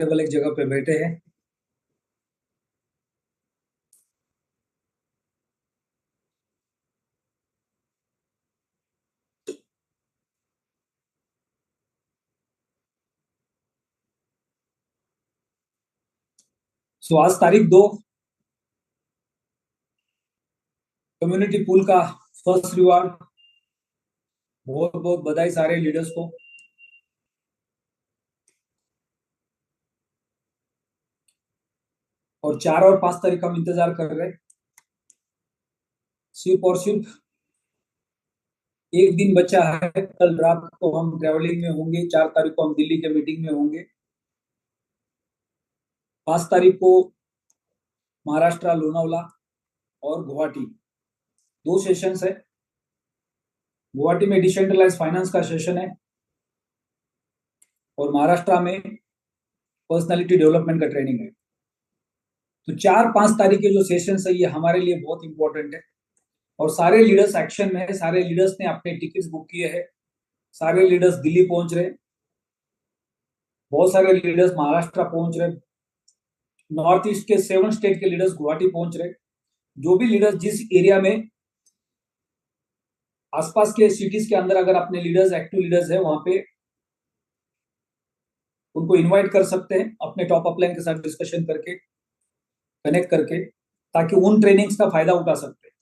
Table एक जगह पे बैठे हैं। आज तारीख 2, कम्युनिटी पूल का फर्स्ट रिवार्ड। बहुत बहुत बधाई सारे लीडर्स को। और 4 और 5 तारीख हम इंतजार कर रहे हैं। सिर्फ और सिर्फ एक दिन बचा है। कल रात को हम ट्रेवलिंग में होंगे, 4 तारीख को हम दिल्ली के मीटिंग में होंगे। 5 तारीख को महाराष्ट्र, लोनावला और गुवाहाटी 2 सेशंस है। गुवाहाटी में डिसेंट्रलाइज फाइनेंस का सेशन है और महाराष्ट्र में पर्सनालिटी डेवलपमेंट का ट्रेनिंग है। तो 4-5 तारीख के जो सेशंस है ये हमारे लिए बहुत इंपॉर्टेंट है। और सारे लीडर्स एक्शन में है। सारे लीडर्स ने अपने टिकट्स बुक किए हैं। सारे लीडर्स दिल्ली पहुंच रहे। बहुत सारे लीडर्स महाराष्ट्र पहुंच रहे। नॉर्थ ईस्ट के 7 स्टेट के लीडर्स गुवाहाटी पहुंच रहे। जो भी लीडर्स जिस एरिया में आसपास के सिटीज के अंदर अगर अपने लीडर्स एक्टिव लीडर्स है वहां पे उनको इनवाइट कर सकते हैं अपने टॉप अपलाइन के साथ डिस्कशन करके, कनेक्ट करके, ताकि उन ट्रेनिंग्स का फायदा उठा सकते हैं।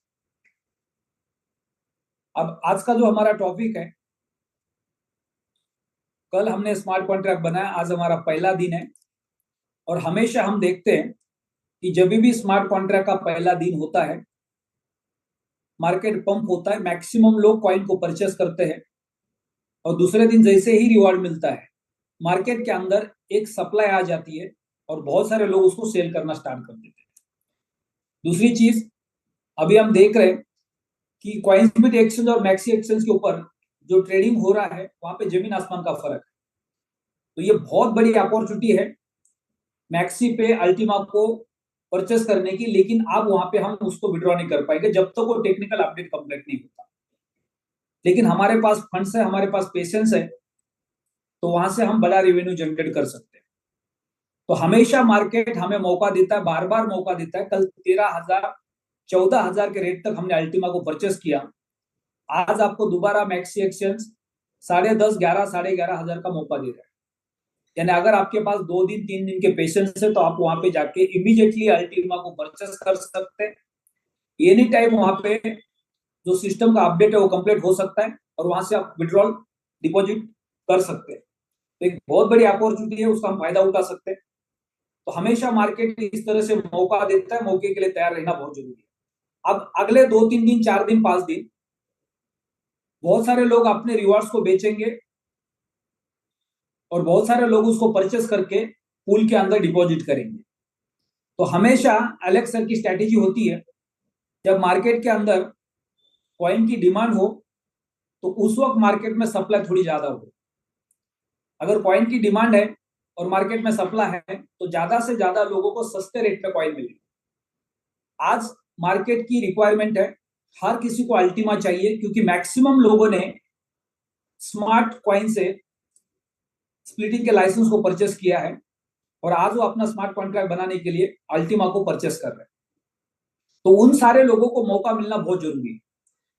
अब आज का जो हमारा टॉपिक है, कल हमने स्मार्ट कॉन्ट्रैक्ट बनाया, आज हमारा पहला दिन है। और हमेशा हम देखते हैं कि जब भी स्मार्ट कॉन्ट्रैक्ट का पहला दिन होता है, मार्केट पंप होता है, मैक्सिमम लोग कॉइन को परचेस करते हैं और दूसरे दिन जैसे ही रिवॉर्ड मिलता है, मार्केट के अंदर एक सप्लाई आ जाती है और बहुत सारे लोग उसको सेल करना स्टार्ट कर देते हैं। दूसरी चीज, अभी हम देख रहे हैं कि कॉइन्सबिट एक्सचेंज और मैक्सी एक्सचेंज के ऊपर जो ट्रेडिंग हो रहा है वहां पे जमीन आसमान का फर्क है। तो ये बहुत बड़ी अपॉर्चुनिटी है मैक्सी पे अल्टीमा को परचेस करने की, लेकिन अब वहां पे हम उसको विड्रॉ नहीं कर पाएंगे जब तक वो टेक्निकल अपडेट कंप्लीट नहीं होता। लेकिन हमारे पास फंड्स है, हमारे पास पेशेंस है, तो वहां से हम बड़ा रेवेन्यू जनरेट कर सकते हैं। तो हमेशा मार्केट हमें मौका देता है, बार बार मौका देता है। कल 13,000 14,000 के रेट तक हमने अल्टीमा को परचेस किया। आज आपको दोबारा मैक्सी एक्सचेंज 10.5, 11, 11,500 का मौका दे रहा है। यानी अगर आपके पास 2 दिन 3 दिन के पेशेंस है तो आप वहां पे जाके इमीडिएटली अल्टीमा को परचेस कर सकते हैं। एनी टाइम वहां पे जो सिस्टम का अपडेट है वो कंप्लीट हो सकता है और वहां से आप विड्रॉल डिपॉजिट कर सकते हैं। तो एक बहुत बड़ी अपॉर्चुनिटी है, उसका हम फायदा उठा सकते हैं। तो हमेशा मार्केट इस तरह से मौका देता है, मौके के लिए तैयार रहना बहुत जरूरी है। अब अगले 2-3 दिन, 4 दिन, 5 दिन बहुत सारे लोग अपने रिवॉर्ड्स को बेचेंगे और बहुत सारे लोग उसको परचेस करके पूल के अंदर डिपॉजिट करेंगे। तो हमेशा एलेक्स सर की स्ट्रैटेजी होती है, जब मार्केट के अंदर कॉइन की डिमांड हो तो उस वक्त मार्केट में सप्लाई थोड़ी ज्यादा हो। अगर कॉइन की डिमांड है और मार्केट में सप्लाई है तो ज्यादा से ज्यादा लोगों को सस्ते रेट पे कॉइन मिलेगी। आज मार्केट की रिक्वायरमेंट है, हर किसी को अल्टीमा चाहिए, क्योंकि मैक्सिमम लोगों ने स्मार्ट कॉइन से स्प्लिटिंग के लाइसेंस को परचेस किया है और आज वो अपना स्मार्ट कॉन्ट्रैक्ट बनाने के लिए अल्टीमा को परचेस कर रहे हैं। तो उन सारे लोगों को मौका मिलना बहुत जरूरी है।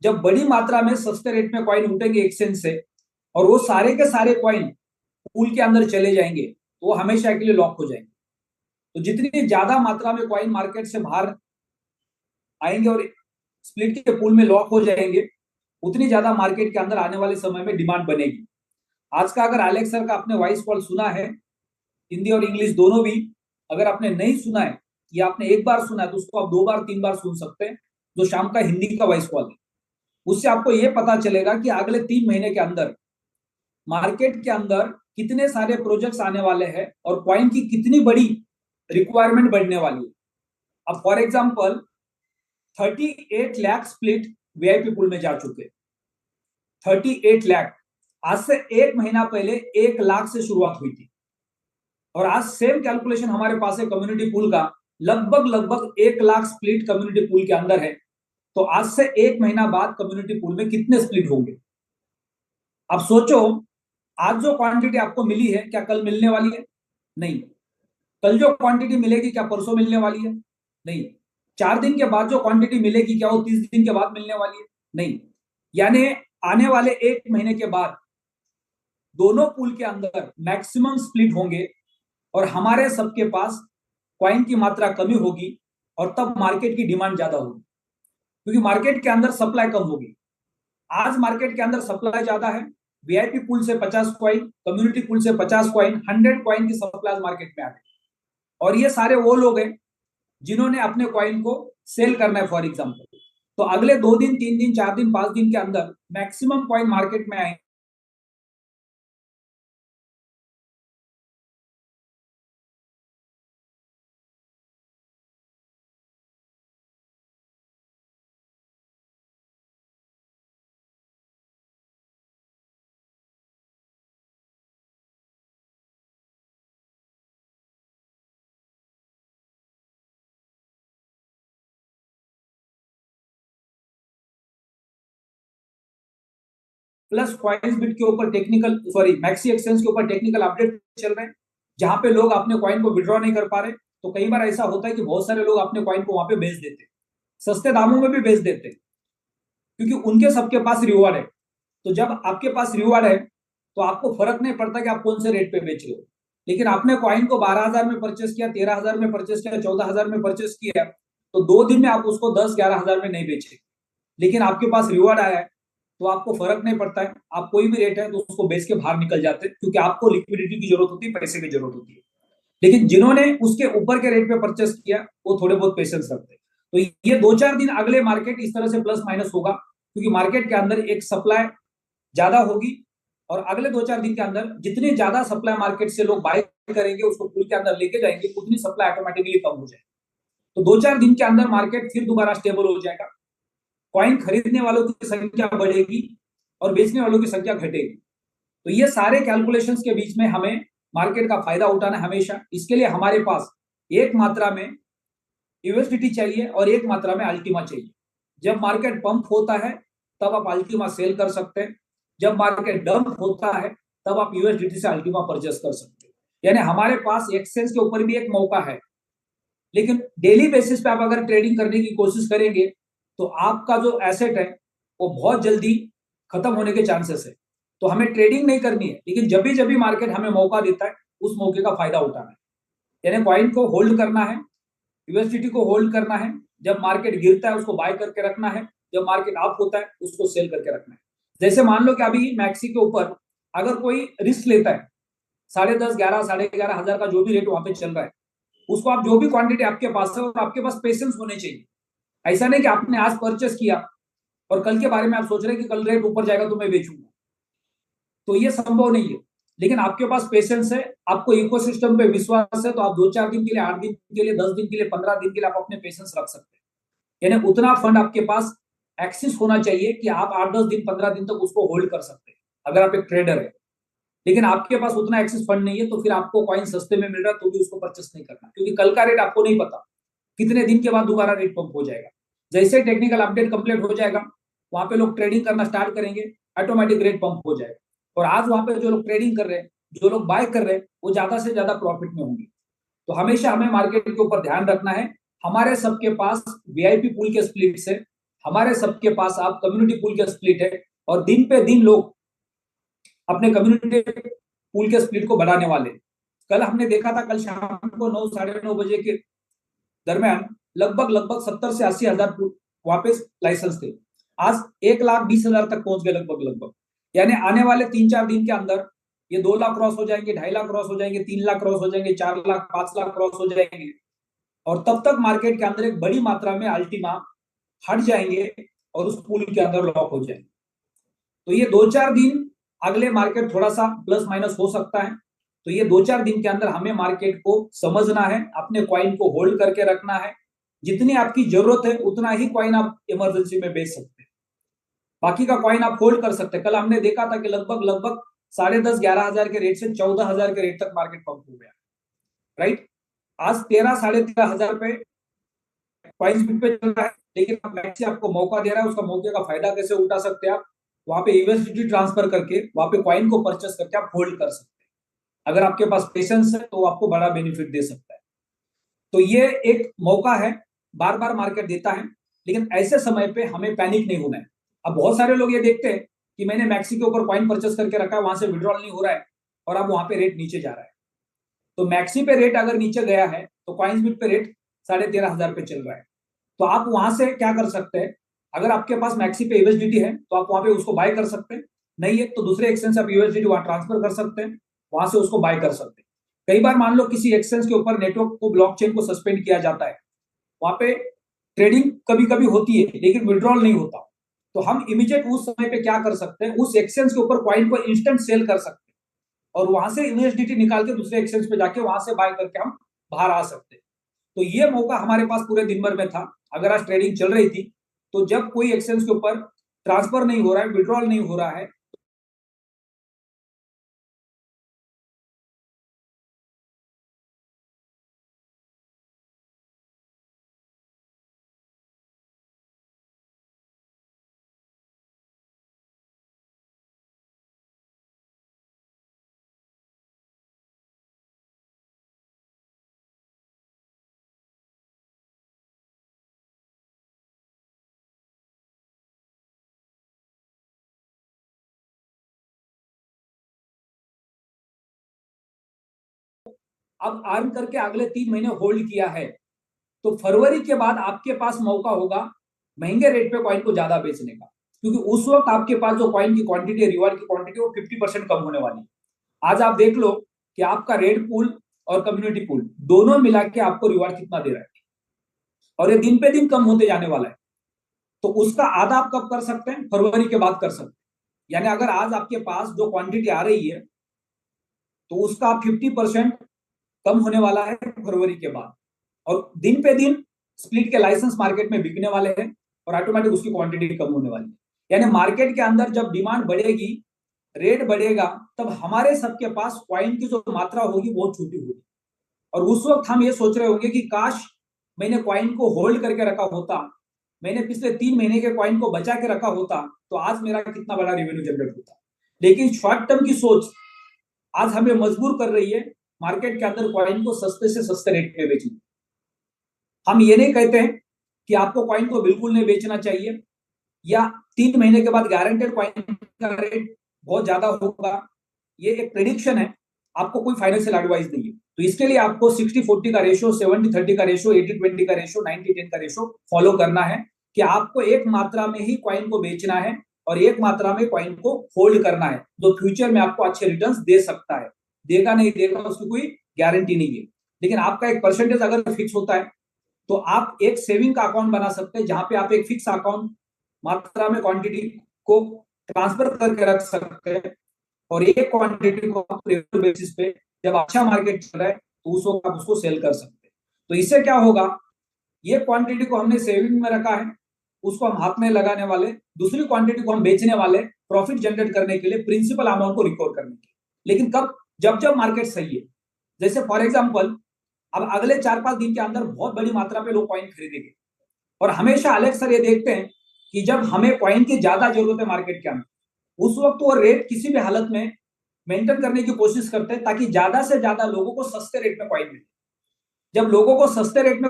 जब बड़ी मात्रा में सस्ते रेट में कॉइन उठेंगे एक्सचेंज से और वो सारे के सारे कॉइन पूल के अंदर चले जाएंगे तो वो हमेशा के लिए लॉक हो जाएंगे। तो जितनी ज्यादा मात्रा में कॉइन मार्केट से बाहर आएंगे और स्प्लिट के पूल में लॉक हो जाएंगे, उतनी ज्यादा मार्केट के अंदर आने वाले समय में डिमांड बनेगी। आज का अगर एलेक्स सर का आपने वॉइस कॉल सुना है, हिंदी और इंग्लिश दोनों भी, अगर आपने नहीं सुना है या आपने एक बार सुना है तो उसको आप 2 बार 3 बार सुन सकते हैं, जो शाम का हिंदी का वॉइस कॉल है। उससे आपको यह पता चलेगा कि अगले 3 महीने के अंदर मार्केट के अंदर कितने सारे प्रोजेक्ट्स आने वाले हैं और कॉइन की कितनी बड़ी रिक्वायरमेंट बढ़ने वाली है। अब for example 38 lakh split VIP pool में जा चुके। 38 लाख। आज से 1 महीना पहले 1 लाख से शुरुआत हुई थी और आज सेम कैलकुलेशन हमारे पास है कम्युनिटी पूल का, लगभग 1 लाख स्प्लिट कम्युनिटी पूल के अंदर है। तो आज से 1 महीना बाद कम्युनिटी पूल में कितने स्प्लिट होंगे। अब सोचो, आज जो क्वांटिटी आपको मिली है क्या कल मिलने वाली है? नहीं। कल जो क्वांटिटी मिलेगी क्या परसों मिलने वाली है? नहीं। 4 दिन के बाद जो क्वांटिटी मिलेगी क्या वो 30 दिन के बाद मिलने वाली है? नहीं। यानी आने वाले 1 महीने के बाद दोनों पूल के अंदर मैक्सिमम स्प्लिट होंगे और हमारे सबके पास कॉइन की मात्रा कमी होगी और तब मार्केट की डिमांड ज्यादा होगी, क्योंकि मार्केट के अंदर सप्लाई कम होगी। आज मार्केट के अंदर सप्लाई ज्यादा है। वीआईपी पूल से 50 कॉइन, कम्युनिटी पूल से 50 कॉइन, 100 कॉइन की सप्लाई मार्केट में आ गई। और ये सारे वो लोग हैं जिन्होंने अपने कॉइन को सेल करना है फॉर एग्जाम्पल। तो अगले 2 दिन, 3 दिन, 4 दिन, 5 दिन के अंदर मैक्सिमम कॉइन मार्केट में आए। प्लस कॉइन्स बिट के ऊपर टेक्निकल, सॉरी, मैक्सी एक्सचेंज के ऊपर टेक्निकल अपडेट चल रहे हैं, जहां पे लोग अपने कॉइन को विड्रॉ नहीं कर पा रहे। तो कई बार ऐसा होता है कि बहुत सारे लोग अपने कॉइन को वहां पे बेच देते हैं, सस्ते दामों में भी बेच देते हैं, क्योंकि उनके सबके पास रिवॉर्ड है। तो जब आपके पास रिवॉर्ड है तो आपको फर्क नहीं पड़ता कि आप कौन से रेट पे बेच रहे हो। लेकिन आपने कॉइन को 12,000 में परचेस किया, 13,000 में परचेस किया, 14,000 में परचेस किया, तो 2 दिन में आप उसको 10-11 हजार में नहीं बेचे। लेकिन आपके पास रिवॉर्ड आया है तो आपको फर्क नहीं पड़ता है, आप कोई भी रेट है तो उसको बेच के बाहर निकल जाते हैं, क्योंकि आपको लिक्विडिटी की जरूरत होती है, पैसे की जरूरत होती है। लेकिन जिन्होंने उसके ऊपर के रेट पे परचेस किया वो थोड़े बहुत पेशेंस रखते हैं। तो ये 2-4 दिन अगले मार्केट इस तरह से प्लस माइनस होगा, क्योंकि मार्केट के अंदर एक सप्लाई ज्यादा होगी और अगले 2-4 दिन के अंदर जितनी ज्यादा सप्लाई मार्केट से लोग बाय करेंगे, उसको पूल के अंदर लेके जाएंगे, उतनी सप्लाई ऑटोमेटिकली कम हो जाएगी। तो 2-4 दिन के अंदर मार्केट फिर दोबारा स्टेबल हो जाएगा। कॉइन खरीदने वालों की संख्या बढ़ेगी और बेचने वालों की संख्या घटेगी। तो ये सारे कैलकुलेशंस के बीच में हमें मार्केट का फायदा उठाना है हमेशा। इसके लिए हमारे पास एक मात्रा में यूएसडीटी चाहिए और एक मात्रा में अल्टीमा चाहिए। जब मार्केट पंप होता है तब आप अल्टीमा सेल कर सकते हैं, जब मार्केट डंप होता है तब आप यूएसडीटी से अल्टीमा परचेस कर सकते हैं। यानी हमारे पास एक्सचेंज के ऊपर भी एक मौका है, लेकिन डेली बेसिस पे आप अगर ट्रेडिंग करने की कोशिश करेंगे तो आपका जो एसेट है वो बहुत जल्दी खत्म होने के चांसेस है। तो हमें ट्रेडिंग नहीं करनी है, लेकिन जब भी मार्केट हमें मौका देता है उस मौके का फायदा उठाना है। यानी कॉइन को होल्ड करना है, यूएसडीटी को होल्ड करना है, जब मार्केट गिरता है उसको बाय करके रखना है, जब मार्केट अप होता है उसको सेल करके रखना है। जैसे मान लो कि अभी मैक्सी के ऊपर अगर कोई रिस्क लेता है, 10.5, 11, 11,500 का जो भी रेट वहां पे चल रहा है, उसको आप जो भी क्वांटिटी आपके पास है और आपके पास पेशेंस होने चाहिए। ऐसा नहीं कि आपने आज परचेस किया और कल के बारे में आप सोच रहे हैं कि कल रेट ऊपर जाएगा तो मैं बेचूंगा, तो ये संभव नहीं है। लेकिन आपके पास पेशेंस है, आपको इकोसिस्टम पे विश्वास है, तो आप 2-4 दिन के लिए, 8 दिन के लिए, 10 दिन के लिए, 15 दिन के लिए आप अपने पेशेंस रख सकते हैं। यानी उतना फंड आपके पास एक्सेस होना चाहिए कि आप 8-10 दिन, 15 दिन तक उसको होल्ड कर सकते हैं अगर आप एक ट्रेडर है। लेकिन आपके पास उतना एक्सेस फंड नहीं है तो फिर आपको कॉइन सस्ते में मिल रहा है तो भी उसको परचेस नहीं करना, क्योंकि कल का रेट आपको नहीं पता कितने दिन के बाद दोबारा रेट पंप हो जाएगा। जैसे टेक्निकल अपडेट कंप्लीट हो जाएगा वहां पे लोग ट्रेडिंग करना स्टार्ट करेंगे, ऑटोमेटिक रेट पंप हो जाएगा। और आज वहां पे जो लोग ट्रेडिंग कर रहे हैं, जो लोग बाय कर रहे हैं, वो ज्यादा से ज्यादा प्रॉफिट में होंगे। तो हमेशा हमें मार्केट के ऊपर ध्यान रखना है। हमारे सबके पास वीआईपी पूल के स्प्लिट है, हमारे सबके पास आप कम्युनिटी पूल के स्प्लिट है, और दिन पे दिन लोग अपने कम्युनिटी पूल के स्प्लिट को बढ़ाने वाले। कल हमने देखा था, कल शाम को 9, 9:30 बजे के दरमियान लगभग लगभग 70 से 80 हजार वापस लाइसेंस थे। आज 1,20,000 तक पहुंच गए लगभग लगभग। यानी आने वाले 3-4 दिन के अंदर ये 2 लाख क्रॉस हो जाएंगे, 2.5 लाख क्रॉस हो जाएंगे, 3 लाख क्रॉस हो जाएंगे, 4 लाख, 5 लाख क्रॉस हो जाएंगे। और तब तक मार्केट के अंदर एक बड़ी मात्रा में अल्टीमा हट जाएंगे और उस पूल के अंदर लॉक हो जाएंगे। तो ये 2-4 दिन अगले मार्केट थोड़ा सा प्लस माइनस हो सकता है। तो ये 2-4 दिन के अंदर हमें मार्केट को समझना है, अपने कॉइन को होल्ड करके रखना है। जितनी आपकी जरूरत है उतना ही कॉइन आप इमरजेंसी में बेच सकते हैं, बाकी का कॉइन आप होल्ड कर सकते हैं। कल हमने देखा था कि लगभग लगभग 10.5, 11,000 के रेट से 14,000 के रेट तक मार्केट पंप हो गया, राइट। आज 13, 13,500 पे कॉइन स्पीड पे चल रहा है, लेकिन अब मैक्सी आपको मौका दे रहा है, उसका मौके का फायदा कैसे उठा सकते हैं आप, वहां पे यूएसडीटी ट्रांसफर करके वहां पे कॉइन को परचेस करके आप होल्ड कर सकते हैं। अगर आपके पास पेशेंस है तो आपको बड़ा बेनिफिट दे सकता है। तो ये एक मौका है, बार बार मार्केट देता है, लेकिन ऐसे समय पे हमें पैनिक नहीं होना है। अब बहुत सारे लोग ये देखते हैं कि मैंने मैक्सी के ऊपर कॉइन परचेस करके रखा है, वहां से विड्रॉल नहीं हो रहा है और अब वहां पे रेट नीचे जा रहा है। तो मैक्सी पे रेट अगर नीचे गया है तो कॉइन्सबिट पे रेट 13,500 पे चल रहा है। तो आप वहां से क्या कर सकते हैं, अगर आपके पास मैक्सी पे यूएसडीटी है तो आप वहां पे उसको बाय कर सकते हैं, नहीं है तो दूसरे एक्सचेंज से आप यूएसडीटी वहां ट्रांसफर कर सकते हैं, वहां से उसको बाय कर सकते हैं। कई बार मान लो किसी एक्सचेंज के ऊपर नेटवर्क को, ब्लॉकचेन को सस्पेंड किया जाता है, वहां पे ट्रेडिंग कभी कभी होती है लेकिन विड्रॉल नहीं होता। तो हम इमीडिएट उस समय पे क्या कर सकते हैं, उस एक्सचेंज के ऊपर कॉइन को इंस्टेंट सेल कर सकते हैं और वहां से यूएसडीटी निकाल के दूसरे एक्सचेंज पे जाके वहां से बाय करके हम बाहर आ सकते हैं। तो ये मौका हमारे पास पूरे दिन भर में था। अगर आज ट्रेडिंग चल रही थी तो जब कोई एक्सचेंज के ऊपर ट्रांसफर नहीं हो रहा है, विड्रॉल नहीं हो रहा है, अब अर्न करके अगले 3 महीने होल्ड किया है, तो फरवरी के बाद आपके पास मौका होगा महंगे रेट पे कॉइन को ज्यादा बेचने का, क्योंकि उस वक्त आपके पास जो कॉइन की क्वांटिटी है, रिवार्ड की क्वांटिटी, वो 50% कम होने वाली है। आज आप देख लो कि आपका रेड पूल और कम्युनिटी पूल दोनों मिला के आपको रिवार्ड कितना दे रहा है, और ये दिन पे दिन कम होते जाने वाला है। तो उसका आधा आप कब कर सकते हैं, फरवरी के बाद कर सकते हैं। यानी अगर आज आपके पास जो क्वांटिटी आ रही है तो उसका 50% कम होने वाला है फरवरी के बाद, और दिन पे दिन स्प्लिट के लाइसेंस मार्केट में बिकने वाले हैं और ऑटोमेटिक उसकी क्वांटिटी कम होने वाली है। यानी मार्केट के अंदर जब डिमांड बढ़ेगी, रेट बढ़ेगा, तब हमारे सबके पास कॉइन की जो मात्रा होगी बहुत छोटी होगी, और उस वक्त हम ये सोच रहे होंगे कि काश मैंने कॉइन को होल्ड करके रखा होता, मैंने पिछले 3 महीने के कॉइन को बचा के रखा होता, तो आज मेरा कितना बड़ा रेवेन्यू जनरेट होता। लेकिन शॉर्ट टर्म की सोच आज हमें मजबूर कर रही है मार्केट के अंदर कॉइन को सस्ते से सस्ते रेट पे बेचने। हम ये नहीं कहते हैं कि आपको कॉइन को बिल्कुल नहीं बेचना चाहिए, या 3 महीने के बाद गारंटेड कॉइन का रेट बहुत ज्यादा होगा, ये एक प्रेडिक्शन है, आपको कोई फाइनेंशियल एडवाइस नहीं है। तो इसके लिए आपको 60-40 का रेशो, 70-30 का रेशो, 80-20 का रेशो, 90-10 का रेशो फॉलो करना है, कि आपको एक मात्रा में ही कॉइन को बेचना है और एक मात्रा में कॉइन को होल्ड करना है, जो फ्यूचर में आपको अच्छे रिटर्न्स दे सकता है। देगा नहीं देगा उसकी कोई गारंटी नहीं है, लेकिन आपका एक परसेंटेज अगर फिक्स होता है तो आप एक सेविंग का अकाउंट बना सकते हैं, जहां पे आप एक फिक्स अकाउंट मात्रा में क्वांटिटी को ट्रांसफर करके रख सकते हैं, और एक क्वांटिटी को आप रेगुलर बेसिस पे जब अच्छा मार्केट चल रहा है तो उस वक्त आप उसको सेल कर सकते हैं। तो इससे क्या होगा, ये क्वांटिटी को हमने सेविंग में रखा है, उसको हम हाथ में लगाने वाले, दूसरी क्वांटिटी को हम बेचने वाले, प्रॉफिट जनरेट करने के लिए, प्रिंसिपल अमाउंट को रिकवर करने के लिए। लेकिन कब, जब जब मार्केट सही है। जैसे फॉर एग्जाम्पल अब अगले 4-5 दिन के अंदर बहुत बड़ी मात्रा पे लोग कॉइन खरीदेंगे, और हमेशा अलेक्स सर ये देखते हैं कि जब हमें कॉइन की ज्यादा जरूरत है मार्केट के अंदर, उस वक्त वो रेट किसी भी हालत में मेंटेन करने की कोशिश करते हैं, ताकि ज्यादा से ज्यादा लोगों को सस्ते रेट में कॉइन मिले। जब लोगों को सस्ते रेट में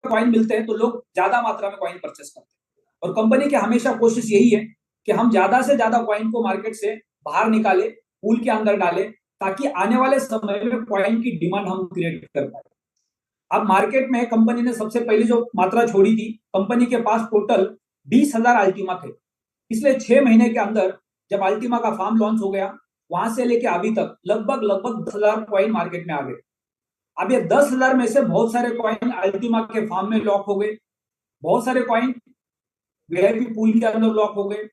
कॉइन मिलते हैं तो लोग ज्यादा मात्रा में कॉइन परचेस करते हैं, और कंपनी की हमेशा कोशिश यही है कि हम ज्यादा से ज्यादा कॉइन को मार्केट से बाहर निकाले, पूल के अंदर डाले, ताकि आने वाले समय में कॉइन की डिमांड हम क्रिएट कर पाए। अब मार्केट में कंपनी ने सबसे पहले जो मात्रा छोड़ी थी, कंपनी के पास टोटल 20,000 अल्टीमा थे। पिछले 6 महीने के अंदर जब अल्टीमा का फार्म लॉन्च हो गया, वहां से लेके अभी तक लगभग लगभग 10,000 कॉइन मार्केट में आ गए। अब ये 10,000 में से बहुत सारे कॉइन अल्टीमा के फार्म में लॉक हो गए, बहुत सारे कॉइन वीआईपी पूल के अंदर लॉक हो गए,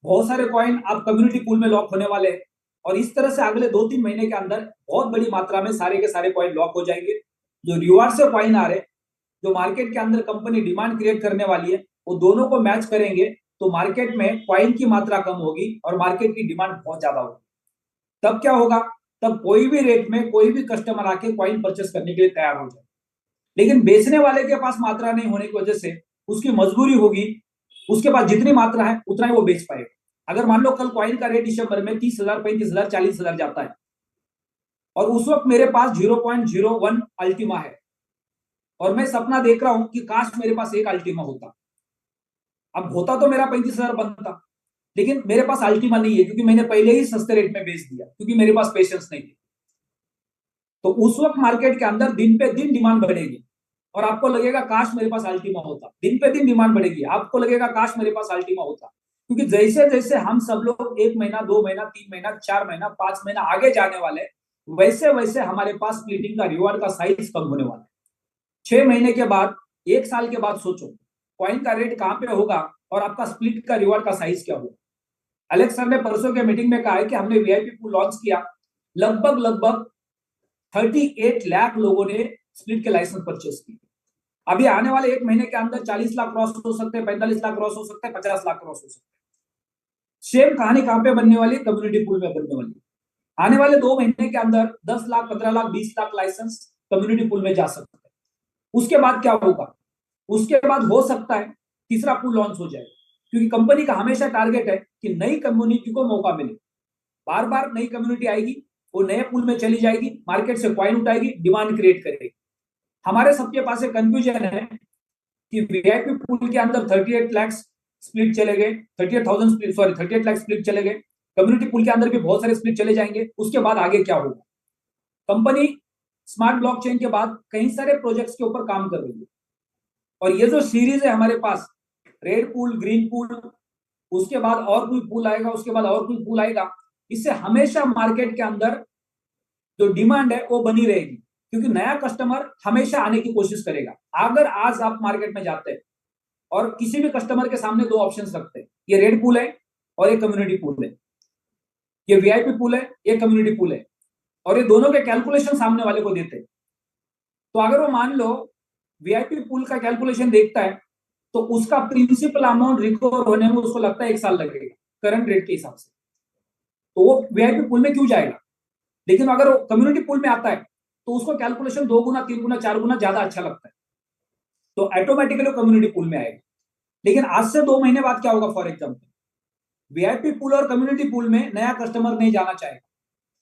बहुत सारे कॉइन अब कम्युनिटी पूल में लॉक होने वाले हैं, और इस तरह से अगले 2-3 महीने के अंदर बहुत बड़ी मात्रा में सारे के सारे कॉइन लॉक हो जाएंगे। जो रिवार्ड से कॉइन आ रहे, जो मार्केट के अंदर कंपनी डिमांड क्रिएट करने वाली है, वो दोनों को मैच करेंगे, तो मार्केट में कॉइन की मात्रा कम होगी और मार्केट की डिमांड बहुत ज्यादा होगी। तब क्या होगा, तब कोई भी रेट में कोई भी कस्टमर आके कॉइन परचेस करने के लिए तैयार हो जाए। लेकिन बेचने वाले के पास मात्रा नहीं होने की वजह से उसकी मजबूरी होगी, उसके पास जितनी मात्रा है उतना ही वो बेच पाएगा। अगर मान लो कल कॉइन का रेट दिसंबर में 30,000, 35,000, 40,000 जाता है, और उस वक्त मेरे पास 0.01 अल्टीमा है और मैं सपना देख रहा हूं कि काश मेरे पास एक अल्टीमा होता। अब होता तो मेरा 35,000 बनता, लेकिन मेरे पास अल्टीमा नहीं है क्योंकि मैंने पहले ही सस्ते रेट में बेच दिया, क्योंकि मेरे पास पेशेंस नहीं थी। तो उस वक्त मार्केट के अंदर दिन पे दिन डिमांड बढ़ेगी और आपको लगेगा काश मेरे पास अल्टीमा होता। दिन पे दिन डिमांड बढ़ेगी, आपको लगेगा काश मेरे पास अल्टीमा होता। क्योंकि जैसे जैसे हम सब लोग 1 महीना, 2 महीना, 3 महीना, 4 महीना, 5 महीना आगे जाने वाले, वैसे वैसे हमारे पास स्प्लिटिंग का रिवॉर्ड का साइज कम होने वाला है। 6 महीने के बाद, 1 साल के बाद सोचो कॉइन का रेट कहां पे होगा और आपका स्प्लिट का रिवॉर्ड का साइज क्या होगा। एलेक्स सर ने परसों के मीटिंग में कहा है कि हमने वीआईपी पूल लॉन्च किया, लगभग लगभग 38 लाख लोगों ने स्प्लिट के लाइसेंस परचेस किए। अभी आने वाले 1 महीने के अंदर 40 लाख क्रॉस हो सकते हैं, 45 लाख क्रॉस हो सकते हैं, 50 लाख क्रॉस हो सकते हैं। सेम कहानी कहां पे बनने वाली, कम्युनिटी पूल में बनने वाली। आने वाले 2 महीने के अंदर 10 lakh, 15 lakh, 20 lakh license community pool में जा सकते हैं। उसके बाद क्या होगा? उसके बाद हो सकता है तीसरा पूल लॉन्च हो जाए, क्योंकि कंपनी का हमेशा टारगेट है कि नई कम्युनिटी को मौका मिले। बार बार नई कम्युनिटी आएगी, वो नए पूल में चली जाएगी, मार्केट से कॉइन उठाएगी, डिमांड क्रिएट करेगी। हमारे सबके पास एक कंफ्यूजन है कि वीआईपी पूल के अंदर 38 लाख स्प्लिट चले गए, 38,000 स्प्लिट, सॉरी 38 लाख स्प्लिट चले गए। कम्युनिटी पूल के अंदर भी बहुत सारे स्प्लिट चले जाएंगे, उसके बाद आगे क्या होगा? कंपनी स्मार्ट ब्लॉकचेन के बाद कई सारे प्रोजेक्ट्स के ऊपर काम कर रही है और ये जो सीरीज है हमारे पास, रेड पूल, ग्रीन पूल, उसके बाद और कोई पूल आएगा, उसके बाद और कोई पूल आएगा, इससे हमेशा मार्केट के अंदर जो डिमांड है वो बनी रहेगी, क्योंकि नया कस्टमर हमेशा आने की कोशिश करेगा। अगर आज आप मार्केट में जाते हैं और किसी भी कस्टमर के सामने 2 ऑप्शंस रखते हैं, ये रेड पूल है और एक कम्युनिटी पूल है, ये वीआईपी पूल है, ये कम्युनिटी पूल है, और ये दोनों के कैलकुलेशन सामने वाले को देते हैं, तो अगर वो मान लो वीआईपी पूल का कैलकुलेशन देखता है तो उसका प्रिंसिपल अमाउंट रिकवर होने में उसको लगता है 1 साल लगेगा करंट रेट के हिसाब से, तो वो वीआईपी पूल में क्यों जाएगा? लेकिन अगर वो कम्युनिटी पूल में आता है तो उसको कैलकुलेशन 2 गुना, 3 गुना, 4 गुना ज्यादा अच्छा लगता है, तो ऑटोमेटिकली कम्युनिटी पूल में आएगा। लेकिन आज से 2 महीने बाद क्या होगा? फॉर एग्जाम्पल, वीआईपी पूल और कम्युनिटी पूल में नया कस्टमर नहीं जाना चाहेगा।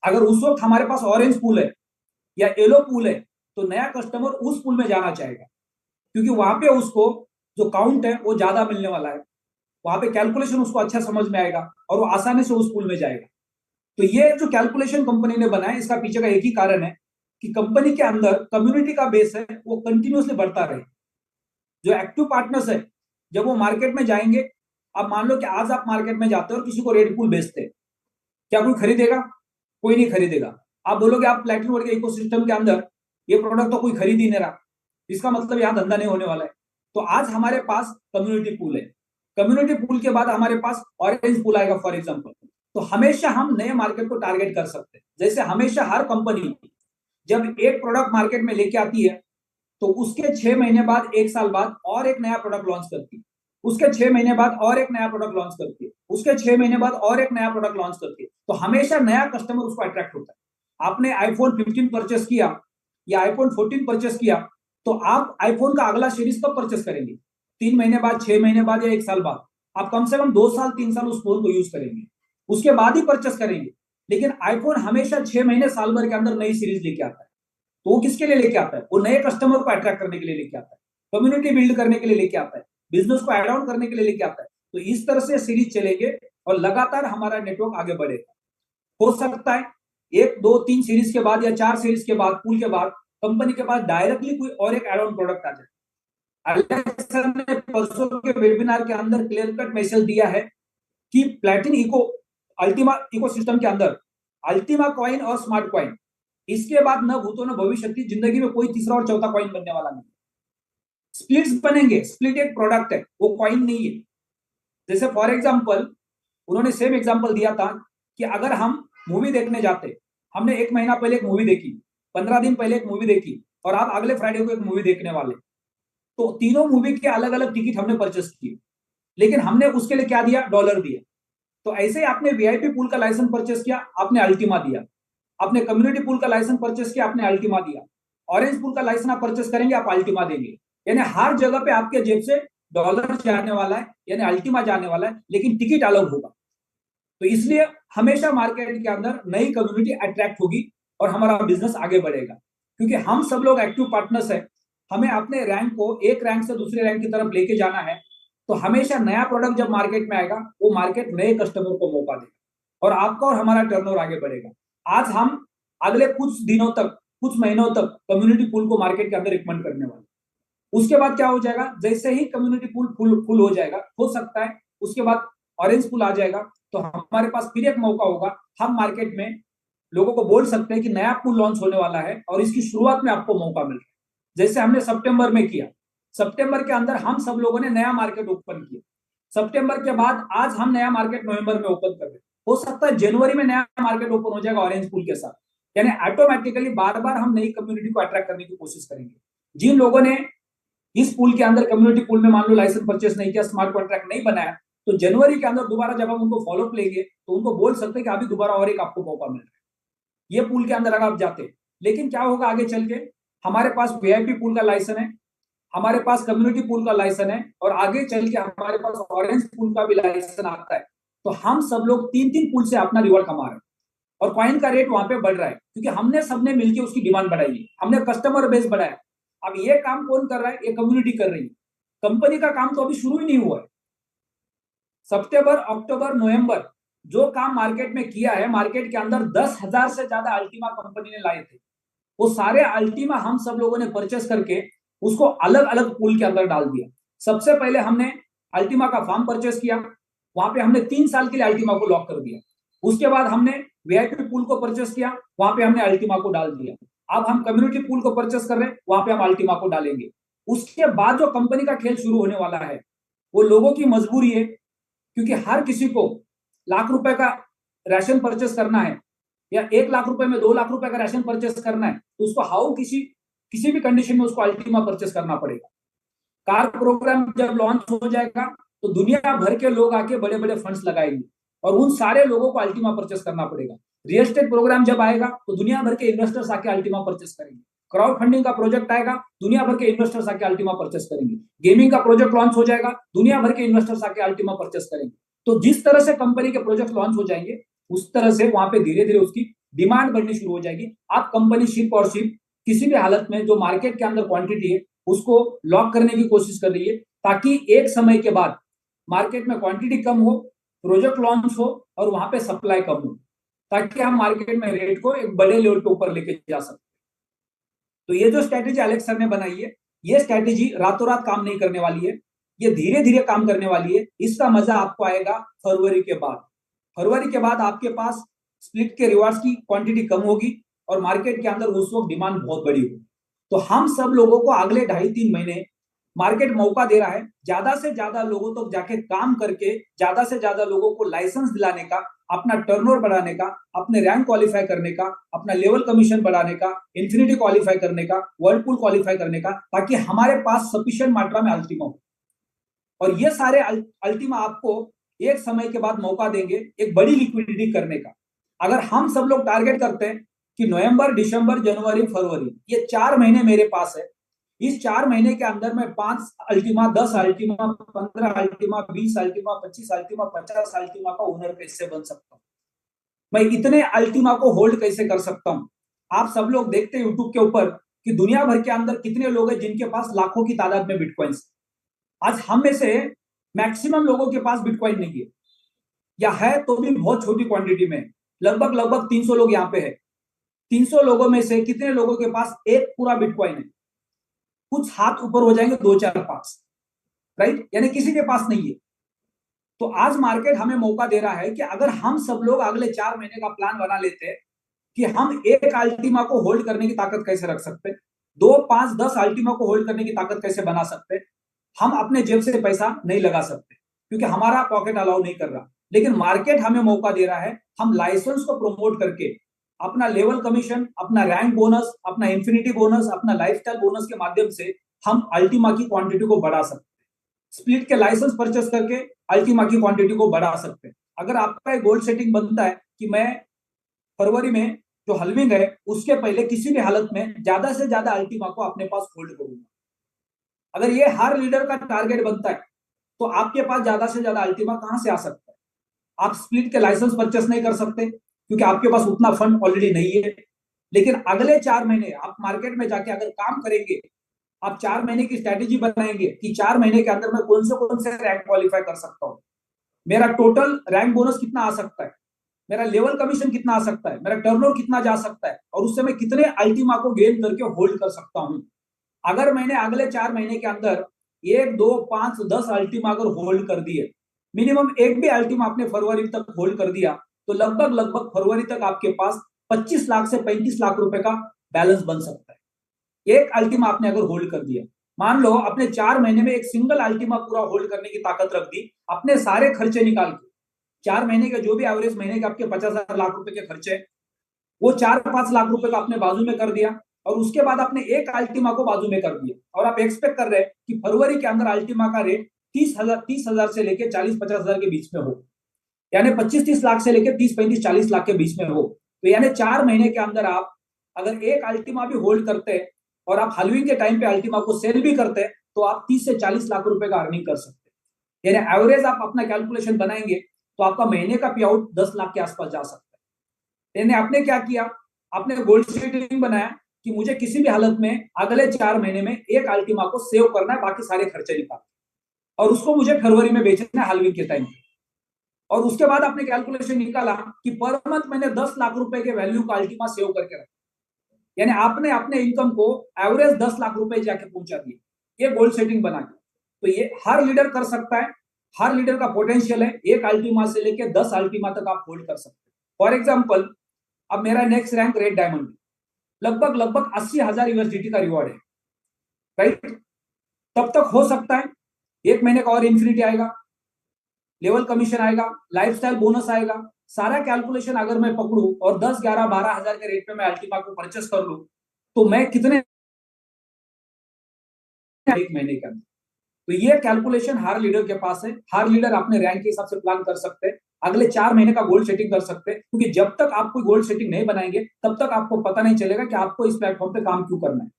अगर उस वक्त हमारे पास ऑरेंज पूल है या येलो पूल है तो नया कस्टमर उस पूल में जाना चाहेगा, क्योंकि वहां पे उसको जो काउंट है वो ज्यादा मिलने वाला है, वहां पे कैलकुलेशन उसको अच्छा समझ में आएगा और वो आसानी से उस पूल में जाएगा। तो ये जो कैलकुलेशन कंपनी ने बनाया, इसका पीछे का एक ही कारण है कि कंपनी के अंदर कम्युनिटी का बेस है वो कंटिन्यूअसली बढ़ता रहे। जो एक्टिव पार्टनर्स है जब वो मार्केट में जाएंगे, अब मान लो कि आज आप मार्केट में जाते हो और किसी को रेड पूल बेचते हैं, क्या कोई खरीदेगा? कोई नहीं खरीदेगा। आप बोलोगे आप प्लैटिनम वर्ल्ड के इकोसिस्टम के अंदर ये प्रोडक्ट तो कोई खरीद ही नहीं रहा, इसका मतलब यहाँ धंधा नहीं होने वाला है। तो आज हमारे पास कम्युनिटी पूल है, कम्युनिटी पूल के बाद हमारे पास ऑरेंज पूल आएगा फॉर एग्जाम्पल। तो हमेशा हम नए मार्केट को टारगेट कर सकते हैं। जैसे हमेशा हर कंपनी जब एक प्रोडक्ट मार्केट में लेके आती है तो उसके 6 महीने बाद, 1 साल बाद और एक नया प्रोडक्ट लॉन्च करती है, उसके 6 महीने बाद और एक नया प्रोडक्ट लॉन्च करती है, उसके 6 महीने बाद और एक नया प्रोडक्ट लॉन्च करती है। तो हमेशा नया कस्टमर उसको अट्रैक्ट होता है। आपने आईफोन 15 परचेस किया या आईफोन 14 परचेस किया, तो आप आईफोन का अगला सीरीज कब परचेस करेंगे? 3 महीने बाद, 6 महीने बाद या 1 साल बाद। आप कम से कम 2 साल, 3 साल उस फोन को यूज करेंगे, उसके बाद ही परचेस करेंगे। लेकिन आईफोन हमेशा 6 महीने, साल भर के अंदर नई सीरीज लेके आता है। तो वो किसके लिए लेके आता है? वो नए कस्टमर को अट्रैक्ट करने के लिए लेके आता है, कम्युनिटी बिल्ड करने के लिए लेके आता है, बिजनेस को एड ऑन करने के लिए लेके आता है। तो इस तरह से सीरीज चलेंगे और लगातार हमारा नेटवर्क आगे बढ़ेगा। हो सकता है 1, 2, 3 सीरीज के बाद या 4 सीरीज के बाद, पूल के बाद कंपनी के पास डायरेक्टली कोई और एक एड ऑन प्रोडक्ट आ जाए। अलेक्स सर ने परसों के वेबिनार के अंदर क्लियर कट मैसेज दिया है कि प्लैटिन इको, अल्टीमा इकोसिस्टम के अंदर अल्टीमा कॉइन और स्मार्ट कॉइन, इसके बाद न भूतो न भविष्य, जिंदगी में कोई तीसरा और चौथा कॉइन बनने वाला नहीं। स्प्लिट्स बनेंगे, स्प्लिट एक प्रोडक्ट है, वो कॉइन नहीं है। जैसे फॉर एग्जांपल उन्होंने सेम एग्जांपल दिया था कि अगर हम मूवी देखने जाते, हमने 1 महीना पहले एक मूवी देखी, 15 दिन पहले एक मूवी देखी और आप अगले फ्राइडे को एक मूवी देखने वाले, तो तीनों मूवी के अलग अलग टिकट हमने परचेस किए, लेकिन हमने उसके लिए क्या दिया? डॉलर दिया। तो ऐसे ही आपने वीआईपी पूल का लाइसेंस परचेस किया, आपने अल्टीमा दिया। आपने कम्युनिटी पूल का लाइसेंस परचेस किया, आपने अल्टीमा दिया। ऑरेंज पूल का लाइसेंस आप परचेस करेंगे, आप अल्टीमा देंगे। यानी हर जगह पे आपके जेब से डॉलर जाने वाला है, यानी अल्टीमा जाने वाला है, लेकिन टिकट अलग होगा। तो इसलिए हमेशा मार्केट के अंदर नई कम्युनिटी अट्रैक्ट होगी और हमारा बिजनेस आगे बढ़ेगा, क्योंकि हम सब लोग एक्टिव पार्टनर्स है। हमें अपने रैंक को एक रैंक से दूसरे रैंक की तरफ लेके जाना है। तो हमेशा नया प्रोडक्ट जब मार्केट में आएगा, वो मार्केट नए कस्टमर को मौका देगा और आपका और हमारा टर्नओवर आगे बढ़ेगा। आज हम अगले कुछ दिनों तक, कुछ महीनों तक कम्युनिटी पूल को मार्केट के अंदर रिकमेंड करने वाले। उसके बाद क्या हो जाएगा, जैसे ही कम्युनिटी पूल फुल हो जाएगा, हो सकता है उसके बाद ऑरेंज पूल आ जाएगा, तो हमारे पास फिर एक मौका होगा। हम मार्केट में लोगों को बोल सकते हैं कि नया पूल लॉन्च होने वाला है और इसकी शुरुआत में आपको मौका मिल रहा है। जैसे हमने सितंबर में किया, सितंबर के अंदर हम सब लोगों ने नया मार्केट ओपन किया। सितंबर के बाद आज हम नया मार्केट नवंबर में ओपन कर रहे हैं। हो सकता है जनवरी में नया मार्केट ओपन हो जाएगा ऑरेंज पूल के साथ। यानी ऑटोमेटिकली बार बार हम नई कम्युनिटी को अट्रैक्ट करने की कोशिश करेंगे। जिन लोगों ने इस पूल के अंदर, कम्युनिटी पूल में मान लो लाइसेंस परचेस नहीं किया, स्मार्ट कॉन्ट्रैक्ट नहीं बनाया, तो जनवरी के अंदर दोबारा जब हम उनको फॉलोअप लेंगे तो उनको बोल सकते हैं कि अभी दोबारा और एक आपको मौका मिल रहा है ये पूल के अंदर अगर आप जाते। लेकिन क्या होगा आगे चल के, हमारे पास वीआईपी पूल का लाइसेंस है, हमारे पास कम्युनिटी पूल का लाइसेंस है और आगे चल के हमारे पास ऑरेंज पूल का भी लाइसेंस आता है। तो हम सब लोग तीन तीन पूल से अपना रिवॉर्ड कमा रहे हैं और कॉइन का रेट वहां पे बढ़ रहा है, क्योंकि हमने सबने मिलकर उसकी डिमांड बढ़ाई है, हमने कस्टमर बेस बढ़ाया। अब ये काम कौन कर रहा है, ये कम्युनिटी कर रही है। कंपनी का काम तो अभी शुरू ही नहीं हुआ है। सितंबर, अक्टूबर, नवंबर जो काम मार्केट में किया है, मार्केट के अंदर 10,000 से ज्यादा अल्टीमा कंपनी ने लाए थे। वो सारे अल्टीमा हम सब लोगों ने परचेस करके उसको अलग अलग पूल के अंदर डाल दिया। सबसे पहले हमने अल्टीमा का फार्म परचेस किया, वहां पे हमने 3 साल के लिए अल्टीमा को लॉक कर दिया। उसके बाद हमने वीआईपी पूल को परचेस किया, वहां पे हमने अल्टीमा को डाल दिया। अब हम कम्युनिटी पूल को परचेस कर रहे हैं, वहां पे हम अल्टीमा को डालेंगे। उसके बाद जो कंपनी का खेल शुरू होने वाला है, वो लोगों की मजबूरी है, क्योंकि हर किसी को लाख रुपए का राशन परचेस करना है या 1 लाख रुपए में 2 लाख रुपए का राशन परचेस करना है, तो उसको हाउ किसी भी कंडीशन में उसको अल्टीमा परचेस करना पड़ेगा। कार प्रोग्राम जब लॉन्च हो जाएगा तो दुनिया भर के लोग आके बड़े बड़े फंड्स लगाएंगे और उन सारे लोगों को अल्टीमा परचेस करना पड़ेगा। रियल एस्टेट प्रोग्राम जब आएगा तो दुनिया भर के इन्वेस्टर्स आके अल्टीमा परचेस करेंगे। क्राउड फंडिंग का प्रोजेक्ट आएगा, दुनिया भर के इन्वेस्टर्स आके अल्टीमा परचेस करेंगे। गेमिंग का प्रोजेक्ट लॉन्च हो जाएगा, दुनिया भर के इन्वेस्टर्स आके अल्टीमा परचेस करेंगे। तो जिस तरह से कंपनी के प्रोजेक्ट लॉन्च हो जाएंगे, उस तरह से वहां पे धीरे धीरे उसकी डिमांड बढ़नी शुरू हो जाएगी। आप कंपनी शिप और शिप किसी भी हालत में जो मार्केट के अंदर क्वांटिटी है उसको लॉक करने की कोशिश कर रही है, ताकि एक समय के बाद मार्केट में क्वांटिटी कम हो, प्रोजेक्ट लॉन्च हो और वहां पे सप्लाई कम हो, ताकि हम मार्केट में रेट को एक बड़े लेवल पे ऊपर लेके जा सकते। तो ये जो स्ट्रेटेजी एलेक्स सर ने बनाई है, ये स्ट्रेटेजी रातों रात काम नहीं करने वाली है, ये धीरे धीरे काम करने वाली है। इसका मजा आपको आएगा फरवरी के बाद। फरवरी के बाद आपके पास स्प्लिट के रिवार्ड्स की क्वांटिटी कम होगी और मार्केट के अंदर उस वक्त डिमांड बहुत बड़ी होगी। तो हम सब लोगों को अगले 2.5-3 महीने मार्केट मौका दे रहा है, ज्यादा से ज्यादा लोगों तक जाके काम करके ज्यादा से ज्यादा लोगों को लाइसेंस दिलाने का, अपना टर्नओवर बढ़ाने का, अपने रैंक क्वालिफाई करने का, अपना लेवल कमीशन बढ़ाने का, इन्फिनिटी क्वालिफाई करने का, वर्लपूल क्वालिफाई करने का, ताकि हमारे पास सफिशिएंट मात्रा में अल्टीमा हो। और ये सारे अल्टीमा आपको एक समय के बाद मौका देंगे एक बड़ी लिक्विडिटी करने का। अगर हम सब लोग टारगेट करते हैं कि नवंबर, दिसंबर, जनवरी, फरवरी, ये 4 महीने मेरे पास है, इस 4 महीने के अंदर मैं 5 Ultima, 10 Ultima, 15 Ultima, 20 Ultima, 25 Ultima, 50 Ultima का ओनर कैसे बन सकता हूं, मैं इतने अल्टीमा को होल्ड कैसे कर सकता हूं। आप सब लोग देखते हैं यूट्यूब के ऊपर कि दुनिया भर के अंदर कितने लोग हैं जिनके पास लाखों की तादाद में बिटकॉइंस। आज हम में से मैक्सिमम लोगों के पास बिटकॉइन नहीं है, या है तो भी बहुत छोटी क्वांटिटी में। लगभग 300 लोग यहाँ पे है। 300 लोगों में से कितने लोगों के पास एक पूरा बिटकॉइन है? कुछ हाथ ऊपर हो जाएंगे, 2-4-5, राइट, यानी किसी के पास नहीं है। तो आज मार्केट हमें मौका दे रहा है कि अगर हम सब लोग अगले 4 महीने का प्लान बना लेते हैं कि हम एक अल्टीमा को होल्ड करने की ताकत कैसे रख सकते हैं, 2, 5, 10 अल्टीमा को होल्ड करने की ताकत कैसे बना सकते हैं। हम अपने जेब से पैसा नहीं लगा सकते क्योंकि हमारा पॉकेट अलाउ नहीं कर रहा, लेकिन मार्केट हमें मौका दे रहा है। हम लाइसेंस को प्रमोट करके अपना लेवल कमीशन, अपना रैंक बोनस, अपना इन्फिनिटी बोनस, अपना लाइफस्टाइल बोनस के माध्यम से हम अल्टीमा की क्वांटिटी को बढ़ा सकते हैं। स्प्लिट के लाइसेंस परचेस करके अल्टीमा की क्वांटिटी को बढ़ा सकते हैं। अगर आपका एक गोल सेटिंग बनता है कि मैं फरवरी में जो हलविंग है उसके पहले किसी भी हालत में ज्यादा से ज्यादा अल्टीमा को अपने पास होल्ड करूंगा, अगर ये हर लीडर का टारगेट बनता है तो आपके पास ज्यादा से ज्यादा अल्टीमा कहां से आ सकता है। आप स्प्लिट के लाइसेंस परचेस नहीं कर सकते क्योंकि आपके पास उतना फंड ऑलरेडी नहीं है। लेकिन अगले 4 महीने आप मार्केट में जाके अगर काम करेंगे, आप 4 महीने की स्ट्रेटेजी बनाएंगे कि 4 महीने के अंदर मैं कौन से रैंक क्वालिफाई कर सकता हूं, मेरा टोटल रैंक बोनस कितना आ सकता है, मेरा लेवल कमीशन कितना आ सकता है, मेरा टर्नओवर कितना जा सकता है, और उससे मैं कितने अल्टीमा को गेन करके होल्ड कर सकता हूं। अगर मैंने अगले 4 महीने के अंदर 1, 2, 5, 10 अल्टीमा अगर होल्ड कर दिए, मिनिमम एक भी अल्टीमा आपने फरवरी तक होल्ड कर दिया, तो लगभग लगभग फरवरी तक आपके पास 25 लाख से 35 लाख रुपए का बैलेंस बन सकता है। एक अल्टीमा आपने अगर होल्ड कर दिया, मान लो अपने 4 महीने में एक सिंगल अल्टीमा पूरा होल्ड करने की ताकत रख दी, अपने सारे खर्चे निकाल के 4 महीने के जो भी एवरेज महीने के आपके 50,000 लाख रुपए के खर्चे, वो 4-5 लाख रुपए का आपने बाजू में कर दिया, और उसके बाद आपने एक अल्टीमा को बाजू में कर दिया, और आप एक्सपेक्ट कर रहे हैं कि फरवरी के अंदर अल्टीमा का रेट 30,000 से लेकर 40-50,000 के बीच में हो, यानी 25-30 लाख से लेकर 30-35-40 लाख के बीच में हो। तो यानी 4 महीने के अंदर आप अगर एक अल्टीमा भी होल्ड करते हैं और आप हलविंग के टाइम पे अल्टीमा को सेल भी करते हैं, तो आप 30 से 40 लाख रुपए का अर्निंग कर सकते हैं। यानी एवरेज आप अपना कैलकुलेशन बनाएंगे तो आपका महीने का पे आउट 10 लाख के आसपास जा सकता है। यानी आपने क्या किया, आपने गोल सेटिंग बनाया कि मुझे किसी भी हालत में अगले 4 महीने में एक अल्टीमा को सेव करना है, बाकी सारे खर्चे निकाल, और उसको मुझे फरवरी में बेचना है हलविंग के टाइम। और उसके बाद आपने कैलकुलेशन निकाला कि पर मंथ मैंने 10 लाख रुपए के वैल्यू का अल्टीमा सेव करके रखा, यानी आपने अपने इनकम को एवरेज 10 लाख रुपए जाके पहुंचा दिए, ये गोल सेटिंग बना के। तो ये हर लीडर कर सकता है, हर लीडर का पोटेंशियल है, एक अल्टीमा से लेकर 10 अल्टीमा तक आप होल्ड कर सकते हैं। फॉर एग्जाम्पल, अब मेरा नेक्स्ट रैंक रेड डायमंड, लगभग लगभग 80,000 यूएसडीटी का रिवॉर्ड है, राइट। तब तक हो सकता है 1 महीने का और इन्फिनिटी आएगा, लेवल कमीशन आएगा, लाइफस्टाइल बोनस आएगा, सारा कैलकुलेशन अगर मैं पकड़ू और 10, 11, 12,000 के रेट में मैं अल्टीमा को परचेस कर लूं, तो मैं कितने एक महीने के अंदर। तो ये कैलकुलेशन हर लीडर के पास है, हर लीडर अपने रैंक के हिसाब से प्लान कर सकते हैं, अगले 4 महीने का गोल सेटिंग कर सकते हैं, क्योंकि जब तक आप कोई गोल सेटिंग नहीं बनाएंगे तब तक आपको पता नहीं चलेगा कि आपको इस प्लेटफॉर्म पे काम क्यों करना है,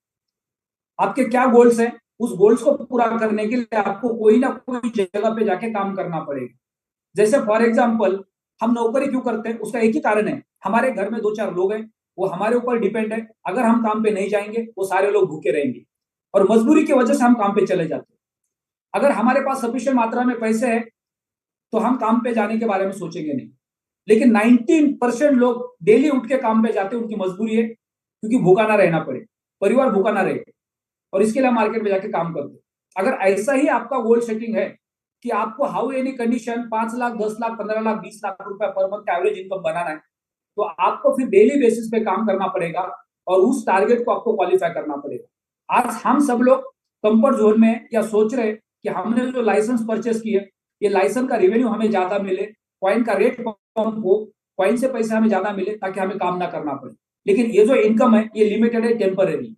आपके क्या गोल्स हैं। उस गोल्स को पूरा करने के लिए आपको कोई ना कोई जगह पे जाके काम करना पड़ेगा। जैसे फॉर एग्जाम्पल, हम नौकरी क्यों करते हैं, उसका एक ही कारण है, हमारे घर में 2-4 लोग हैं, वो हमारे ऊपर डिपेंड है, अगर हम काम पे नहीं जाएंगे वो सारे लोग भूखे रहेंगे, और मजबूरी की वजह से हम काम पे चले जाते हैं। अगर हमारे पास सफिशिएंट मात्रा में पैसे हैं तो हम काम पे जाने के बारे में सोचेंगे नहीं, लेकिन 19% लोग डेली उठ के काम पे जाते हैं, उनकी मजबूरी है, क्योंकि भूखा ना रहना पड़े, परिवार भूखा ना रहे, और इसके लिए मार्केट में जाके काम करते हैं। अगर ऐसा ही आपका गोल सेटिंग है कि आपको how any condition 5 lakh, 10 lakh, 15 lakh, 20 lakh रुपए पर मंथ का एवरेज इनकम बनाना है, तो आपको फिर डेली बेसिस पे काम करना पड़ेगा और उस टारगेट को आपको क्वालिफाई करना पड़ेगा। आज हम सब लोग कंफर्ट जोन में या सोच रहे कि हमने जो लाइसेंस परचेस किए, ये लाइसेंस का रेवेन्यू हमें ज्यादा मिले, कॉइन का रेट कम हो, कॉइन से पैसा हमें ज्यादा मिले ताकि हमें काम ना करना पड़े। लेकिन ये जो इनकम है ये लिमिटेड है, टेम्पररी।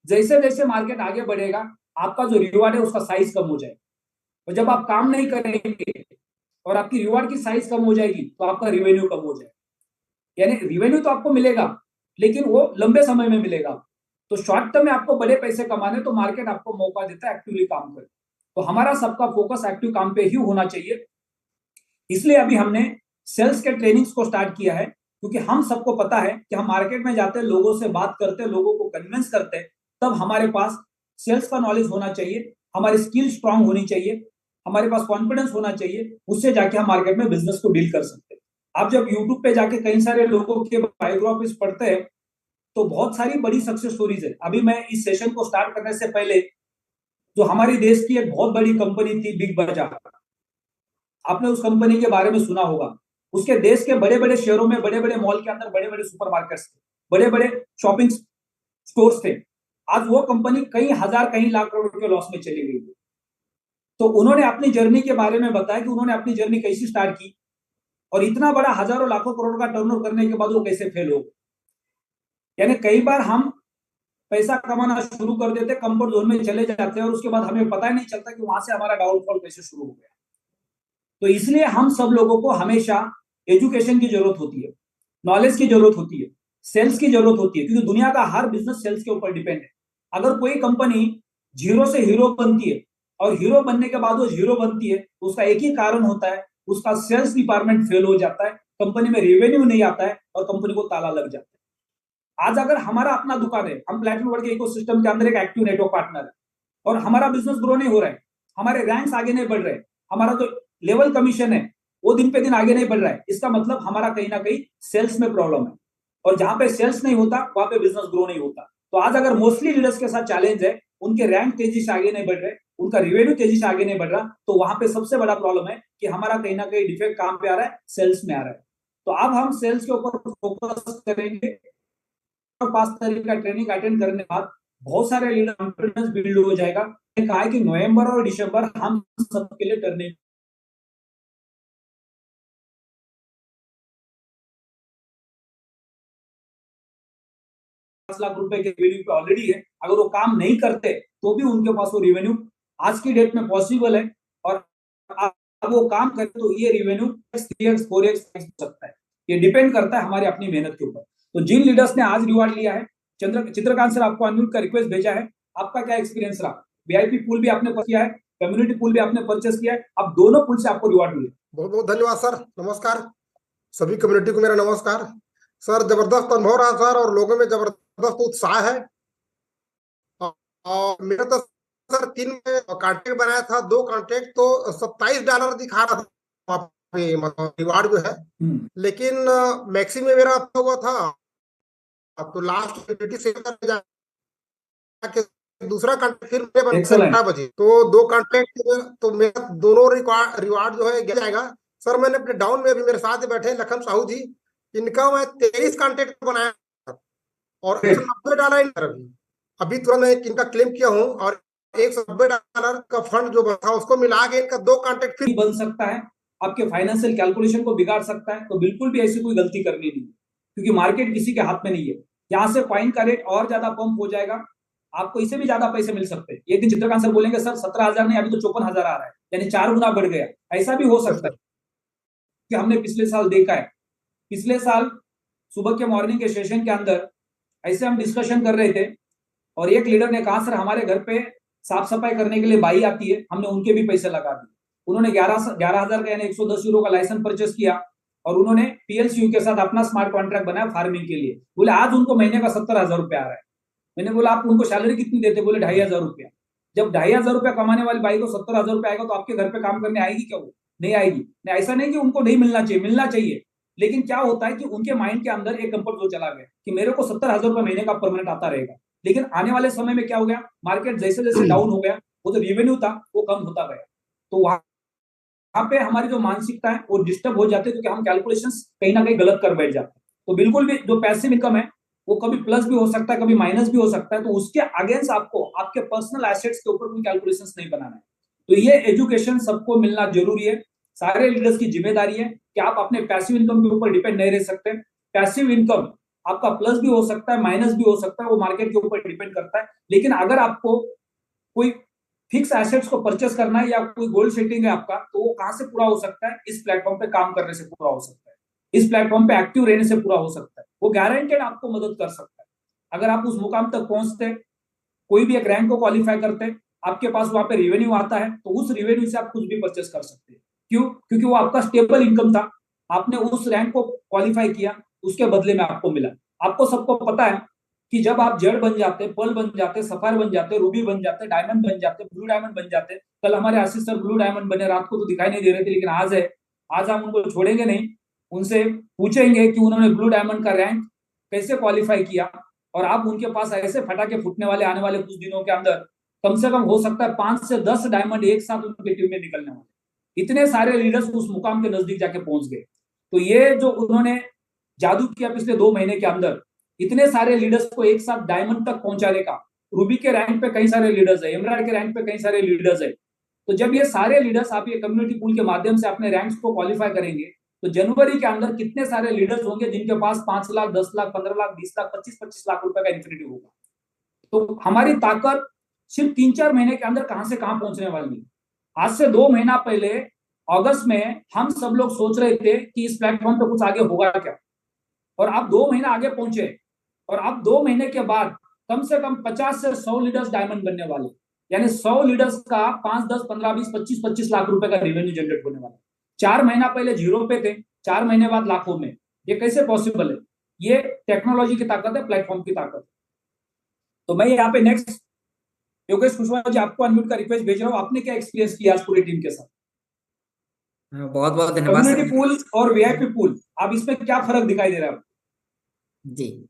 जैसे जैसे मार्केट आगे बढ़ेगा आपका जो रिवॉर्ड है उसका साइज कम हो जाएगा, और जब आप काम नहीं करेंगे और आपकी रिवॉर्ड की साइज कम हो जाएगी तो आपका रिवेन्यू कम हो जाएगा। यानी रिवेन्यू तो आपको मिलेगा लेकिन वो लंबे समय में मिलेगा। तो शॉर्ट टर्म में आपको बड़े पैसे कमाने तो मार्केट आपको मौका देता है एक्टिवली काम करें। तो हमारा सबका फोकस एक्टिव काम पे ही होना चाहिए। इसलिए अभी हमने सेल्स के ट्रेनिंग्स को स्टार्ट किया है, क्योंकि हम सबको पता है कि हम मार्केट में जाते हैं, लोगों से बात करते हैं, लोगों को कन्विंस करते हैं, तब हमारे पास सेल्स का नॉलेज होना चाहिए, हमारी स्किल स्ट्रांग होनी चाहिए, हमारे पास कॉन्फिडेंस होना चाहिए, उससे जाके हम मार्केट में बिजनेस को डील कर सकते हैं। आप जब यूट्यूब पे जाके कई सारे लोगों के बायोग्राफीज पढ़ते हैं तो बहुत सारी बड़ी सक्सेस स्टोरीज है। अभी मैं इस सेशन को स्टार्ट करने से पहले जो हमारी देश की एक बहुत बड़ी कंपनी थी बिग बाजार, आपने उस कंपनी के बारे में सुना होगा। उसके देश के बड़े बड़े शहरों में, बड़े बड़े मॉल के अंदर बड़े बड़े सुपरमार्केट्स थे, बड़े बड़े शॉपिंग स्टोर्स थे। आज वो कंपनी कई हजार, कई लाख करोड़ के लॉस में चली गई थी। तो उन्होंने अपनी जर्नी के बारे में बताया कि उन्होंने अपनी जर्नी कैसी स्टार्ट की, और इतना बड़ा हजारों लाखों करोड़ का टर्नओवर करने के बाद वो कैसे फेल हो गए। यानी कई बार हम पैसा कमाना शुरू कर देते, कंफर्ट जोन में चले जाते हैं, और उसके बाद हमें पता ही नहीं चलता कि वहां से हमारा डाउनफॉल कैसे शुरू हो गया। तो इसलिए हम सब लोगों को हमेशा एजुकेशन की जरूरत होती है, नॉलेज की जरूरत होती है, सेल्स की जरूरत होती है, क्योंकि दुनिया का हर बिजनेस सेल्स के ऊपर डिपेंड है। अगर कोई कंपनी जीरो से हीरो बनती है और हीरो बनने के बाद वो जीरो बनती है, तो उसका एक ही कारण होता है, उसका सेल्स डिपार्टमेंट फेल हो जाता है, कंपनी में रेवेन्यू नहीं आता है और कंपनी को ताला लग जाता है। आज अगर हमारा अपना दुकान है, हम प्लेटिनम वर्ल्ड के इकोसिस्टम के अंदर एक एक्टिव नेटवर्क पार्टनर है और हमारा बिजनेस ग्रो नहीं हो रहा है, हमारे रैंक्स आगे नहीं बढ़ रहे, हमारा जो लेवल कमीशन है वो दिन पे दिन आगे नहीं बढ़ रहा है, इसका मतलब हमारा कहीं ना कहीं सेल्स में प्रॉब्लम है। और जहां पे सेल्स नहीं होता वहां पे बिजनेस ग्रो नहीं होता। तो आज अगर मोस्टली लीडर्स के साथ चैलेंज है, उनके रैंक तेजी से आगे नहीं बढ़ रहे, उनका रिवेन्यू तेजी से आगे नहीं बढ़ रहा, तो वहां पे सबसे बड़ा प्रॉब्लम है कि हमारा कहीं ना कहीं डिफेक्ट कहां पे आ रहा है, सेल्स में आ रहा है। तो अब हम सेल्स के ऊपर फोकस करेंगे। 5 तारीख का ट्रेनिंग अटेंड करने के बाद बहुत सारे लीडर कॉन्फिडेंस बिल्ड हो जाएगा। कहा है कि नवंबर और दिसंबर हम सबके लिए टर्निंग 5 लाख रुपए के रिवेन्यू पे ऑलरेडी है, अगर वो काम नहीं करते तो भी उनके पास वो रिवेन्यू आज की डेट में पॉसिबल है। और अब वो काम करे तो ये रिवेन्यू 3x 4x हो सकता है। ये डिपेंड करता है हमारी अपनी मेहनत के ऊपर। तो जिन लीडर्स ने आज रिवार्ड लिया है, चित्रकांत सर आपको अनम्यूट का रिक्वेस्ट भेजा है, आपका क्या एक्सपीरियंस रहा? वीआईपी पूल भी आपने किया है, कम्युनिटी पूल भी आपने परचेस किया है, अब दोनों पूल से आपको रिवार्ड मिले। बहुत बहुत धन्यवाद सर। नमस्कार सभी कम्युनिटी को, मेरा नमस्कार सर। जबरदस्त अनुभव रहा सर, और लोगों में जबरदस्त उत्साह है। और मेरा तो सर 3 कॉन्ट्रैक्ट बनाया था, 2 कॉन्ट्रैक्ट तो $27 दिखा रहा था मतलब रिवार्ड जो है, लेकिन मैक्सिमम मेरा हुआ था। अब तो लास्ट जाके दूसरा कॉन्ट्रैक्ट फिर मेरे बनता है 12 बजे, तो 2 कॉन्ट्रैक्ट तो मेरा दोनों रिवार्ड जो है जाएगा सर। मैंने अपने डाउन में अभी मेरे साथ बैठे लखन साहू जी, इनका मैं 23 कॉन्ट्रैक्ट बनाया और $190 अभी तुरंत मैं इनका क्लेम किया हूँ, और $190 का फंड जो था उसको मिला के इनका 2 कॉन्ट्रैक्ट फिर बन सकता है, आपके फाइनेंशियल कैलकुलेशन को बिगाड़ सकता है। तो बिल्कुल भी ऐसी कोई गलती करनी नहीं, क्योंकि मार्केट किसी के हाथ में नहीं है। यहाँ से कॉइन का रेट और ज्यादा पंप हो जाएगा, आपको इससे भी ज्यादा पैसे मिल सकते हैं। एक दिन चित्रकांत सर बोलेंगे सर 17,000 नहीं, अभी तो 54,000 आ रहा है, यानी 4 गुना बढ़ गया। ऐसा भी हो सकता है कि हमने पिछले साल देखा है। पिछले साल सुबह के मॉर्निंग के सेशन के अंदर ऐसे हम डिस्कशन कर रहे थे और एक लीडर ने कहा सर हमारे घर पे साफ सफाई करने के लिए बाई आती है, हमने उनके भी पैसे लगा दिए। उन्होंने 11,000 का यानी 110 यूरो का लाइसेंस परचेस किया और उन्होंने पीएलसीयू के साथ अपना स्मार्ट कॉन्ट्रैक्ट बनाया फार्मिंग के लिए। बोले आज उनको महीने का 70,000 रुपया आ रहा है। मैंने बोला आप उनको सैलरी कितनी देते? बोले 2,500 रुपया। जब 2,500 रुपया कमाने वाली बाई को 70,000 रुपया आएगा तो आपके घर पे काम करने आएगी क्या? वो नहीं आएगी। नहीं, ऐसा नहीं कि उनको नहीं मिलना चाहिए, मिलना चाहिए, लेकिन क्या होता है कि उनके माइंड के अंदर एक कंफर्ट जोन चला गया कि मेरे को 70,000 रुपया महीने का परमानेंट आता रहेगा। लेकिन आने वाले समय में क्या हो गया, मार्केट जैसे जैसे डाउन हो गया, वो जो रेवेन्यू था वो कम होता गया। तो वहां पे हमारी जो मानसिकता है वो डिस्टर्ब हो जाती है, क्योंकि हम कैलकुलेशंस कहीं ना कहीं गलत कर बैठ जाते हैं। तो बिल्कुल भी जो पैसिव इनकम है वो कभी प्लस भी हो सकता है, कभी माइनस भी हो सकता है। तो उसके अगेंस्ट आपको आपके पर्सनल एसेट्स के ऊपर कोई कैलकुलेशंस नहीं बनाना है। तो ये एजुकेशन सबको मिलना जरूरी है। सारे लीडर्स की जिम्मेदारी है कि आप अपने पैसिव इनकम के ऊपर डिपेंड नहीं रह सकते। पैसिव इनकम आपका प्लस भी हो सकता है, माइनस भी हो सकता है, वो मार्केट के ऊपर डिपेंड करता है। लेकिन अगर आपको कोई फिक्स एसेट्स को परचेस करना है या कोई गोल सेटिंग है आपका, तो वो कहां से पूरा हो सकता है? इस प्लेटफॉर्म पे काम करने से पूरा हो सकता है, इस प्लेटफॉर्म पे एक्टिव रहने से पूरा हो सकता है। वो गारंटेड आपको मदद कर सकता है। अगर आप उस मुकाम तक पहुंचते, कोई भी एक रैंक को क्वालिफाई करते, आपके पास वहां पे रेवेन्यू आता है, तो उस रेवेन्यू से आप कुछ भी परचेस कर सकते हैं। क्यों? क्योंकि वो आपका स्टेबल इनकम था, आपने उस रैंक को क्वालिफाई किया, उसके बदले में आपको मिला। आपको सबको पता है कि जब आप जेड बन जाते, पर्ल बन जाते, सफायर बन जाते, रूबी बन जाते, डायमंड बन जाते, ब्लू डायमंड बन जाते। कल हमारे आशीष सर ब्लू डायमंड बने, रात को तो दिखाई नहीं दे रहे थे, लेकिन आज है। आज हम उनको छोड़ेंगे नहीं, उनसे पूछेंगे कि उन्होंने ब्लू डायमंड का रैंक कैसे क्वालिफाई किया। और आप उनके पास ऐसे फटाके फूटने वाले आने वाले कुछ दिनों के अंदर, कम से कम हो सकता है 5 से 10 डायमंड एक साथ उनकी टीम में निकलने वाले। इतने सारे लीडर्स उस मुकाम के नजदीक जाके पहुंच गए। तो ये जो उन्होंने जादू किया पिछले 2 महीने के अंदर, इतने सारे लीडर्स को एक साथ डायमंड तक पहुंचाने का। रूबी के रैंक पे कई सारे लीडर्स है, एमराल्ड के रैंक पे कई सारे लीडर्स है। तो जब ये सारे लीडर्स आप ये कम्युनिटी पूल के माध्यम से अपने रैंक्स को क्वालिफाई करेंगे, तो जनवरी के अंदर कितने सारे लीडर्स होंगे जिनके पास 5 लाख, 10 लाख, 15 लाख, 20 लाख, 25-25 लाख रुपए का इंफिनिटी होगा। तो हमारी ताकत सिर्फ 3-4 महीने के अंदर कहां से कहां पहुंचने वाली है। आज से 2 महीना पहले अगस्त में हम सब लोग सोच रहे थे कि इस प्लेटफॉर्म पे कुछ आगे होगा क्या, और आप 2 महीना आगे पहुंचे। और अब 2 महीने के बाद कम से कम 50 से 100 लीडर्स डायमंड बनने वाले, यानी 100 लीडर्स का 5, 10, 15, 20, 25 लाख रुपए का रेवेन्यू जनरेट होने वाला। 4 महीना पहले जीरो पे थे, 4 महीने बाद लाखों में। ये कैसे पॉसिबल है? ये टेक्नोलॉजी की ताकत है, प्लेटफॉर्म की ताकत है। तो मैं यहाँ पे नेक्स्ट योगेश कुशवाहा जी आपको अनम्यूट का रिक्वेस्ट भेज रहा हूँ। आपने क्या एक्सपीरियंस किया आज पूरी टीम के साथ? बहुत बहुत धन्यवाद कम्युनिटी सर। पूल और वीआईपी पूल, आप इसमें क्या फर्क दिखाई दे रहा है? जी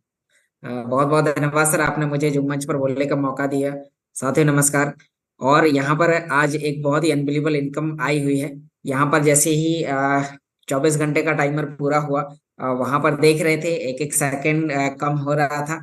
बहुत बहुत धन्यवाद सर, आपने मुझे जो मंच पर बोलने का मौका दिया। साथियों नमस्कार। और यहाँ पर आज एक बहुत ही अनबिलीवेबल इनकम आई हुई है। यहाँ पर जैसे ही 24 घंटे का टाइमर पूरा हुआ, वहां पर देख रहे थे एक एक सेकंड कम हो रहा था।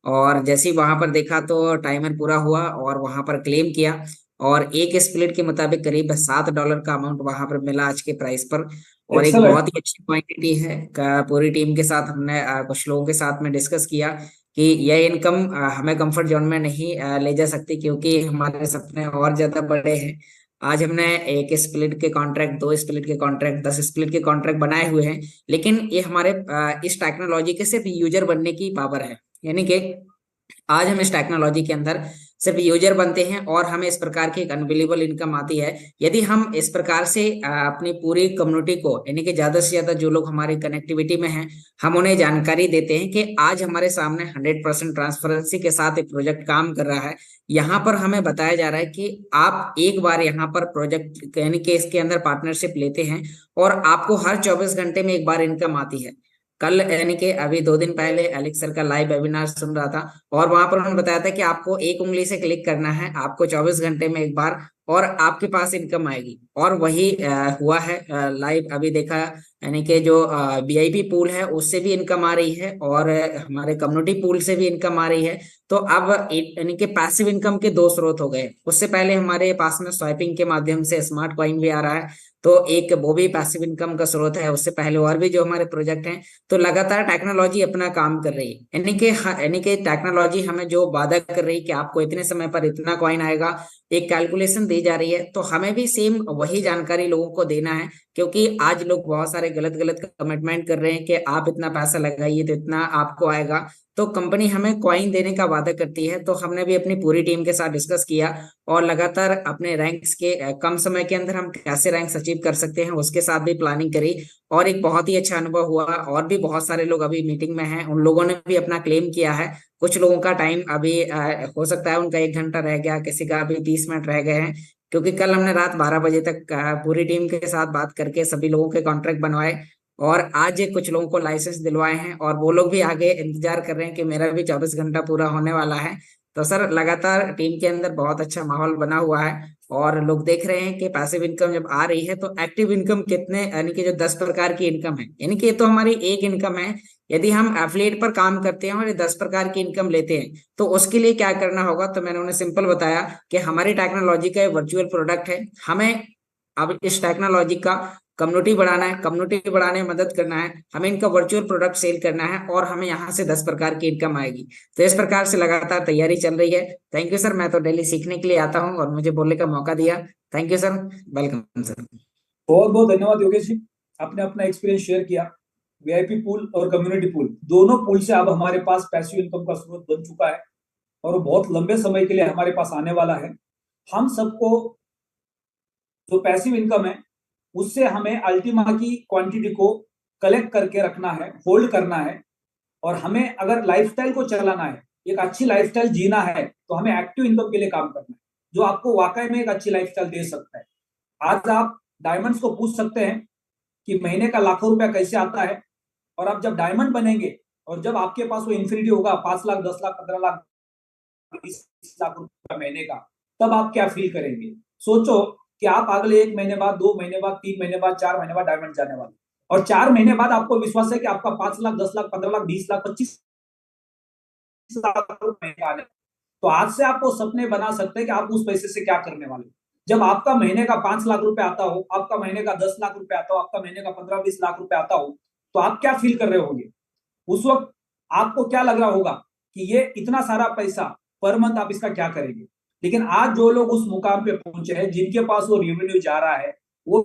और जैसे ही वहां पर देखा तो टाइमर पूरा हुआ और वहां पर क्लेम किया, और एक स्प्लिट के मुताबिक करीब $7 का अमाउंट वहां पर मिला आज के प्राइस पर। और एक एक्सलेंट। बहुत ही अच्छी क्वांटिटी है पूरी टीम के साथ हमने कुछ लोगों के साथ में डिस्कस किया कि यह इनकम हमें कंफर्ट जोन में नहीं ले जा सकती, क्योंकि हमारे सपने और ज्यादा बड़े हैं। आज हमने एक स्प्लिट के कॉन्ट्रैक्ट, 2 स्प्लिट के कॉन्ट्रैक्ट, 10 स्प्लिट के कॉन्ट्रैक्ट बनाए हुए हैं, लेकिन ये हमारे इस टेक्नोलॉजी के सिर्फ यूजर बनने की पावर है। यानी कि आज हम इस टेक्नोलॉजी के अंदर सिर्फ यूजर बनते हैं और हमें इस प्रकार की एक अनबिलीवेबल इनकम आती है। यदि हम इस प्रकार से अपनी पूरी कम्युनिटी को, यानी कि ज्यादा से ज्यादा जो लोग हमारी कनेक्टिविटी में हैं, हम उन्हें जानकारी देते हैं कि आज हमारे सामने 100% ट्रांसपेरेंसी के साथ एक प्रोजेक्ट काम कर रहा है। यहाँ पर हमें बताया जा रहा है कि आप एक बार यहाँ पर प्रोजेक्ट यानी कि इसके अंदर पार्टनरशिप लेते हैं और आपको हर 24 घंटे में एक बार इनकम आती है। कल यानी कि अभी 2 दिन पहले एलेक्स सर का लाइव वेबिनार सुन रहा था, और वहां पर उन्होंने बताया था कि आपको एक उंगली से क्लिक करना है, आपको 24 घंटे में एक बार, और आपके पास इनकम आएगी। और वही हुआ है लाइव अभी देखा। यानी कि जो वीआईपी पूल है उससे भी इनकम आ रही है और हमारे कम्युनिटी पूल से भी इनकम आ रही है। तो अब यानी कि पैसिव इनकम के दो स्रोत हो गए। उससे पहले हमारे पास में स्वाइपिंग के माध्यम से स्मार्ट कॉइन भी आ रहा है, तो एक वो भी पैसिव इनकम का स्रोत है। उससे पहले और भी जो हमारे प्रोजेक्ट हैं। तो लगातार टेक्नोलॉजी अपना काम कर रही है। यानी कि टेक्नोलॉजी हमें जो वादा कर रही है कि आपको इतने समय पर इतना कॉइन आएगा, एक कैलकुलेशन दी जा रही है, तो हमें भी सेम वही जानकारी लोगों को देना है। क्योंकि आज लोग बहुत सारे गलत गलत कमिटमेंट कर रहे हैं कि आप इतना पैसा लगाइए तो इतना आपको आएगा। तो कंपनी हमें कॉइन देने का वादा करती है। तो हमने भी अपनी पूरी टीम के साथ डिस्कस किया और लगातार अपने रैंक्स के कम समय के अंदर हम कैसे रैंक्स अचीव कर सकते हैं उसके साथ भी प्लानिंग करी। और एक बहुत ही अच्छा अनुभव हुआ। और भी बहुत सारे लोग अभी मीटिंग में हैं, उन लोगों ने भी अपना क्लेम किया है। कुछ लोगों का टाइम अभी हो सकता है उनका 1 घंटा रह गया, किसी का अभी 30 मिनट रह गए हैं। क्योंकि कल हमने रात 12 बजे तक पूरी टीम के साथ बात करके सभी लोगों के कॉन्ट्रैक्ट बनवाए, और आज कुछ लोगों को लाइसेंस दिलवाए हैं, और वो लोग भी आगे इंतजार कर रहे हैं कि मेरा भी 24 घंटा पूरा होने वाला है। तो सर लगातार टीम के अंदर बहुत अच्छा माहौल बना हुआ है, और लोग देख रहे हैं कि पैसिव इनकम जब आ रही है तो एक्टिव इनकम कितने, यानी कि जो 10 प्रकार की इनकम है, यानी कि ये तो हमारी एक इनकम है। यदि हम एफिलिएट पर काम करते हैं और ये 10 प्रकार की इनकम लेते हैं, तो उसके लिए क्या करना होगा? तो मैंने उन्हें सिंपल बताया कि हमारी टेक्नोलॉजी का वर्चुअल प्रोडक्ट है। हमें अब इस टेक्नोलॉजी का कम्युनिटी बढ़ाना है, कम्युनिटी बढ़ाने में मदद करना है, हमें इनका वर्चुअल प्रोडक्ट सेल करना है, और हमें यहाँ से 10 प्रकार की इनकम आएगी। तो इस प्रकार से लगातार तैयारी चल रही है। थैंक यू सर, मैं तो डेली सीखने के लिए आता हूँ और मुझे बोलने का मौका दिया। Thank you sir, welcome sir. बहुत बहुत धन्यवाद योगेश जी, आपने अपना एक्सपीरियंस शेयर किया। वीआईपी पूल और कम्युनिटी पूल, दोनों पूल से अब हमारे पास पैसिव इनकम का स्रोत बन चुका है और वो बहुत लंबे समय के लिए हमारे पास आने वाला है। हम सबको जो पैसिव इनकम है उससे हमें अल्टीमा की क्वांटिटी को कलेक्ट करके रखना है, होल्ड करना है। और हमें अगर लाइफस्टाइल को चलाना है, एक अच्छी लाइफस्टाइल जीना है, तो हमें एक्टिव इनकम के लिए काम करना है, जो आपको वाकई में एक अच्छी लाइफस्टाइल दे सकता है। आज आप डायमंड्स को पूछ सकते हैं कि महीने का लाखों रुपया कैसे आता है, और आप जब डायमंड बनेंगे और जब आपके पास वो इंफिनिटी होगा 5 लाख, 10 लाख, 15 लाख, 20 लाख रुपया महीने का, तब आप क्या फील करेंगे? सोचो कि आप अगले 1 महीने बाद, 2 महीने बाद, 3 महीने बाद, 4 महीने बाद डायमंड जाने वाले, और 4 महीने बाद आपको विश्वास है कि आपका 5 लाख, 10 लाख, 15 लाख, 20 लाख, 25 लाख रुपए आने। तो आज से आप वो सपने बना सकते हैं कि आप उस पैसे से क्या करने वाले। जब आपका महीने का 5 लाख रुपए आता हो, आपका महीने का 10 लाख रुपए आता हो, आपका महीने का 15-20 लाख रुपए आता हो, तो आप क्या फील कर रहे होंगे? उस वक्त आपको क्या लग रहा होगा कि ये इतना सारा पैसा पर मंथ आप इसका क्या करेंगे? लेकिन आज जो लोग उस मुकाम पे पहुंचे हैं, जिनके पास वो रेवेन्यू जा रहा है, वो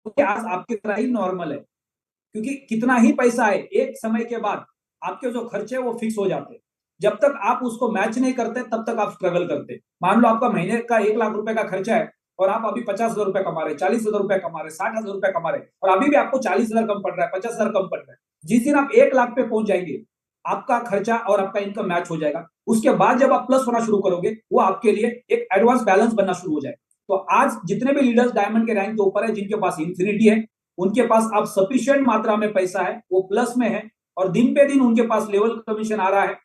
आज आपकी तरह ही नॉर्मल है। क्योंकि कितना ही पैसा है, एक समय के बाद आपके जो खर्चे वो फिक्स हो जाते हैं। जब तक आप उसको मैच नहीं करते तब तक आप स्ट्रगल करते। मान लो आपका महीने का 1 लाख रुपए का खर्चा है, और आप अभी 50,000 रुपए कमा रहे, 40,000 रुपए कमा रहे, 60,000 रुपए कमा रहे, और अभी भी आपको 40,000 कम पड़ रहा है, 50,000 कम पड़ रहा है। जिस दिन आप 1 लाख पे पहुंच जाएंगे, आपका खर्चा और आपका इनकम मैच हो जाएगा। उसके बाद जब आप प्लस होना शुरू करोगे, वो आपके लिए एक एडवांस बैलेंस बनना शुरू हो जाएगा। तो आज जितने भी लीडर्स डायमंड के रैंक के ऊपर है, जिनके पास इंफिनिटी है, उनके पास अब सफिशिएंट मात्रा में पैसा है, वो प्लस में है, और दिन पे दिन उनके पास लेवल कमीशन आ रहा है,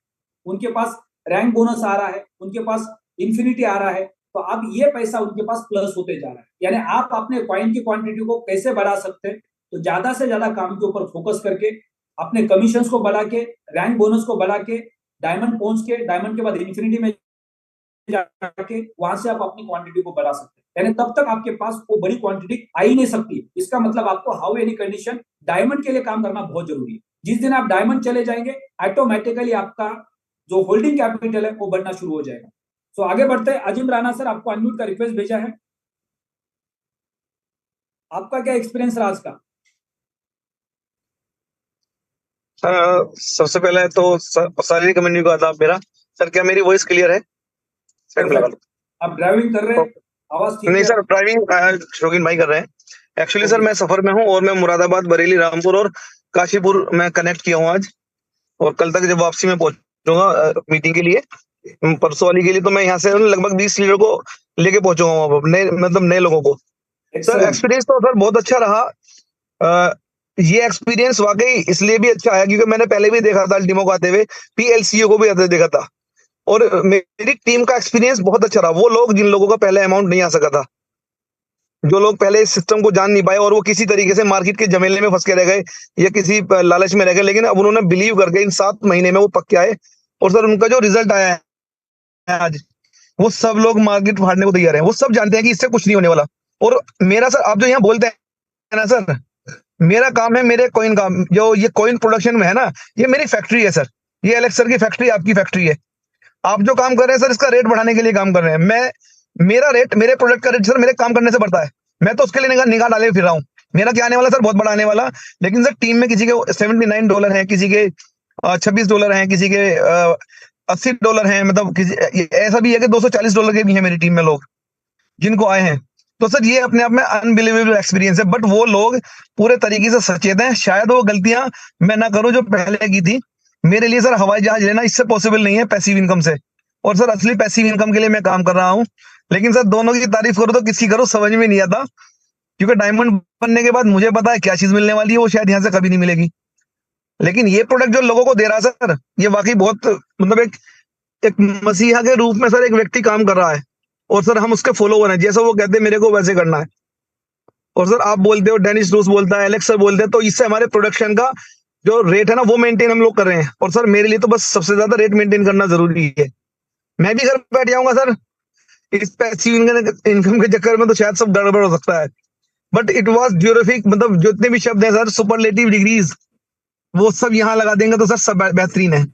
उनके पास रैंक बोनस आ रहा है, उनके पास इंफिनिटी आ रहा है। तो अब ये पैसा उनके पास प्लस होते जा रहा है। यानी आप अपने कॉइन की क्वांटिटी को कैसे बढ़ा सकते हैं? तो ज्यादा से ज्यादा काम के ऊपर फोकस करके, अपने कमीशंस को बढ़ा के, रैंक बोनस को बढ़ा के, डायमंड पहुंच के, डायमंड के बाद इंफिनिटी में जाके वहां से आप अपनी क्वांटिटी को बढ़ा सकते हैं। यानी तब तक आपके पास वो बड़ी क्वांटिटी आ ही नहीं सकती। इसका मतलब आपको हाउ एनी कंडीशन डायमंड के लिए काम करना बहुत जरूरी है। जिस दिन आप डायमंड चले जाएंगे, ऑटोमेटिकली आपका जो होल्डिंग कैपिटल है वो बढ़ना शुरू हो जाएगा। तो आगे बढ़ते हैं। अजीम राणा सर, आपको अनम्यूट का रिक्वेस्ट भेजा है, आपका क्या एक्सपीरियंस रहा आज का? सबसे पहले तो सारी कम्युनिटी को आदाब मेरा। सर, क्या मेरी वॉइस क्लियर है? साइड में लगा लो। आप ड्राइविंग कर रहे हैं? आवाज ठीक नहीं है? सर, ड्राइविंग शौकीन भाई कर रहे हैं। एक्चुअली सर मैं सफर में हूँ और मैं मुरादाबाद, बरेली, रामपुर और काशीपुर में कनेक्ट किया हूँ आज, और कल तक जब वापसी में पहुंचूंगा मीटिंग के लिए, परसों वाली के लिए, तो मैं यहाँ से लगभग 20 लीडर को लेके पहुंचूंगा, नए लोगों को। सर एक्सपीरियंस तो सर बहुत अच्छा रहा। ये एक्सपीरियंस वाकई इसलिए भी अच्छा आया क्योंकि मैंने पहले भी देखा था अल्टीमो को आते हुए, पीएलसीओ को भी आते देखा था, और मेरी टीम का एक्सपीरियंस बहुत अच्छा रहा। वो लोग जिन लोगों का पहले अमाउंट नहीं आ सका था, जो लोग पहले इस सिस्टम को जान नहीं पाए और वो किसी तरीके से मार्केट के जमेले में फंस के रह गए या किसी लालच में रह गए, लेकिन अब उन्होंने बिलीव करके इन 7 महीने में वो पक्के आए, और सर उनका जो रिजल्ट आया है आज, वो सब लोग मार्केट फाड़ने को तैयार है। वो सब जानते हैं कि इससे कुछ नहीं होने वाला। और मेरा सर, आप जो यहाँ बोलते हैं ना सर, मेरा काम है, मेरे कॉइन का जो ये कॉइन प्रोडक्शन में है ना, ये मेरी फैक्ट्री है सर। ये एलेक्स सर की फैक्ट्री, आपकी फैक्ट्री है। आप जो काम कर रहे हैं सर, इसका रेट बढ़ाने के लिए काम कर रहे हैं। मेरा रेट, मेरे प्रोडक्ट का रेट सर मेरे काम करने से बढ़ता है। मैं तो उसके लिए निगाह डाले फिर रहा हूँ। मेरा क्या आने वाला सर, बहुत बड़ा आने वाला। लेकिन सर टीम में किसी के $79 है, किसी के $26 है, किसी के $80 है, मतलब ऐसा भी है कि $240 के भी है मेरी टीम में लोग जिनको आए हैं। तो सर ये अपने आप में अनबिलीवेबल एक्सपीरियंस है। बट वो लोग पूरे तरीके से सचेत हैं। शायद वो गलतियां मैं ना करूं जो पहले की थी। मेरे लिए सर हवाई जहाज लेना इससे पॉसिबल नहीं है पैसिव इनकम से, और सर असली पैसिव इनकम के लिए मैं काम कर रहा हूं। लेकिन सर दोनों की तारीफ करो तो किसकी करो समझ में नहीं आता, क्योंकि डायमंड बनने के बाद मुझे पता है क्या चीज मिलने वाली है, वो शायद यहाँ से कभी नहीं मिलेगी। लेकिन ये प्रोडक्ट जो लोगों को दे रहा है सर, ये वाकई बहुत, मतलब एक मसीहा के रूप में सर एक व्यक्ति काम कर रहा है, और सर हम उसके फॉलोवर हैं। जैसा वो कहते हैं मेरे को वैसे करना है। और सर आप बोलते हो, डेनिस रूस बोलता है, एलेक्स सर बोलते हैं, तो इससे हमारे प्रोडक्शन का जो रेट है ना वो मेंटेन हम लोग कर रहे हैं। और सर मेरे लिए तो बस सबसे ज्यादा रेट मेंटेन करना जरूरी है। मैं भी घर बैठ जाऊंगा सर इस पैसिव इनकम के चक्कर में, तो शायद सब गड़बड़ हो सकता है। बट इट वॉज ड्यूरिफिक, मतलब जितने भी शब्द हैं सर, सुपरलेटिव डिग्रीज, वो सब यहाँ लगा देंगे तो सर सब बेहतरीन है।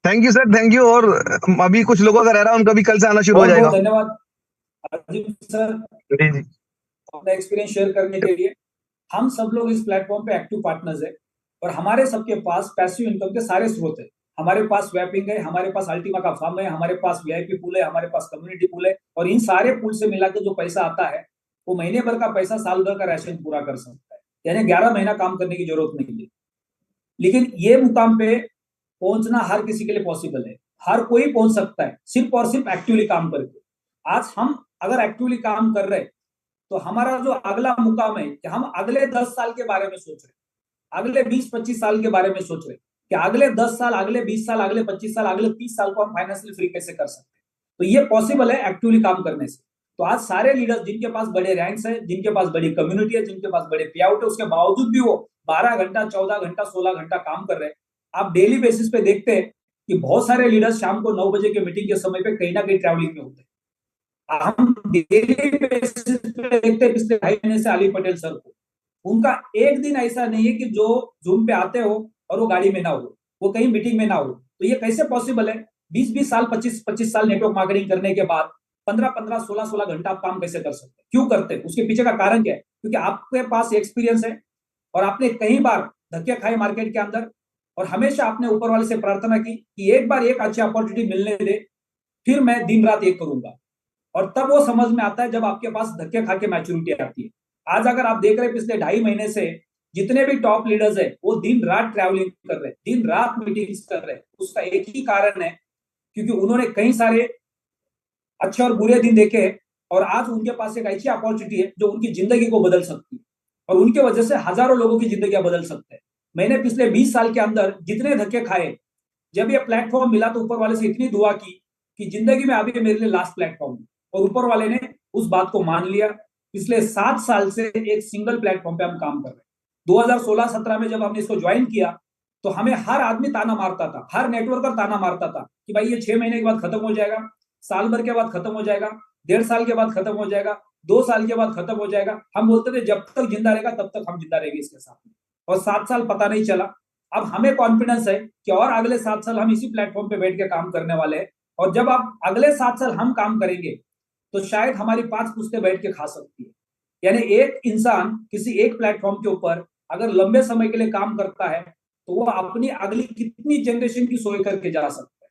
Thank you sir, thank you. और अभी कुछ लोगों का रह रहा है, उनका भी कल से आना शुरू हो जाएगा। बहुत धन्यवाद अजीम सर, जी जी, अपना एक्सपीरियंस शेयर करने के लिए। हम सब लोग इस प्लेटफॉर्म पे एक्टिव पार्टनर्स है, और हमारे सबके पास पैसिव इनकम के सारे स्रोत है। हमारे पास स्वैपिंग है, हमारे पास अल्टीमा का फर्म है, हमारे पास वीआईपी पूल है, हमारे पास कम्युनिटी पूल है, और इन सारे पूल से मिला के जो पैसा आता है वो महीने भर का पैसा साल भर का राशन पूरा कर सकता है। यानी 11 महीना काम करने की जरूरत नहीं है। लेकिन ये मुकाम पे पहुंचना हर किसी के लिए पॉसिबल है, हर कोई पहुंच सकता है, सिर्फ और सिर्फ एक्टिवली काम करके। आज हम अगर एक्टिवली काम कर रहे हैं तो हमारा जो अगला मुकाम है कि हम अगले 10 साल के बारे में सोच रहे, अगले 20-25 साल के बारे में सोच रहे कि अगले 10 साल, अगले 20 साल, अगले 25 साल, अगले 30 साल को हम फाइनेंशियली फ्री कैसे कर सकते हैं। तो ये पॉसिबल है एक्टिवली काम करने से। तो आज सारे लीडर्स जिनके पास बड़े रैंक्स है, जिनके पास बड़ी कम्युनिटी है, जिनके पास बड़े पे आउट है, उसके बावजूद भी वो 12 घंटा, 14 घंटा, 16 घंटा काम कर रहे हैं। आप डेली बेसिस पे देखते हैं कि बहुत सारे लीडर्स शाम को 9 बजे के मीटिंग के समय पे कहीं ना कहीं ट्रैवलिंग में होते हैं। हम डेली बेसिस पे देखते हैं पिछले 2.5 महीने से अली पटेल सर को, उनका एक दिन ऐसा नहीं है कि जो जूम पे आते हो और वो गाड़ी में ना हो, वो कहीं मीटिंग में ना हो। तो ये कैसे पॉसिबल है? 20-20 साल, 25-25 साल नेटवर्क मार्केटिंग करने के बाद 15-15, 16-16 घंटा आप काम कैसे कर सकते हैं? क्यों करते हैं? उसके पीछे का कारण क्या है? क्योंकि आपके पास एक्सपीरियंस है, और आपने कई बार धक्के खाए मार्केट के अंदर, और हमेशा आपने ऊपर वाले से प्रार्थना की कि एक बार एक अच्छी अपॉर्चुनिटी मिलने दे, फिर मैं दिन रात एक करूंगा। और तब वो समझ में आता है जब आपके पास धक्के खा के मैच्योरिटी आती है। आज अगर आप देख रहे हैं पिछले 2.5 महीने से जितने भी टॉप लीडर्स है वो दिन रात ट्रैवलिंग कर रहे हैं, दिन रात मीटिंग्स कर रहे हैं। उसका एक ही कारण है, क्योंकि उन्होंने कई सारे अच्छे और बुरे दिन देखे और आज उनके पास एक ऐसी अपॉर्चुनिटी है जो उनकी जिंदगी को बदल सकती है और उनके वजह से हजारों लोगों की जिंदगी बदल सकते हैं। मैंने पिछले 20 साल के अंदर जितने धक्के खाए, जब ये प्लेटफॉर्म मिला तो ऊपर वाले से इतनी दुआ की कि जिंदगी में अभी मेरे लिए लास्ट प्लेटफॉर्म है, और ऊपर वाले ने उस बात को मान लिया। पिछले 7 साल से एक सिंगल प्लेटफॉर्म पे हम काम कर रहे हैं। 2016-17 में जब हमने इसको ज्वाइन किया तो हमें हर आदमी ताना मारता था, हर नेटवर्कर ताना मारता था कि भाई ये 6 महीने के बाद खत्म हो जाएगा, साल भर के बाद खत्म हो जाएगा, 1.5 साल के बाद खत्म हो जाएगा, 2 साल के बाद खत्म हो जाएगा। हम बोलते थे जब तक जिंदा रहेगा तब तक हम जिंदा रहेंगे इसके साथ में, और 7 साल पता नहीं चला। अब हमें कॉन्फिडेंस है कि और अगले 7 साल हम इसी प्लेटफॉर्म पे बैठ के काम करने वाले हैं, और जब आप अगले 7 साल हम काम करेंगे तो शायद हमारी 5 पुश्तें बैठ के खा सकती है। यानी एक इंसान किसी एक प्लेटफॉर्म के ऊपर अगर लंबे समय के लिए काम करता है तो वो अपनी अगली कितनी जनरेशन की सोच करके जा सकता है।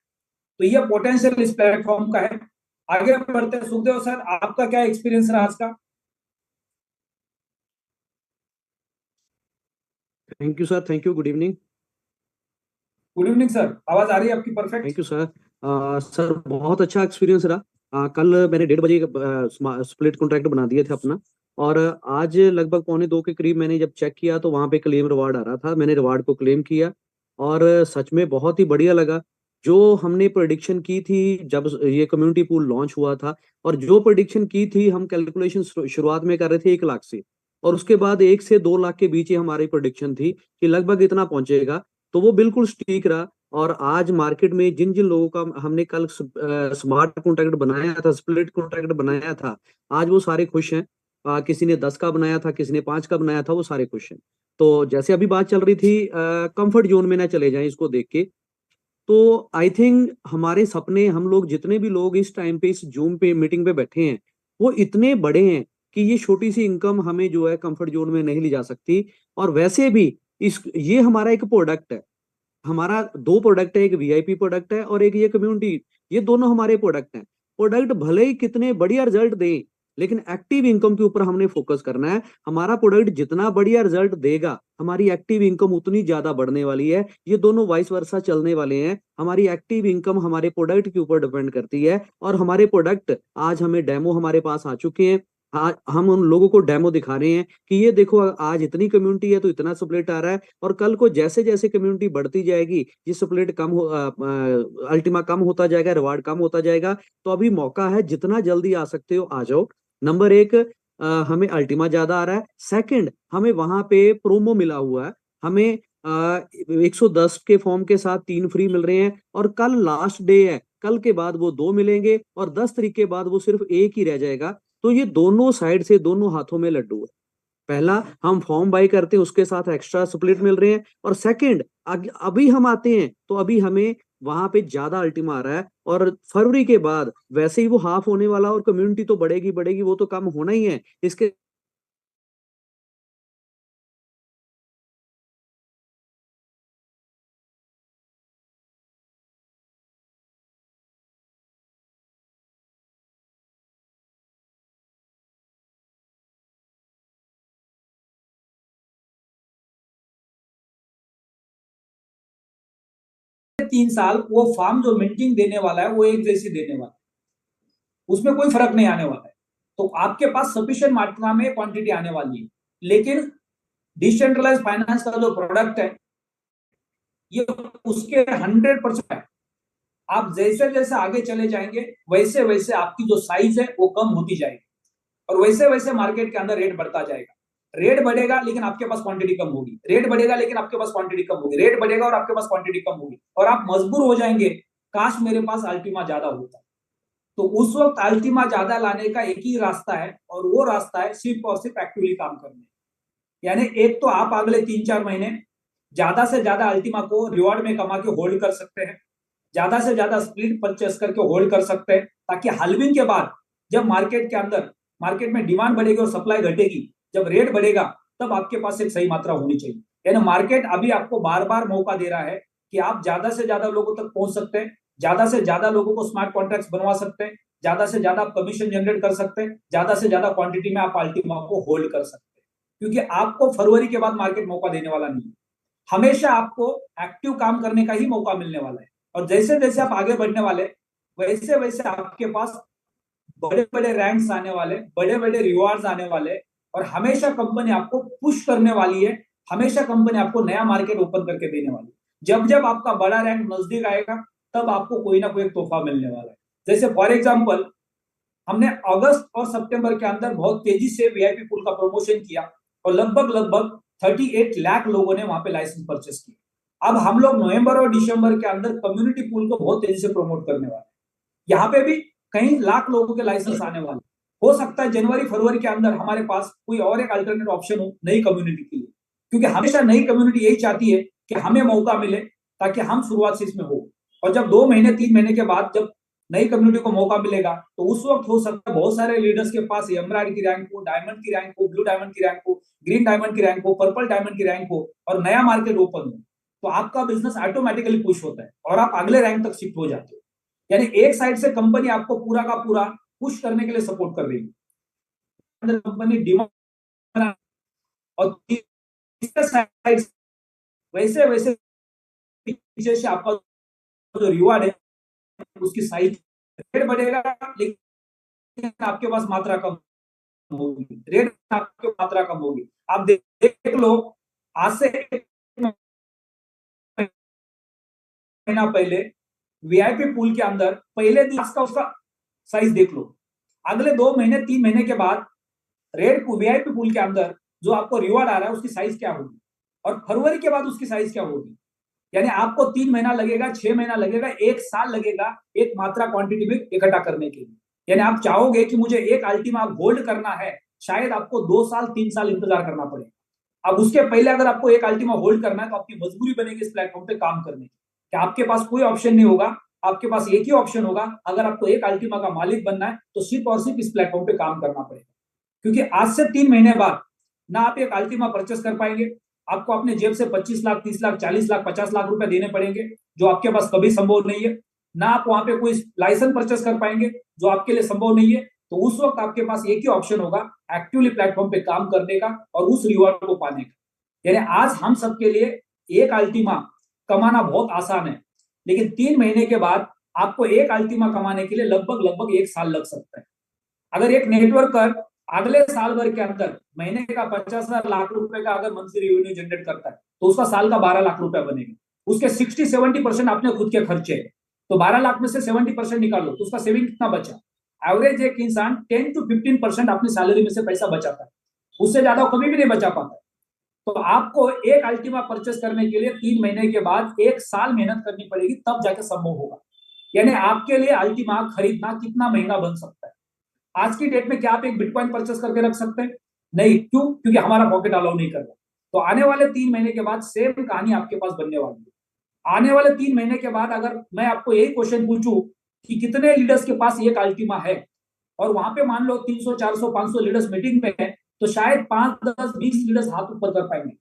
तो ये पोटेंशियल इस प्लेटफॉर्म का है। आगे बढ़ते हैं। सुखदेव सर, आपका क्या एक्सपीरियंस रहा आज का? Thank you sir, thank you, good evening. Good evening sir, आवाज आ रही है आपकी perfect? Thank you sir. Sir बहुत अच्छा एक्सपीरियंस रहा। कल मैंने 1:30 बजे स्प्लिट कॉन्ट्रैक्ट बना दिए थे अपना, और आज लगभग 1:45 के करीब मैंने जब चेक किया तो वहाँ पे क्लेम रिवार्ड आ रहा था। मैंने रिवार्ड को क्लेम किया और सच में बहुत ही बढ़िया लगा। जो हमने प्रेडिक्शन की थी जब ये कम्युनिटी पूल लॉन्च हुआ था, और जो प्रेडिक्शन की थी हम कैलकुलेशन शुरुआत में कर रहे थे 1 लाख से, और उसके बाद 1 से 2 लाख के बीच ही हमारी प्रेडिक्शन थी कि लगभग इतना पहुंचेगा, तो वो बिल्कुल ठीक रहा। और आज मार्केट में जिन जिन लोगों का हमने कल स्मार्ट कॉन्ट्रैक्ट बनाया था, स्प्लिट कॉन्ट्रैक्ट बनाया था, आज वो सारे खुश हैं। किसी ने 10 का बनाया था, किसी ने 5 का बनाया था, वो सारे खुश हैं। तो जैसे अभी बात चल रही थी कंफर्ट जोन में ना चले जाएं इसको देख के, तो आई थिंक हमारे सपने, हम लोग जितने भी लोग इस टाइम पे इस जूम पे मीटिंग पे बैठे हैं वो इतने बड़े हैं कि ये छोटी सी इनकम हमें जो है कंफर्ट जोन में नहीं ली जा सकती। और वैसे भी ये हमारा एक प्रोडक्ट है, हमारा 2 प्रोडक्ट है, एक वीआईपी प्रोडक्ट है और एक ये कम्युनिटी। ये दोनों हमारे प्रोडक्ट हैं। प्रोडक्ट भले ही कितने बढ़िया रिजल्ट दें, लेकिन एक्टिव इनकम के ऊपर हमने फोकस करना है। हमारा प्रोडक्ट जितना बढ़िया रिजल्ट देगा, हमारी एक्टिव इनकम उतनी ज्यादा बढ़ने वाली है। ये दोनों वाइस वर्सा चलने वाले हैं। हमारी एक्टिव इनकम हमारे प्रोडक्ट के ऊपर डिपेंड करती है, और हमारे प्रोडक्ट आज हमें डेमो हमारे पास आ चुके हैं। आज हम उन लोगों को डेमो दिखा रहे हैं कि ये देखो आज इतनी कम्युनिटी है तो इतना स्प्लिट आ रहा है, और कल को जैसे जैसे कम्युनिटी बढ़ती जाएगी, ये स्प्लिट कम हो अल्टीमा कम होता जाएगा, रिवार्ड कम होता जाएगा। तो अभी मौका है, जितना जल्दी आ सकते हो आ जाओ। नंबर 1, हमें अल्टीमा ज्यादा आ रहा है। सेकंड, हमें वहां पे प्रोमो मिला हुआ है। हमें 110 के फॉर्म के साथ 3 फ्री मिल रहे हैं, और कल लास्ट डे है। कल के बाद वो 2 मिलेंगे और 10 तारीख के बाद वो सिर्फ 1 ही रह जाएगा। तो ये दोनों साइड से, दोनों हाथों में लड्डू है। पहला, हम फॉर्म बाई करते हैं, उसके साथ एक्स्ट्रा स्प्लिट मिल रहे हैं, और सेकंड अभी हम आते हैं तो अभी हमें वहां पे ज्यादा अल्टीमा आ रहा है। और फरवरी के बाद वैसे ही वो हाफ होने वाला, और कम्युनिटी तो बढ़ेगी बढ़ेगी, वो तो कम होना ही है। इसके तीन साल वो फार्म जो मिंटिंग देने वाला है वो एक जैसी देने वाला है, उसमें कोई फर्क नहीं आने वाला है। तो आपके पास सफिशिएंट मात्रा में क्वांटिटी आने वाली है। लेकिन डिसेंट्रलाइज फाइनेंस का जो प्रोडक्ट है ये उसके 100% है। आप जैसे जैसे आगे चले जाएंगे वैसे वैसे आपकी जो साइज है वो कम होती जाएगी, और वैसे वैसे मार्केट के अंदर रेट बढ़ता जाएगा। रेट बढ़ेगा लेकिन आपके पास क्वांटिटी कम होगी, रेट बढ़ेगा लेकिन आपके पास क्वांटिटी कम होगी, रेट बढ़ेगा और आपके पास क्वांटिटी कम होगी, और आप मजबूर हो जाएंगे काश मेरे पास अल्टीमा ज्यादा होता। तो उस वक्त अल्टीमा ज्यादा लाने का एक ही रास्ता है, और वो रास्ता है सिर्फ और सिर्फ एक्टिवली काम करने। यानी एक तो आप अगले 3-4 महीने ज्यादा से ज्यादा अल्टीमा को रिवॉर्ड में कमा के होल्ड कर सकते हैं, ज्यादा से ज्यादा स्प्लिट परचेस करके होल्ड कर सकते हैं, ताकि हाल्विंग के बाद जब मार्केट में डिमांड बढ़ेगी और सप्लाई घटेगी, जब रेट बढ़ेगा, तब आपके पास एक सही मात्रा होनी चाहिए। यानी मार्केट अभी आपको बार बार मौका दे रहा है कि आप ज्यादा से ज्यादा लोगों तक पहुंच सकते हैं, ज्यादा से ज्यादा लोगों को स्मार्ट कॉन्ट्रैक्ट्स बनवा सकते हैं, ज्यादा से ज्यादा आप कमीशन जनरेट कर सकते हैं, ज्यादा से ज्यादा क्वांटिटी में आप अल्टीमा को होल्ड कर सकते हैं, क्योंकि आपको फरवरी के बाद मार्केट मौका देने वाला नहीं है। हमेशा आपको एक्टिव काम करने का ही मौका मिलने वाला है, और जैसे जैसे आप आगे बढ़ने वाले वैसे वैसे आपके पास बड़े बड़े रैंक्स आने वाले, बड़े बड़े रिवॉर्ड्स आने वाले, और हमेशा कंपनी आपको पुश करने वाली है, हमेशा कंपनी आपको नया मार्केट ओपन करके देने वाली है। जब जब आपका बड़ा रैंक नजदीक आएगा तब आपको कोई ना कोई तोहफा मिलने वाला है। जैसे फॉर एग्जांपल हमने अगस्त और सितंबर के अंदर बहुत तेजी से वीआईपी पूल का प्रमोशन किया और लगभग 38 लाख लोगों ने वहां पे लाइसेंस परचेस किया। अब हम लोग नवंबर और दिसंबर के अंदर कम्युनिटी पूल को बहुत तेजी से प्रमोट करने वाले हैं। यहाँ पे भी कई लाख लोगों के लाइसेंस आने वाले, हो सकता है जनवरी फरवरी के अंदर हमारे पास कोई और एक अल्टरनेट ऑप्शन हो नई कम्युनिटी के लिए, क्योंकि हमेशा नई कम्युनिटी यही चाहती है कि हमें मौका मिले ताकि हम शुरुआत से इसमें हो। और जब 2 महीने 3 महीने के बाद जब नई कम्युनिटी को मौका मिलेगा तो उस वक्त हो सकता है बहुत सारे लीडर्स के पास एमराल्ड की रैंक हो, डायमंड की रैंक हो, ब्लू डायमंड की रैंक हो, ग्रीन डायमंड की रैंक हो, पर्पल डायमंड की रैंक हो, और नया मार्केट ओपन हो, तो आपका बिजनेस ऑटोमेटिकली पुश होता है और आप अगले रैंक तक शिफ्ट हो जाते हो। यानी एक साइड से कंपनी आपको पूरा का पूरा पुश करने के लिए सपोर्ट कर रही है कंपनी डिमांड, और तीसरे साइड वैसे वैसे पीछे से आपका जो रिवार्ड है उसकी साइज रेट बढ़ेगा, लेकिन आपके पास मात्रा कम होगी, रेट आपकी मात्रा कम होगी। आप देख लो आज से महीना पहले वीआईपी पूल के अंदर पहले दिन का उसका साइज देख लो, अगले 2 महीने 3 महीने के बाद रेड वीआईपी पूल के अंदर जो आपको रिवॉर्ड आ रहा है उसकी साइज क्या होगी, और फरवरी के बाद उसकी साइज क्या होगी। यानी आपको 3 महीना लगेगा, 6 महीना लगेगा, 1 साल लगेगा एक मात्रा क्वांटिटी में इकट्ठा करने के लिए। यानी आप चाहोगे कि मुझे एक अल्टीमा होल्ड करना है, शायद आपको 2 साल 3 साल इंतजार करना पड़ेगा। अब उसके पहले अगर आपको एक अल्टीमा होल्ड करना है तो आपकी मजबूरी बनेगी इस प्लेटफॉर्म पे काम करने की, कि आपके पास कोई ऑप्शन नहीं होगा, आपके पास एक ही ऑप्शन होगा। अगर आपको एक अल्टीमा का मालिक बनना है तो सिर्फ और सिर्फ इस प्लेटफॉर्म पे काम करना पड़ेगा, क्योंकि आज से 3 महीने बाद ना आप एक अल्टीमा परचेस कर पाएंगे, आपको अपने जेब से 25 लाख 30 लाख 40 लाख 50 लाख रुपए देने पड़ेंगे, जो आपके पास कभी संभव नहीं है। ना आप वहां पे कोई लाइसेंस परचेस कर पाएंगे, जो आपके लिए संभव नहीं है। तो उस वक्त आपके पास एक ही ऑप्शन होगा, एक्टिवली प्लेटफॉर्म पे काम करने का और उस रिवॉर्ड को पाने का। यानी आज हम सबके लिए एक अल्टीमा कमाना बहुत आसान है, लेकिन 3 महीने के बाद आपको एक अल्टीमा कमाने के लिए लगभग 1 साल लग सकता है। अगर एक नेटवर्कर अगले साल भर के अंदर महीने का 50,000 लाख रुपए का अगर मंथली रेवेन्यू जनरेट करता है तो उसका साल का 12 लाख रुपए बनेगा। उसके 60-70% अपने खुद के खर्चे है, तो 12 लाख में से 70% निकालो तो उसका सेविंग कितना बचा। एवरेज एक इंसान 10 to 15% अपनी सैलरी में से पैसा बचाता है, उससे ज्यादा कभी भी नहीं बचा पाता। तो आपको एक अल्टीमा परचेस करने के लिए 3 महीने के बाद 1 साल मेहनत करनी पड़ेगी, तब जाके संभव होगा। यानी आपके लिए अल्टीमा खरीदना कितना महंगा बन सकता है। आज की डेट में क्या आप एक बिटकॉइन परचेस करके रख सकते हैं? नहीं। क्यों? क्योंकि हमारा पॉकेट अलाउ नहीं कर रहा। तो आने वाले 3 महीने के बाद सेम कहानी आपके पास बनने वाली है। आने वाले 3 महीने के बाद अगर मैं आपको यही क्वेश्चन पूछूं कि कितने लीडर्स के पास एक अल्टीमा है, और वहां पे मान लो 300 400 500 लीडर्स मीटिंग में है, तो शायद 5 10 20 लीडर्स हाथ ऊपर कर पाएंगे,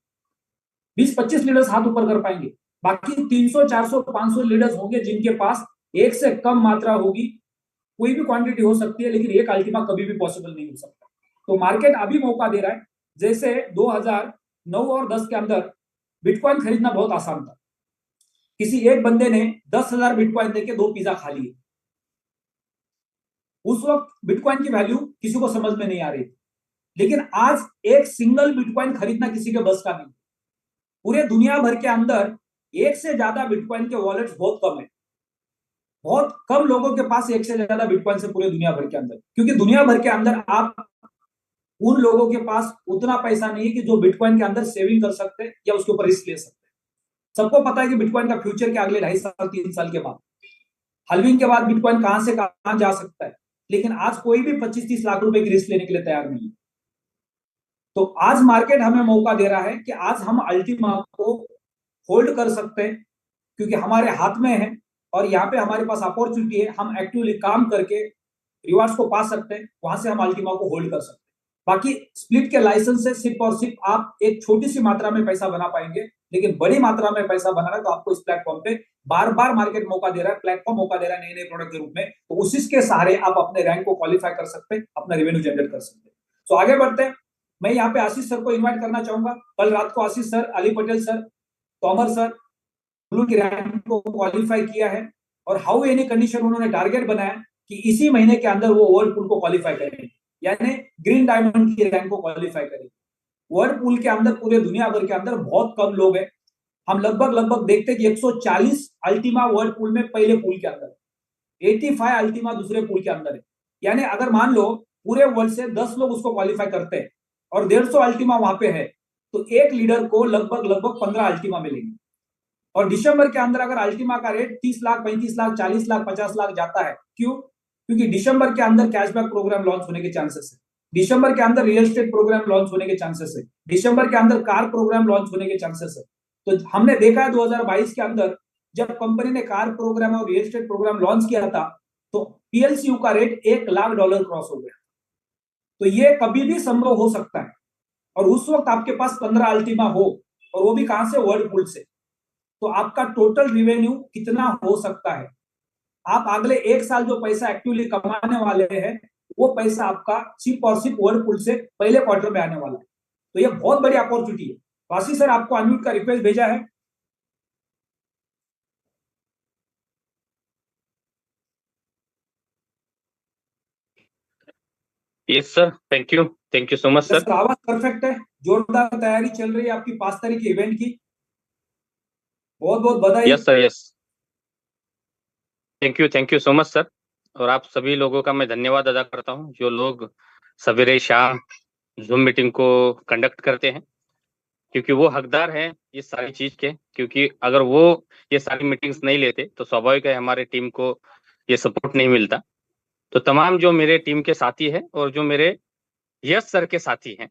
20-25 लीडर्स हाथ ऊपर कर पाएंगे। बाकी 300 400 500 लीडर्स होंगे जिनके पास एक से कम मात्रा होगी। कोई भी क्वांटिटी हो सकती है, लेकिन एक अल्टीमा कभी भी पॉसिबल नहीं हो सकता। तो मार्केट अभी मौका दे रहा है। जैसे 2009 और 10 के अंदर बिटकॉइन खरीदना बहुत आसान था, किसी एक बंदे ने 10,000 बिटकॉइन देके 2 पिज्जा खा लिए। उस वक्त बिटकॉइन की वैल्यू किसी को समझ में नहीं आ रही थी, लेकिन आज एक सिंगल बिटकॉइन खरीदना किसी के बस का नहीं। पूरे दुनिया भर के अंदर एक से ज्यादा बिटकॉइन के वॉलेट्स बहुत कम है, बहुत कम लोगों के पास एक से ज्यादा बिटकॉइन से पूरे दुनिया भर के अंदर, क्योंकि दुनिया भर के अंदर आप उन लोगों के पास उतना पैसा नहीं है कि जो बिटकॉइन के अंदर सेविंग कर सकते हैं या उसके ऊपर रिस्क ले सकते हैं। सबको पता है कि बिटकॉइन का फ्यूचर के अगले 2.5 साल 3 साल के बाद हल्विंग के बाद बिटकॉइन कहां से कहां जा सकता है, लेकिन आज कोई भी 25-30 लाख रुपए की रिस्क लेने के लिए तैयार नहीं है। तो आज मार्केट हमें मौका दे रहा है कि आज हम अल्टीमा को होल्ड कर सकते हैं, क्योंकि हमारे हाथ में है और यहाँ पे हमारे पास अपॉर्चुनिटी है। हम एक्टिवली काम करके रिवार्ड्स को पा सकते हैं, वहां से हम अल्टीमा को होल्ड कर सकते हैं। बाकी स्प्लिट के लाइसेंस से सिर्फ और सिर्फ आप एक छोटी सी मात्रा में पैसा बना पाएंगे, लेकिन बड़ी मात्रा में पैसा बनाना है तो आपको इस प्लेटफॉर्म पे बार बार मार्केट मौका दे रहा है, प्लेटफॉर्म मौका दे रहा है नए नए प्रोडक्ट के रूप में, तो उसी के सहारे आप अपने रैंक को क्वालिफाई कर सकते हैं, अपना रेवेन्यू जनरेट कर सकते हैं। तो आगे बढ़ते हैं। मैं यहाँ पे आशीष सर को इन्वाइट करना चाहूंगा। कल रात को Ashish sir, Ali Patel sir, Tomar sir blue की रैंक को क्वालिफाई किया है और हाउ एनी कंडीशन उन्होंने टारगेट बनाया कि इसी महीने के अंदर वो वर्ल्ड पूल को क्वालिफाई करेंगे, यानी ग्रीन डायमंड की रैंक को क्वालिफाई करेंगे। वर्ल्ड पूल के अंदर पूरे दुनिया भर के अंदर बहुत कम लोग हैं। हम लगभग देखते हैं कि 140 अल्टीमा वर्ल्ड पूल में पहले पूल के अंदर, 85 अल्टीमा दूसरे पूल के अंदर है। यानी अगर मान लो पूरे वर्ल्ड से 10 लोग उसको क्वालिफाई करते हैं और 150 अल्टीमा वहां पे है, तो एक लीडर को लगभग 15 अल्टीमा मिलेंगे। और दिसंबर के अंदर अगर अल्टीमा का रेट 30 लाख, 35 लाख, 40 लाख, 50 लाख जाता है, क्यों? क्योंकि दिसंबर के अंदर कैशबैक प्रोग्राम लॉन्च होने के चांसेस है, दिसंबर के अंदर रियल एस्टेट प्रोग्राम लॉन्च होने के चांसेस है, दिसंबर के अंदर कार प्रोग्राम लॉन्च होने के चांसेस है। तो हमने देखा है 2022 के अंदर जब कंपनी ने कार प्रोग्राम और रियल एस्टेट प्रोग्राम लॉन्च किया था, तो पीएलसीयू का रेट $1 लाख क्रॉस हो गया। तो ये कभी भी संभव हो सकता है और उस वक्त आपके पास 15 अल्टीमा हो, और वो भी कहां से? वर्ल्ड पूल से। तो आपका टोटल रिवेन्यू कितना हो सकता है? आप अगले एक साल जो पैसा एक्टिवली कमाने वाले हैं, वो पैसा आपका सिर्फ और सिर्फ वर्ल्ड पूल से पहले क्वार्टर में आने वाला है। तो ये बहुत बड़ी अपॉर्चुनिटी है। वासी सर, आपको अनम्यूट का रिक्वेस्ट भेजा है। Yes sir, thank you so much sir. आवाज परफेक्ट है, जोरदार तैयारी चल रही है आपकी 5 तारीख के इवेंट की। बहुत बहुत बधाई। Yes sir, yes, thank you so much sir. और आप सभी लोगों का मैं धन्यवाद अदा करता हूं जो लोग सवेरे शाम जूम मीटिंग को कंडक्ट करते हैं, क्योंकि वो हकदार हैं इस सारी चीज के। क्योंकि अगर वो ये सारी मीटिंग्स नहीं लेते तो स्वाभाविक है हमारे टीम को ये सपोर्ट नहीं मिलता। तो तमाम जो मेरे टीम के साथी हैं और जो मेरे यस सर के साथी हैं,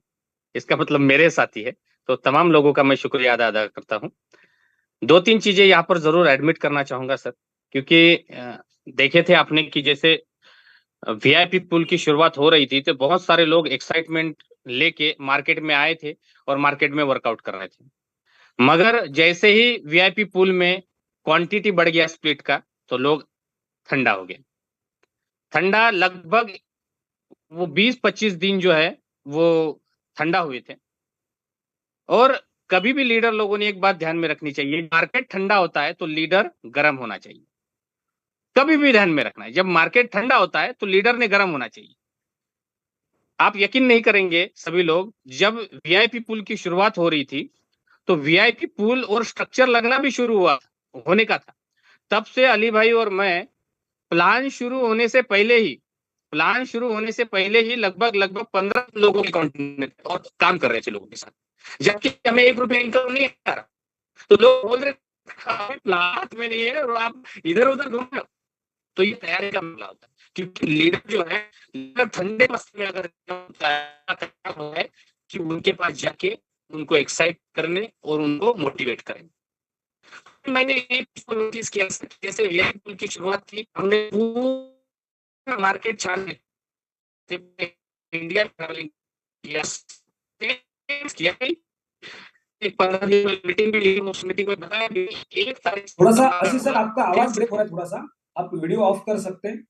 इसका मतलब मेरे साथी है, तो तमाम लोगों का मैं शुक्रिया अदा करता हूँ। 2-3 चीजें यहाँ पर जरूर एडमिट करना चाहूंगा सर, क्योंकि देखे थे आपने कि जैसे वीआईपी पूल की शुरुआत हो रही थी तो बहुत सारे लोग एक्साइटमेंट लेके मार्केट में आए थे और मार्केट में वर्कआउट कर रहे थे। मगर जैसे ही वीआईपी पूल में क्वांटिटी बढ़ गया स्प्लिट का, तो लोग ठंडा हो गए। ठंडा लगभग वो 20-25 दिन जो है वो ठंडा हुए थे। और कभी भी लीडर लोगों ने एक बात ध्यान में रखनी चाहिए, मार्केट ठंडा होता है तो लीडर गर्म होना चाहिए। कभी भी ध्यान में रखना है, जब मार्केट ठंडा होता है तो लीडर ने गर्म होना चाहिए। आप यकीन नहीं करेंगे सभी लोग, जब वीआईपी पूल की शुरुआत हो रही थी तो वीआईपी पूल और स्ट्रक्चर लगना भी शुरू होने का था। तब से अली भाई और मैं प्लान शुरू होने से पहले ही लगभग 15 लोगों के कॉन्टेक्ट और काम कर रहे थे लोगों के साथ, जबकि हमें ₹1 इनकम नहीं आ रहा। तो लोग बोल रहे प्लान में नहीं है और आप इधर उधर घूम रहे हो। तो ये तैयारी का मामला होता है, क्योंकि लीडर जो है, लीडर ठंडे मस्ती में अगर है कि उनके पास जाके उनको एक्साइट करने और उनको मोटिवेट करें। मैंने ये नोटिस किया, जैसे वीआईपी की शुरुआत थी, हमने पूरा मार्केट छान इंडिया किया, एक 15 दिन मीटिंग भी ली, उस मीटिंग में बताया कि 1 तारीख थोड़ा सा आशीष सर, आपका आवाज ब्रेक हो रहा है, थोड़ा सा आप वीडियो ऑफ कर सकते हैं।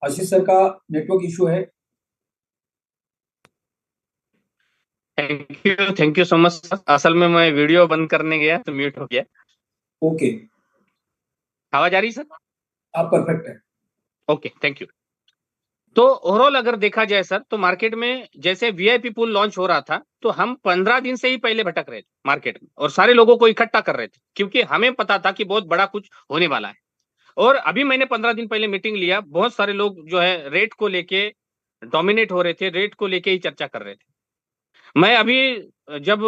आशीष सर का नेटवर्क इशू है। Thank you so much sir. असल में मैं वीडियो बंद करने गया तो म्यूट हो गया। ओके, आवाज आ रही सर? आप परफेक्ट है। Okay, thank you. तो ओवरऑल अगर देखा जाए सर, तो मार्केट में जैसे वीआईपी पूल लॉन्च हो रहा था तो हम 15 दिन से ही पहले भटक रहे थे मार्केट में और सारे लोगों को इकट्ठा कर रहे थे, क्योंकि हमें पता था कि बहुत बड़ा कुछ होने वाला है। और अभी मैंने 15 दिन पहले मीटिंग लिया, बहुत सारे लोग जो है रेट को लेके डोमिनेट हो रहे थे, रेट को लेके ही चर्चा कर रहे थे। मैं अभी जब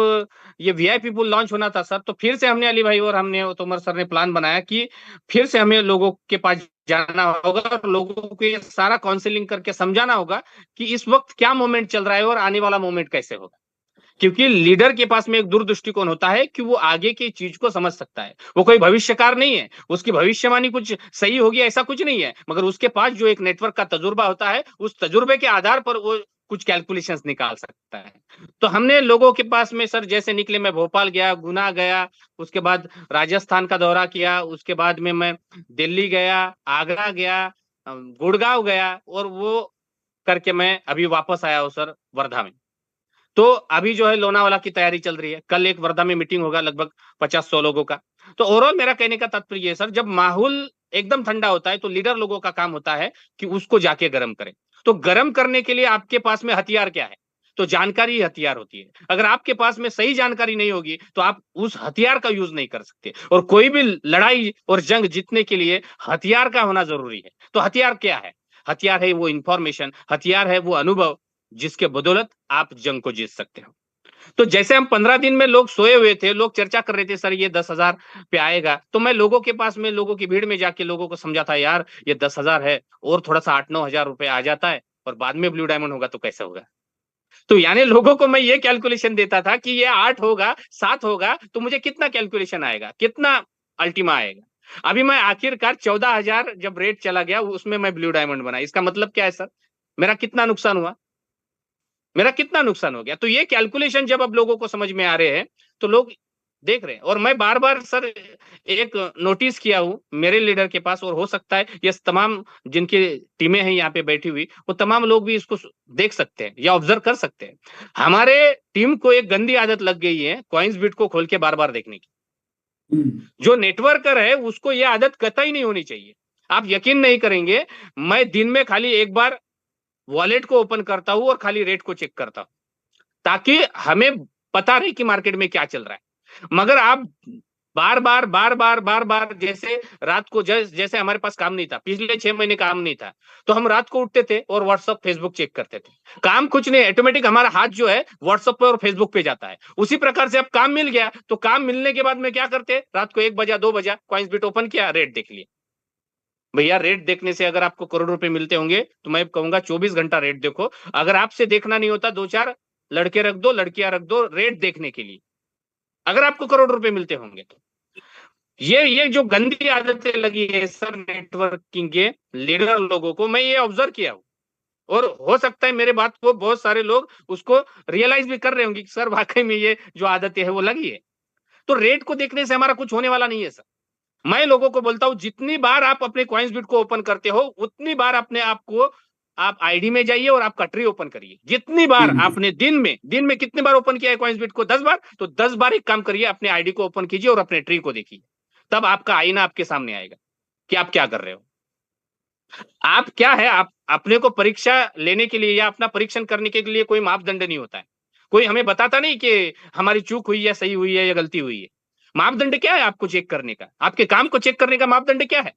ये वीआईपी पूल लॉन्च होना था सर, तो फिर से हमने अली भाई और हमने तोमर सर ने प्लान बनाया कि फिर से हमें लोगों के पास जाना होगा और लोगों को ये सारा काउंसलिंग करके समझाना होगा कि इस वक्त क्या मोमेंट चल रहा है और आने वाला मोमेंट कैसे होगा। क्योंकि लीडर के पास में एक दूरदृष्टिकोण होता है कि वो आगे की चीज को समझ सकता है। वो कोई भविष्यकार नहीं है, उसकी भविष्यवाणी कुछ सही होगी ऐसा कुछ नहीं है, मगर उसके पास जो एक नेटवर्क का तजुर्बा होता है, उस तजुर्बे के आधार पर वो कुछ कैलकुलेशंस निकाल सकता है। तो हमने लोगों के पास में सर जैसे निकले, मैं भोपाल गया, गुना गया, उसके बाद राजस्थान का दौरा किया, उसके बाद में मैं दिल्ली गया, आगरा गया, गुड़गांव गया, और वो करके मैं अभी वापस आया हूँ सर वर्धा में। तो अभी जो है लोनावाला की तैयारी चल रही है, कल एक वर्धा में मीटिंग होगा लगभग 50-100 लोगों का। तो ओवरऑल मेरा कहने का तात्पर्य है सर, जब माहौल एकदम ठंडा होता है तो लीडर लोगों का काम होता है कि उसको जाके गर्म करें। तो गर्म करने के लिए आपके पास में हथियार क्या है? तो जानकारी ही हथियार होती है। अगर आपके पास में सही जानकारी नहीं होगी तो आप उस हथियार का यूज नहीं कर सकते। और कोई भी लड़ाई और जंग जीतने के लिए हथियार का होना जरूरी है। तो हथियार क्या है? हथियार है वो इंफॉर्मेशन, हथियार है वो अनुभव, जिसके बदौलत आप जंग को जीत सकते हो। तो जैसे हम 15 दिन में लोग सोए हुए थे, लोग चर्चा कर रहे थे सर ये 10,000 पे आएगा, तो मैं लोगों के पास में, लोगों की भीड़ में जाके लोगों को समझा था, यार ये 10,000 है, और थोड़ा सा 8-9 हजार रुपए आ जाता है और बाद में ब्लू डायमंड होगा तो कैसे होगा। तो यानी लोगों को मैं ये कैलकुलेशन देता था कि ये 8 होगा, 7 होगा, तो मुझे कितना कैलकुलेशन आएगा, कितना अल्टीमा आएगा। अभी मैं आखिरकार 14,000 जब रेट चला गया, उसमें मैं ब्लू डायमंड बना। इसका मतलब क्या है सर? मेरा कितना नुकसान हुआ, मेरा कितना नुकसान हो गया। तो ये कैलकुलेशन जब अब लोगों को समझ में आ रहे हैं तो लोग देख रहे हैं। और मैं बार बार सर एक नोटिस किया हूं मेरे लीडर के पास, और हो सकता है ये तमाम जिनकी टीमें हैं यहाँ पे बैठी हुई, वो तमाम लोग भी इसको देख सकते हैं या ऑब्जर्व कर सकते हैं। हमारे टीम को एक गंदी आदत लग गई है कॉइन्स बिट को खोल के बार बार देखने की। जो नेटवर्कर है उसको ये आदत कतई नहीं होनी चाहिए। आप यकीन नहीं करेंगे, मैं दिन में खाली एक बार वॉलेट को ओपन करता हूं और खाली रेट को चेक करता हूं, ताकि हमें पता रहे कि मार्केट में क्या चल रहा है। मगर आप बार बार जैसे रात को जैसे हमारे पास काम नहीं था, पिछले 6 महीने काम नहीं था, तो हम रात को उठते थे और व्हाट्सएप फेसबुक चेक करते थे। काम कुछ नहीं, ऑटोमेटिक हमारा हाथ जो है व्हाट्सएप पे और फेसबुक पे जाता है। उसी प्रकार से अब काम मिल गया, तो काम मिलने के बाद में क्या करते, रात को 1 बजा 2 बजा कॉइन्स बिट ओपन किया, रेट देख लिया। भैया रेट देखने से अगर आपको करोड़ रुपए मिलते होंगे तो मैं कहूंगा 24 घंटा रेट देखो। अगर आपसे देखना नहीं होता, 2-4 लड़के रख दो, लड़कियां रख दो रेट देखने के लिए, अगर आपको करोड़ रुपए मिलते होंगे तो। ये जो गंदी आदतें लगी है सर नेटवर्किंग के लीडर लोगों को, मैं ये ऑब्जर्व किया हूं। और हो सकता है मेरे बात को बहुत सारे लोग उसको रियलाइज भी कर रहे होंगे कि सर वाकई में ये जो आदतें है वो लगी है। तो रेट को देखने से हमारा कुछ होने वाला नहीं है सर। मैं लोगों को बोलता हूं, जितनी बार आप अपने कॉइन्स बिट को ओपन करते हो, उतनी बार अपने आप को आप आईडी में जाइए और आपका ट्री ओपन करिए। जितनी बार आपने दिन में कितनी बार ओपन किया है कॉइन्स बिट को, 10 बार, तो 10 बार एक काम करिए, अपने आईडी को ओपन कीजिए और अपने ट्री को देखिए। तब आपका आईना आपके सामने आएगा कि आप क्या कर रहे हो, आप क्या है। आप अपने को परीक्षा लेने के लिए या अपना परीक्षण करने के लिए कोई मापदंड नहीं होता है। कोई हमें बताता नहीं कि हमारी चूक हुई या सही हुई है या गलती हुई है। मापदंड क्या है आपको चेक करने का, आपके काम को चेक करने का मापदंड क्या है?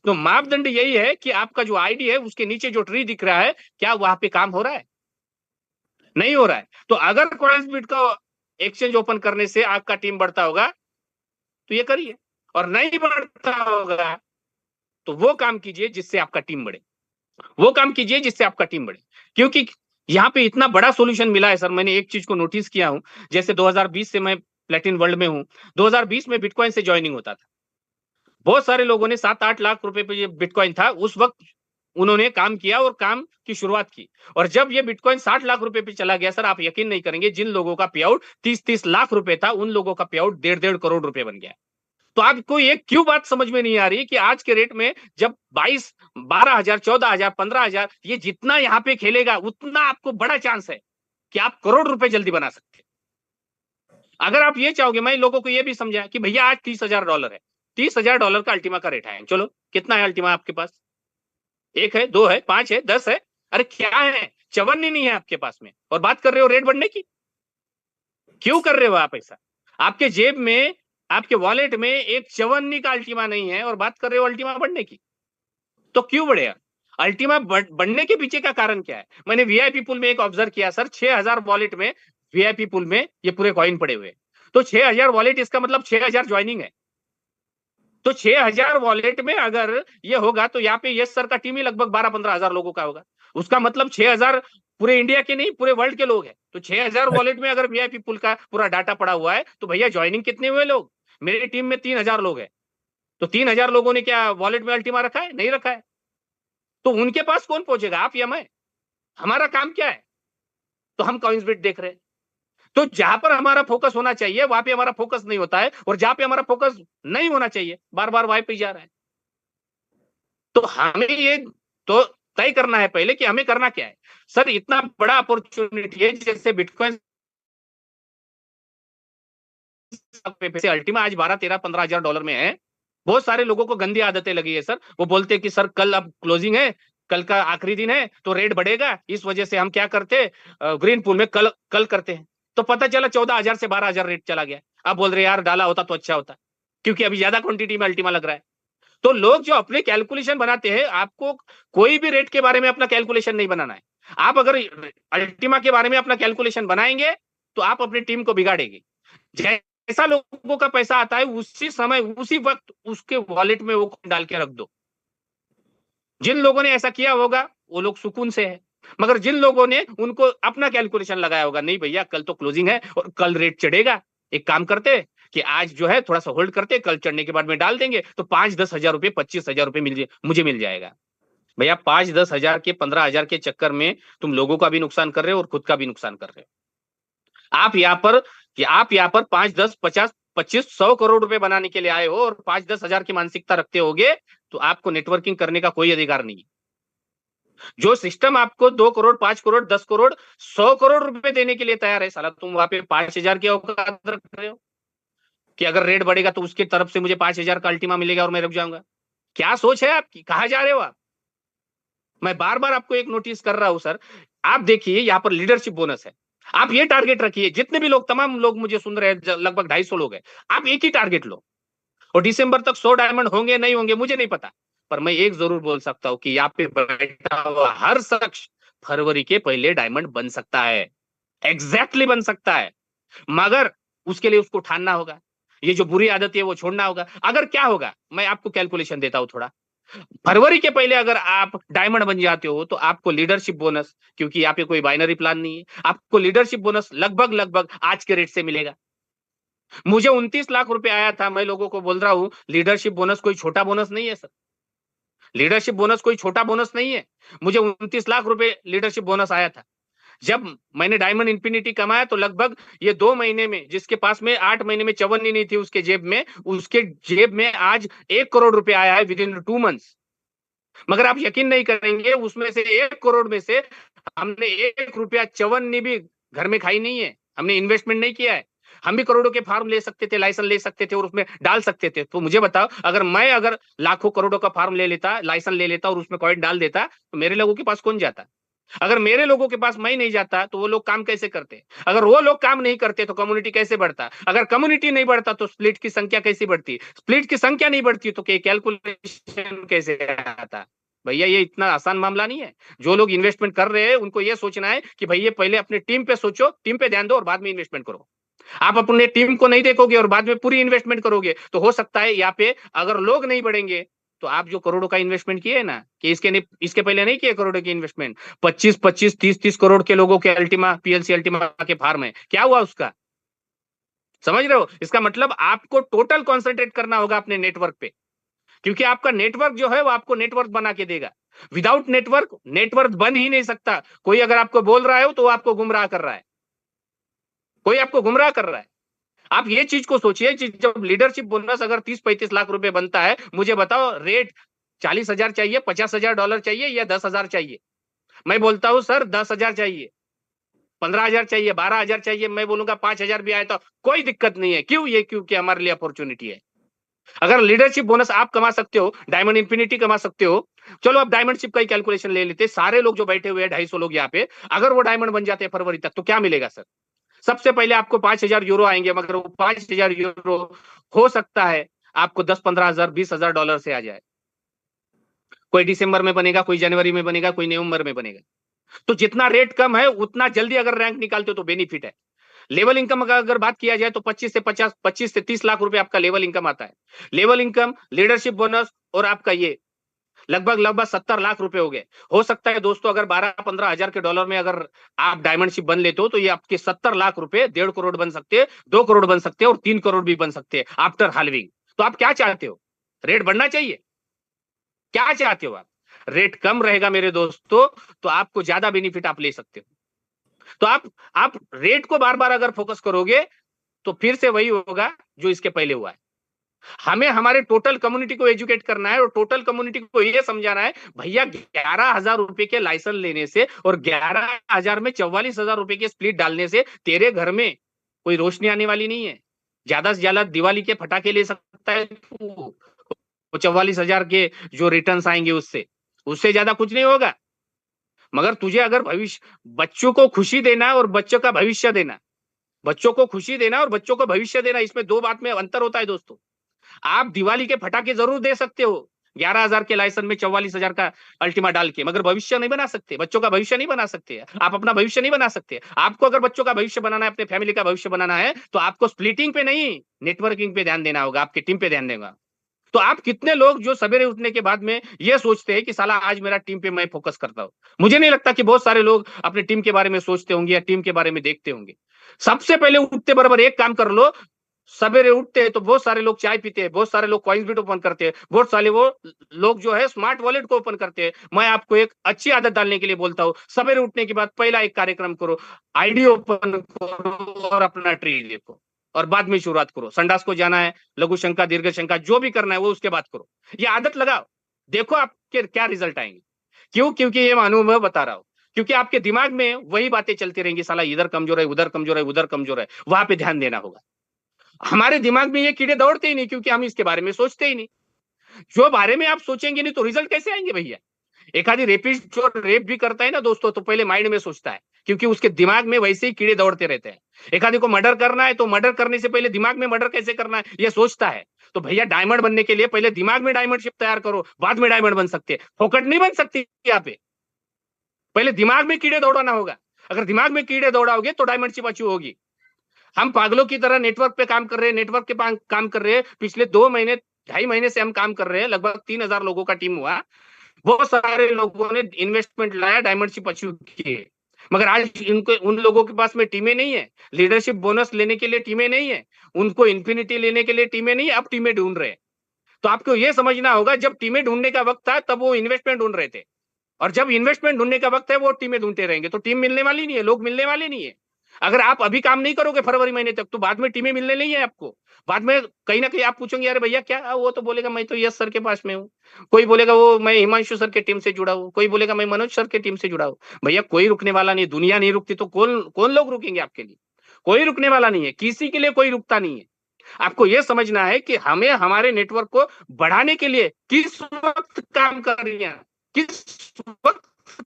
तो मापदंड यही है कि आपका जो आईडी है उसके नीचे जो ट्री दिख रहा है, क्या वहां पे काम हो रहा है, नहीं हो रहा है। तो अगर कॉइन्स बिट का एक्सचेंज ओपन करने से आपका टीम बढ़ता होगा तो ये करिए, और नहीं बढ़ता होगा तो वो काम कीजिए जिससे आपका टीम बढ़े, वो काम कीजिए जिससे आपका टीम बढ़े। क्योंकि यहाँ पे इतना बड़ा सॉल्यूशन मिला है सर। मैंने एक चीज को नोटिस किया हूं, जैसे 2020 से मैं प्लेटिन वर्ल्ड में हूं, 2020 में बिटकॉइन से ज्वाइनिंग होता था। बहुत सारे लोगों ने 7-8 लाख रुपए पे ये बिटकॉइन था उस वक्त, उन्होंने काम किया और काम की शुरुआत की। और जब ये बिटकॉइन 60 लाख रुपए पे चला गया सर, आप यकीन नहीं करेंगे, जिन लोगों का पे आउट 30-30 लाख रुपए था, उन लोगों का पे आउट 1.5 करोड़ रुपए बन गया। तो आपको ये क्यों बात समझ में नहीं आ रही कि आज के रेट में जब 12,000, 14,000, 15,000 ये जितना यहाँ पे खेलेगा, उतना आपको बड़ा चांस है कि आप करोड़ रुपए जल्दी बना सकते हैं। अगर आप ये चाहोगे, मैं लोगों को ये भी समझाया कि भैया आज $30,000 है, $30,000 का अल्टीमा का रेट है। चलो कितना है अल्टीमा आपके पास? 1 है, 2 है, 5 है, 10 है? अरे क्या है, 54 नहीं है आपके पास में, और बात कर रहे हो रेट बढ़ने की। क्यों कर रहे हो आप ऐसा? आपके जेब में, आपके वॉलेट में एक 54 का अल्टीमा नहीं है और बात कर रहे हो अल्टीमा बढ़ने की। तो क्यों बढ़ेगा अल्टीमा? बढ़ने के पीछे का कारण क्या है? मैंने वीआईपी पूल में एक ऑब्जर्व किया सर, 6,000 वॉलेट में, वीआईपी पूल में ये पूरे कॉइन पड़े हुए। तो 6,000 वॉलेट, इसका मतलब 6,000 ज्वाइनिंग है। तो 6,000 वॉलेट में अगर ये होगा तो यहाँ पे यस सर का टीम ही लगभग 12-15 हजार लोगों का होगा। उसका मतलब 6,000 पूरे इंडिया के नहीं, पूरे वर्ल्ड के लोग हैं। तो 6000 वॉलेट में अगर वीआईपी पुल का पूरा डाटा पड़ा हुआ है तो भैया ज्वाइनिंग कितने हुए लोग? मेरी टीम में 3000 लोग हैं, तो 3000 लोगों ने क्या वॉलेट में अल्टीमा रखा है? नहीं रखा है। तो उनके पास कौन पहुंचेगा, आप या मैं? हमारा काम क्या है? तो हम कॉइन्सबिट देख रहे हैं। तो जहां पर हमारा फोकस होना चाहिए वहां पे हमारा फोकस नहीं होता है, और जहां पे हमारा फोकस नहीं होना चाहिए बार बार वहीं पे जा रहा है। तो हमें ये तो तय करना है पहले कि हमें करना क्या है। सर इतना बड़ा अपॉर्चुनिटी है, जैसे बिटकॉइन से अल्टीमा आज 12, 13, 15 हजार डॉलर में है। बहुत सारे लोगों को गंदी आदतें लगी है सर, वो बोलते हैं कि सर कल अब क्लोजिंग है, कल का आखिरी दिन है तो रेट बढ़ेगा, इस वजह से हम क्या करते ग्रीन पूल में कल करते हैं। तो पता चला 14,000 से 12,000 रेट चला गया। अब बोल रहे यार डाला होता तो अच्छा होता, क्योंकि अभी ज्यादा क्वांटिटी में अल्टीमा लग रहा है। तो लोग जो अपने कैलकुलेशन बनाते हैं, आपको कोई भी रेट के बारे में अपना कैलकुलेशन नहीं बनाना है। आप अगर अल्टीमा के बारे में अपना कैलकुलेशन बनाएंगे तो आप अपनी टीम को बिगाड़ेंगे। जैसा लोगों का पैसा आता है उसी समय उसी वक्त उसके वॉलेट में वो डाल के रख दो। जिन लोगों ने ऐसा किया होगा वो लोग सुकून से है, मगर जिन लोगों ने उनको अपना कैलकुलेशन लगाया होगा, नहीं भैया कल तो क्लोजिंग है और कल रेट चढ़ेगा, एक काम करते कि आज जो है थोड़ा सा होल्ड करते, कल चढ़ने के बाद में डाल देंगे तो 5-10 हजार रुपए 25,000 रुपए मुझे मिल जाएगा। भैया 5-10 हजार के 15,000 के चक्कर में तुम लोगों का भी नुकसान कर रहे हो और खुद का भी नुकसान कर रहे हो। आप यहाँ पर 5-10, 50, 25, 100 करोड़ रुपए बनाने के लिए आए हो और 5-10 हजार की मानसिकता रखते होगे तो आपको नेटवर्किंग करने का कोई अधिकार नहीं है। जो सिस्टम आपको 2 करोड़, 5 करोड़, 10 करोड़, 100 करोड़ रुपए देने के लिए तैयार है, साला तुम वहां पे 5,000 की औकात रख रहे हो कि अगर रेट बढ़ेगा तो उसके तरफ से मुझे 5,000 का अल्टीमा मिलेगा और मैं रुक जाऊंगा। क्या सोच है आपकी? कहां जा रहे हो आप? मैं बार बार आपको एक नोटिस कर रहा हूं सर, आप देखिए यहाँ पर लीडरशिप बोनस है। आप ये टारगेट रखिए, जितने भी लोग, तमाम लोग मुझे सुन रहे हैं, लगभग 250 लोग हैं, आप एक ही टारगेट लो और दिसंबर तक 100 डायमंड होंगे नहीं होंगे मुझे नहीं पता, पर मैं एक जरूर बोल सकता हूं कि यहाँ पे बैठा हुआ हर शख्स फरवरी के पहले डायमंड बन सकता है, एग्जैक्टली बन सकता है, मगर उसके लिए उसको ठानना होगा, ये जो बुरी आदत है वो छोड़ना होगा। अगर क्या होगा, मैं आपको कैलकुलेशन देता हूं थोड़ा। फरवरी के पहले अगर आप डायमंड बन जाते हो तो आपको लीडरशिप बोनस, क्योंकि यहाँ पे कोई बाइनरी प्लान नहीं है, आपको लीडरशिप बोनस लगभग आज के रेट से मिलेगा। मुझे 29 लाख रुपए आया था, मैं लोगों को बोल रहा हूं लीडरशिप बोनस कोई छोटा बोनस नहीं है सर, लीडरशिप बोनस कोई छोटा बोनस नहीं है। मुझे 29 लाख रुपए लीडरशिप बोनस आया था। जब मैंने डायमंड इंफिनिटी कमाया तो लगभग ये 2 महीने में, जिसके पास में 8 महीने में चवन्नी नहीं थी उसके जेब में, उसके जेब में आज 1 करोड़ रुपए आया है विद इन 2 मंथ्स। मगर आप यकीन नहीं करेंगे, उसमें से 1 करोड़ में से हमने 1 रुपया चवन्नी भी घर में खाई नहीं है, हमने इन्वेस्टमेंट नहीं किया है। हम भी करोड़ों के फार्म ले सकते थे, लाइसेंस ले सकते थे और उसमें डाल सकते थे। तो मुझे बताओ, अगर लाखों करोड़ों का फार्म ले लेता, लाइसेंस ले लेता और उसमें कॉइन डाल देता, तो मेरे लोगों के पास कौन जाता? अगर मेरे लोगों के पास मैं नहीं जाता तो वो लोग काम कैसे करते? अगर वो लोग काम नहीं करते तो कम्युनिटी कैसे बढ़ता? अगर कम्युनिटी नहीं बढ़ता तो स्प्लिट की संख्या कैसे बढ़ती? स्प्लिट की संख्या नहीं बढ़ती तो कैलकुलेशन कैसे आता? भैया ये इतना आसान मामला नहीं है। जो लोग इन्वेस्टमेंट कर रहे हैं उनको ये सोचना है कि भैया पहले अपने टीम पे सोचो, टीम पे ध्यान दो और बाद में इन्वेस्टमेंट करो। आप अपने टीम को नहीं देखोगे और बाद में पूरी इन्वेस्टमेंट करोगे तो हो सकता है यहाँ पे अगर लोग नहीं बढ़ेंगे तो आप जो करोड़ों का इन्वेस्टमेंट किए ना, कि इसके पहले नहीं किए करोड़ों की इन्वेस्टमेंट, 25-25, 30-30 करोड़ के लोगों के अल्टीमा, पीएलसी अल्टीमा के फार्म है, क्या हुआ उसका? समझ रहे हो? इसका मतलब आपको टोटल कॉन्सेंट्रेट करना होगा अपने नेटवर्क पे, क्योंकि आपका नेटवर्क जो है वो आपको नेटवर्क बना के देगा। विदाउट नेटवर्क बन ही नहीं सकता। कोई अगर आपको बोल रहा है तो आपको गुमराह कर रहा है, कोई आपको गुमराह कर रहा है। आप ये चीज को सोचिए, जब लीडरशिप बोनस अगर 30-35 लाख रुपए बनता है, मुझे बताओ रेट 40,000 चाहिए, $50,000 चाहिए या 10,000 चाहिए? मैं बोलता हूं सर 10,000 चाहिए, 15,000 चाहिए, 12,000 चाहिए, मैं बोलूंगा 5,000 भी आए तो कोई दिक्कत नहीं है। क्यों? ये क्योंकि हमारे लिए अपॉर्चुनिटी है। अगर लीडरशिप बोनस आप कमा सकते हो, डायमंड इंफिनिटी कमा सकते हो, चलो अब डायमंडशिप का ही कैलकुलेशन ले लेते, सारे लोग जो बैठे हुए हैं 250 लोग यहाँ पे, अगर वो डायमंड बन जाते हैं फरवरी तक तो क्या मिलेगा सर? सबसे पहले आपको 5,000 यूरो आएंगे, मगर वो 5,000 यूरो हो सकता है आपको 10-15 हजार, $20,000 से आ जाए। कोई दिसंबर में बनेगा, कोई जनवरी में बनेगा, कोई नवंबर में बनेगा। तो जितना रेट कम है उतना जल्दी अगर रैंक निकालते हो तो बेनिफिट है। लेवल इनकम का अगर बात किया जाए तो 25 से 30 लाख रुपए आपका लेवल इनकम आता है। लेवल इनकम, लीडरशिप बोनस और आपका ये लगभग 70 लाख रुपए हो गए। हो सकता है दोस्तों अगर 12-15 हजार के डॉलर में अगर आप डायमंड शिप बन लेते हो तो ये आपके 70 लाख रुपए 1.5 करोड़ बन सकते हैं, 2 करोड़ बन सकते हैं और 3 करोड़ भी बन सकते हैं आफ्टर हाल्विंग। तो आप क्या चाहते हो? रेट बढ़ना चाहिए? क्या चाहते हो आप? रेट कम रहेगा मेरे दोस्तों तो आपको ज्यादा बेनिफिट आप ले सकते हो। तो आप रेट को बार बार अगर फोकस करोगे तो फिर से वही होगा जो इसके पहले हुआ है। हमें हमारे टोटल कम्युनिटी को एजुकेट करना है और टोटल कम्युनिटी को यह समझाना है भैया 11,000 रुपए के लाइसेंस लेने से और 11,000 में 44,000 रुपए के स्प्लिट डालने से तेरे घर में कोई रोशनी आने वाली नहीं है। ज्यादा से ज्यादा दिवाली के पटाखे ले सकता है तू, वो 44,000 के जो रिटर्न्स आएंगे उससे ज्यादा कुछ नहीं होगा। मगर तुझे अगर भविष्य बच्चों को खुशी देना और बच्चों का भविष्य देना, बच्चों को खुशी देना और बच्चों को भविष्य देना, इसमें दो बात में अंतर होता है दोस्तों। आप दिवाली के पटाखे जरूर दे सकते हो 11,000 के लाइसेंस में 44,000 का अल्टीमा डाल के, मगर भविष्य नहीं बना सकते, बच्चों का भविष्य नहीं बना सकते, आप अपना भविष्य नहीं बना सकते। आपको अगर बच्चों का भविष्य बनाना है, अपने फैमिली का भविष्य बनाना है, तो आपको स्प्लिटिंग पे नहीं नेटवर्किंग पे ध्यान देना होगा, आपकी टीम पे ध्यान देगा। तो आप कितने लोग जो सवेरे उठने के बाद में ये सोचते हैं कि साला आज मेरा टीम पे मैं फोकस करता हूं। मुझे नहीं लगता कि बहुत सारे लोग अपने टीम के बारे में सोचते होंगे या टीम के बारे में देखते होंगे। सबसे पहले उठते बराबर एक काम कर लो, सवेरे उठते हैं तो बहुत सारे लोग चाय पीते हैं, बहुत सारे लोग कॉइन्स ओपन करते हैं, बहुत सारे वो लोग जो है स्मार्ट वॉलेट को ओपन करते हैं। मैं आपको एक अच्छी आदत डालने के लिए बोलता हूं, सवेरे उठने के बाद पहला एक कार्यक्रम करो, आईडी ओपन करो और अपना ट्री देखो और बाद में शुरुआत करो। संडास को जाना है, लघु शंका दीर्घ शंका जो भी करना है वो उसके बाद करो। ये आदत लगाओ, देखो आपके क्या रिजल्ट आएंगे। क्यों? क्योंकि ये मैं अनुभव बता रहा हूं। क्योंकि आपके दिमाग में वही बातें चलती रहेंगी, साला इधर कमजोर है, उधर कमजोर है, उधर कमजोर है, वहां पे ध्यान देना होगा। हमारे दिमाग में ये कीड़े दौड़ते ही नहीं क्योंकि हम इसके बारे में सोचते ही नहीं। जो बारे में आप सोचेंगे नहीं तो रिजल्ट कैसे आएंगे भैया? एक आदि रेपिस्ट जो रेप भी करता है ना दोस्तों, तो पहले माइंड में सोचता है क्योंकि उसके दिमाग में वैसे ही कीड़े दौड़ते रहते हैं। एक आदि को मर्डर करना है तो मर्डर करने से पहले दिमाग में मर्डर कैसे करना है ये सोचता है। तो भैया डायमंड बनने के लिए पहले दिमाग में डायमंड शिप तैयार करो, बाद में डायमंड बन सकते हैं। फोकट नहीं बन सकती यहाँ पे, पहले दिमाग में कीड़े दौड़ाना होगा। अगर दिमाग में कीड़े दौड़ाओगे तो डायमंड शिप अचीव होगी। हम पागलों की तरह नेटवर्क पे काम कर रहे हैं, नेटवर्क के काम कर रहे हैं। पिछले 2 महीने 2.5 महीने से हम काम कर रहे हैं, लगभग 3,000 लोगों का टीम हुआ। बहुत सारे लोगों ने इन्वेस्टमेंट लाया, डायमंड शिप अचीव किए। मगर आज इनको उन लोगों के पास में टीमें नहीं है, लीडरशिप बोनस लेने के लिए टीमें नहीं है, उनको इन्फिनिटी लेने के लिए टीमें नहीं है, अब टीमें ढूंढ रहे हैं। तो आपको यह समझना होगा, जब टीमें ढूंढने का वक्त था तब वो इन्वेस्टमेंट ढूंढ रहे थे, और जब इन्वेस्टमेंट ढूंढने का वक्त है वो टीमें ढूंढते रहेंगे। तो टीम मिलने वाली नहीं है, लोग मिलने वाले नहीं है। अगर आप अभी काम नहीं करोगे फरवरी महीने तक तो बाद में टीमें मिलने नहीं है आपको। बाद में कहीं ना कहीं आप पूछोगे अरे भैया क्या, वो तो बोलेगा मैं तो यश सर के पास में हूँ, कोई बोलेगा वो मैं हिमांशु सर के टीम से जुड़ा हूँ, कोई बोलेगा मैं मनोज सर के टीम से जुड़ा हूँ। भैया कोई रुकने वाला नहीं, दुनिया नहीं रुकती तो कौन कौन लोग रुकेंगे आपके लिए? कोई रुकने वाला नहीं है, किसी के लिए कोई रुकता नहीं है। आपको यह समझना है कि हमें हमारे नेटवर्क को बढ़ाने के लिए किस वक्त काम कर रही है, किस वक्त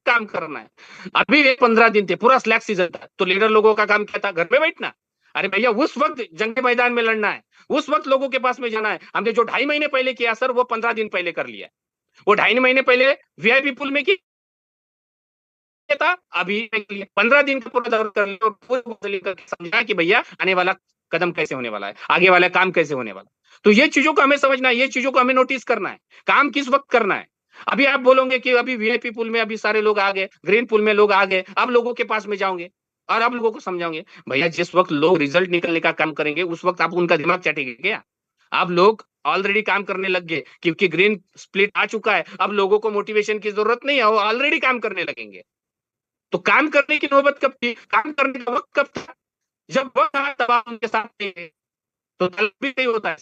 काम करना है। अभी 15 दिन थे, पूरा स्लैक सीजन था, तो लीडर लोगों का काम क्या था? घर में बैठना। अरे भैया उस वक्त जंग के मैदान में लड़ना है, उस वक्त लोगों के पास में जाना है। हमने जो 2.5 महीने पहले किया सर, वो 15 दिन पहले कर लिया। वो 2.5 महीने पहले वीआईपी पुल में किया था, अभी 15 दिन का पूरा दौर कर लिया और पूरे समझा कि भैया आने वाला कदम कैसे होने वाला है, आगे वाला काम कैसे होने वाला। तो ये चीजों को हमें समझना है, ये चीजों को हमें नोटिस करना है, काम किस वक्त करना है। अभी आप बोलोगे कि अभी वीआईपी पुल में अभी सारे लोग आ गए, ग्रीन पुल में लोग आ गए, अब लोगों के पास में जाओगे और आप लोगों को समझाओगे। भैया जिस वक्त लोग रिजल्ट निकलने का काम करेंगे उस वक्त आप उनका दिमाग चाटेंगे क्या? आप लोग ऑलरेडी काम करने लग गए क्योंकि ग्रीन स्प्लिट आ चुका है, अब लोगों को मोटिवेशन की जरूरत नहीं है, वो ऑलरेडी काम करने लगेंगे। तो काम करने की नौबत कब थी? काम करने का वक्त कब था? जब वक्त आया तब आप उनके साथ नहीं थे। तो तलाक भी नहीं होता है।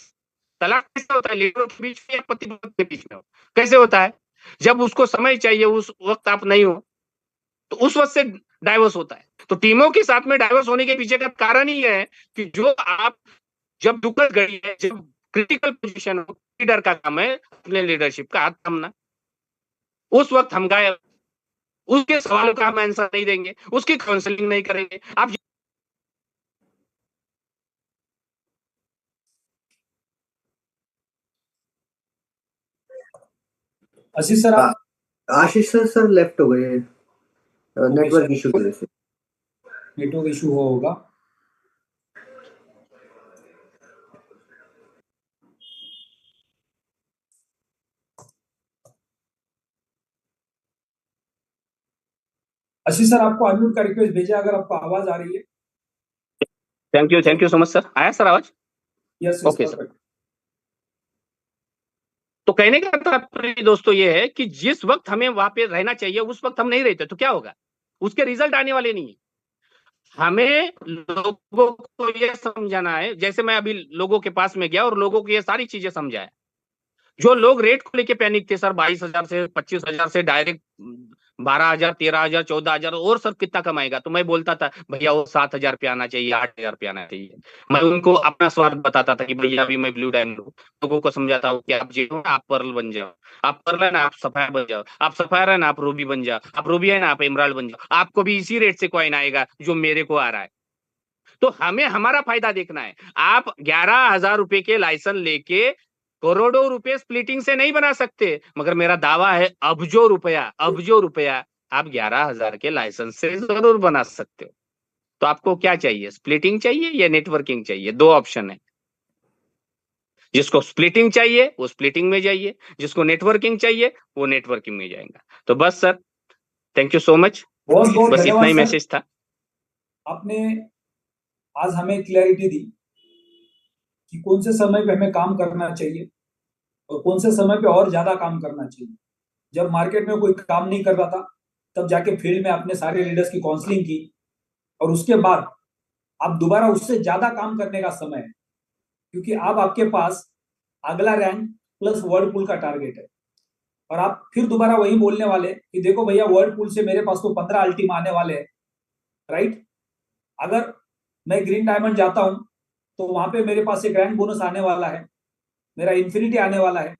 तलाक कैसे होता है? लीडरों के बीच में या पति पत्नी के बीच में हो? कैसे होता है? जब उसको समय चाहिए उस वक्त आप नहीं हो, तो उस वक्त से डाइवोर्स होता है। तो टीमों के साथ में डाइवोर्स होने के पीछे का कारण ही है कि जो आप जब दुखद घड़ी है, जब क्रिटिकल पोजीशन हो, लीडर का काम है अपने लीडरशिप का हाथ थामना। उस वक्त हम गायब, उसके सवालों का हम आंसर नहीं देंगे, उसकी काउंसलिंग नहीं करेंगे। आप आशीष सर आप आशीष सर लेफ्ट हो गए नेटवर्क इशू की वजह से। नेटवर्क इशू हुआ होगा। आशीष सर आपको अनम्यूट का रिक्वेस्ट भेजा अगर आपको आवाज आ रही है। Thank you so much sir. आया सर आवाज? Yes okay sir. तो कहने का तात्पर्य दोस्तों ये है कि जिस वक्त हमें वहां पे रहना चाहिए उस वक्त हम नहीं रहते तो क्या होगा, उसके रिजल्ट आने वाले नहीं है। हमें लोगों को ये समझाना है, जैसे मैं अभी लोगों के पास में गया और लोगों को ये सारी चीजें समझाया। जो लोग रेट को लेके पैनिक थे सर, 22,000 से 25,000 से डायरेक्ट 12,000 13,000 14,000 और सर कितना कमाएगा, तो मैं बोलता था भैया वो 7,000 पे आना चाहिए, 8,000 पे आना चाहिए। मैं उनको अपना स्वार्थ बताता था कि भैया अभी मैं ब्लू डायमंड हूँ। लोगों को समझाता हूँ कि आप जो आप पर्ल बन जाओ, आप पर्ल है ना आप सफायर बन जाओ, आप सफायर है ना आप रूबी बन जाओ, आप रूबी है ना आप एमराल्ड बन जाओ, आपको भी इसी रेट से कॉइन आएगा जो मेरे को आ रहा है। तो हमें हमारा फायदा देखना है। आप 11,000 रुपए के लाइसेंस लेके करोड़ों रुपए स्प्लिटिंग से नहीं बना सकते, मगर मेरा दावा है अबजो रुपया आप 11,000 के लाइसेंस से जरूर बना सकते हो। तो आपको क्या चाहिए, स्प्लिटिंग चाहिए या नेटवर्किंग चाहिए? दो ऑप्शन है। जिसको स्प्लिटिंग चाहिए वो स्प्लिटिंग में जाइए, जिसको नेटवर्किंग चाहिए वो नेटवर्किंग में जाएगा। तो बस sir, thank you so much. बहुत बहुत बस इतना धन्यवाद ही सर। मैसेज था। आपने आज हमें क्लैरिटी दी कि कौन से समय पे हमें काम करना चाहिए और कौन से समय पे और ज्यादा काम करना चाहिए। जब मार्केट में कोई काम नहीं कर रहा था तब जाके फील्ड में अपने सारे लीडर्स की काउंसलिंग की और उसके बाद अब दोबारा उससे ज्यादा काम करने का समय है, क्योंकि अब आपके पास अगला रैंक प्लस वर्ल्ड पूल का टारगेट है। और आप फिर दोबारा वही बोलने वाले कि देखो भैया वर्ल्ड पूल से मेरे पास तो 15 अल्टीमा आने वाले हैं, राइट। अगर मैं ग्रीन डायमंड जाता हूं तो वहां पे मेरे पास एक रैंक बोनस आने वाला है, मेरा इन्फिनिटी आने वाला है,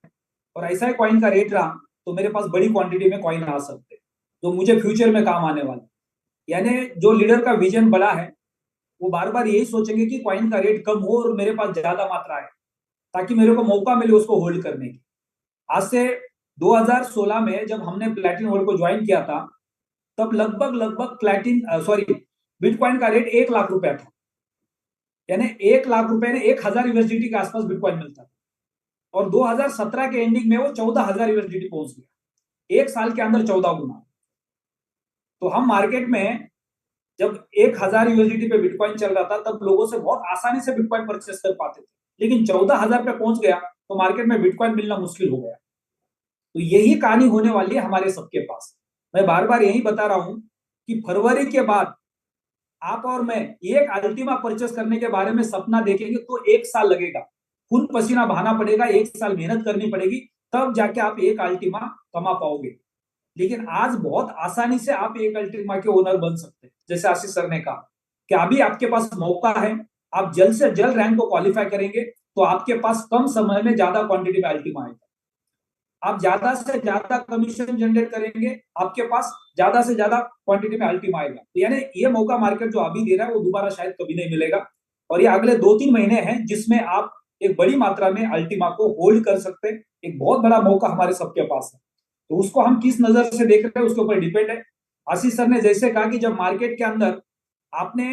और ऐसा ही कॉइन का रेट रहा तो मेरे पास बड़ी क्वांटिटी में कॉइन आ सकते हैं तो मुझे फ्यूचर में काम आने वाला है। यानी जो लीडर का विजन बड़ा है वो बार बार यही सोचेंगे कि कॉइन का रेट कम हो और मेरे पास ज्यादा मात्रा है, ताकि मेरे को मौका मिले उसको होल्ड करने की। आज से 2016 में जब हमने प्लैटिन वर्ल्ड को ज्वाइन किया था तब लगभग बिटकॉइन का रेट 1 लाख रुपया था। यानी 1 लाख रुपए ने 1,000 यूएसडीटी के आसपास बिटकॉइन मिलता था और 2017 के एंडिंग में वो 14,000 यूएसडीटी पहुंच गया, 1 साल के अंदर 14 गुना। तो हम मार्केट में जब 1,000 यूएसडीटी पे बिटकॉइन चल रहा था तब लोगों से बहुत आसानी से बिटकॉइन परचेस कर पाते थे, लेकिन 14,000 पे पहुंच गया तो मार्केट में बिटकॉइन मिलना मुश्किल हो गया। तो यही कहानी होने वाली है हमारे सबके पास। मैं बार बार यही बता रहा हूं कि फरवरी के बाद आप और मैं एक अल्टीमा परचेस करने के बारे में सपना देखेंगे तो 1 साल लगेगा, खून पसीना बहाना पड़ेगा, 1 साल मेहनत करनी पड़ेगी, तब जाके आप एक अल्टीमा कमा पाओगे। लेकिन आज बहुत आसानी से आप एक अल्टीमा के ओनर बन सकते हैं। जैसे आशीष सर ने कहा कि अभी आपके पास मौका है, आप जल्द से जल्द रैंक को क्वालिफाई करेंगे तो आपके पास कम समय में ज्यादा क्वांटिटी में अल्टीमा आएगा। आप ज्यादा से ज्यादा कमीशन जनरेट करेंगे, आपके पास ज्यादा से ज्यादा क्वांटिटी में अल्टीमा आएगा। तो यानी ये मौका मार्केट जो अभी दे रहा है वो दोबारा शायद कभी नहीं मिलेगा। और ये अगले 2-3 महीने हैं जिसमें आप एक बड़ी मात्रा में अल्टीमा को होल्ड कर सकते हैं। एक बहुत बड़ा मौका हमारे सबके पास है, तो उसको हम किस नजर से देख रहे हैं उसके ऊपर डिपेंड है। आशीष सर ने जैसे कहा कि जब मार्केट के अंदर आपने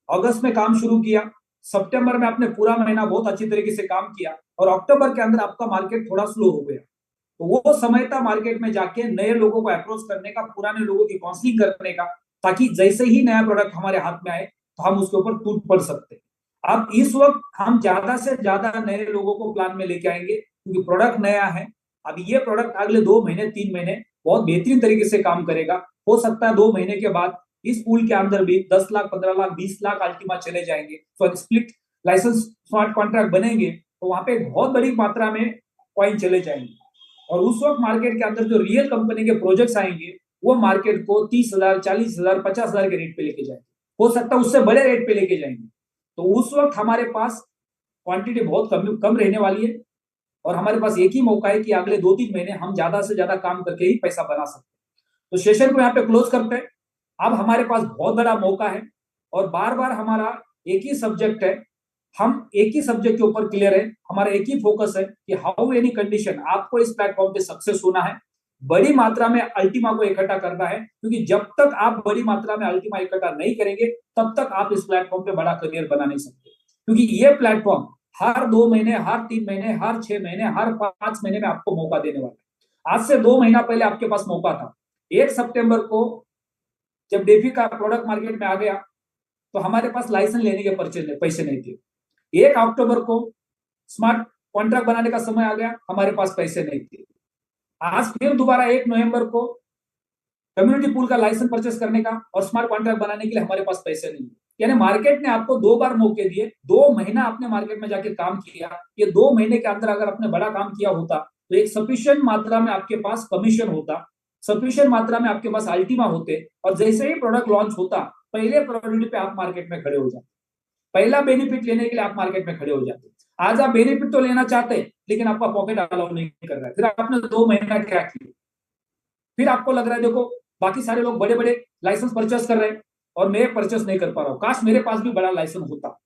अगस्त में काम शुरू किया, सितंबर में आपने पूरा महीना बहुत अच्छी तरीके से काम किया और अक्टूबर के अंदर आपका मार्केट थोड़ा स्लो हो गया, तो वो समय था मार्केट में जाके नए लोगों को अप्रोच करने का, पुराने लोगों की काउंसलिंग करने का, ताकि जैसे ही नया प्रोडक्ट हमारे हाथ में आए तो हम उसके ऊपर टूट पड़ सकते। अब इस वक्त हम ज्यादा से ज्यादा नए लोगों को प्लान में लेके आएंगे क्योंकि प्रोडक्ट नया है। अब ये प्रोडक्ट अगले 2 महीने 3 महीने बहुत बेहतरीन तरीके से काम करेगा। हो सकता है 2 महीने के बाद इस पूल के अंदर भी 10 लाख 15 लाख 20 लाख अल्टीमा चले जाएंगे, तो स्प्लिट लाइसेंस स्मार्ट कॉन्ट्रैक्ट बनेंगे तो वहां पे बहुत बड़ी मात्रा में कॉइन चले जाएंगे और उस वक्त मार्केट के अंदर जो रियल कंपनी के प्रोजेक्ट्स आएंगे वो मार्केट को 30,000 40,000 50,000 के रेट पे लेके जाएंगे, हो सकता है उससे बड़े रेट पे लेके जाएंगे। तो उस वक्त हमारे पास क्वांटिटी बहुत कम रहने वाली है और हमारे पास एक ही मौका है कि अगले 2-3 महीने हम ज्यादा से ज्यादा काम करके ही पैसा बना सकते हैं। तो सेशन को यहाँ पे क्लोज करते हैं। अब हमारे पास बहुत बड़ा मौका है और बार बार हमारा एक ही सब्जेक्ट है, हम एक ही सब्जेक्ट के ऊपर क्लियर है, हमारा एक ही फोकस है कि हाउ एनी कंडीशन आपको इस प्लेटफॉर्म पे सक्सेस होना है, बड़ी मात्रा में अल्टीमा को इकट्ठा करना है, क्योंकि जब तक आप बड़ी मात्रा में अल्टीमा इकट्ठा नहीं करेंगे तब तक आप इस प्लेटफॉर्म पे बड़ा करियर बना नहीं सकते। क्योंकि ये प्लेटफॉर्म हर 2 महीने, हर 3 महीने, हर 6 महीने, हर 5 महीने में आपको मौका देने वाला है। आज से 2 महीना पहले आपके पास मौका था, 1 सितंबर को जब डेफी का प्रोडक्ट मार्केट में आ गया तो हमारे पास लाइसेंस लेने के पैसे नहीं थे। 1 अक्टूबर को स्मार्ट कॉन्ट्रैक्ट बनाने का समय आ गया, हमारे पास पैसे नहीं थे। आज फिर दोबारा 1 नवंबर को कम्युनिटी पूल का लाइसेंस परचेस करने का और स्मार्ट कॉन्ट्रैक्ट बनाने के लिए हमारे पास पैसे नहीं है। यानी मार्केट ने आपको 2 बार मौके दिए, 2 महीना आपने मार्केट में जाके काम किया। ये 2 महीने के अंदर अगर आपने बड़ा काम किया होता तो एक सफिशिएंट मात्रा में आपके पास कमीशन होता, सफिशिएंट मात्रा में आपके पास अल्टीमा होते, और जैसे ही प्रोडक्ट लॉन्च होता पहले प्रायोरिटी पे आप मार्केट में खड़े हो जाते, पहला बेनिफिट लेने के लिए आप मार्केट में खड़े हो जाते। आज आप बेनिफिट तो लेना चाहते हैं लेकिन आपका पॉकेट अलाउ नहीं कर रहा है। फिर आपने 2 महीना क्या किया, फिर आपको लग रहा है देखो बाकी सारे लोग बड़े बड़े लाइसेंस परचेस कर रहे हैं और मैं परचेस नहीं कर पा रहा हूं, काश मेरे पास भी बड़ा लाइसेंस होता।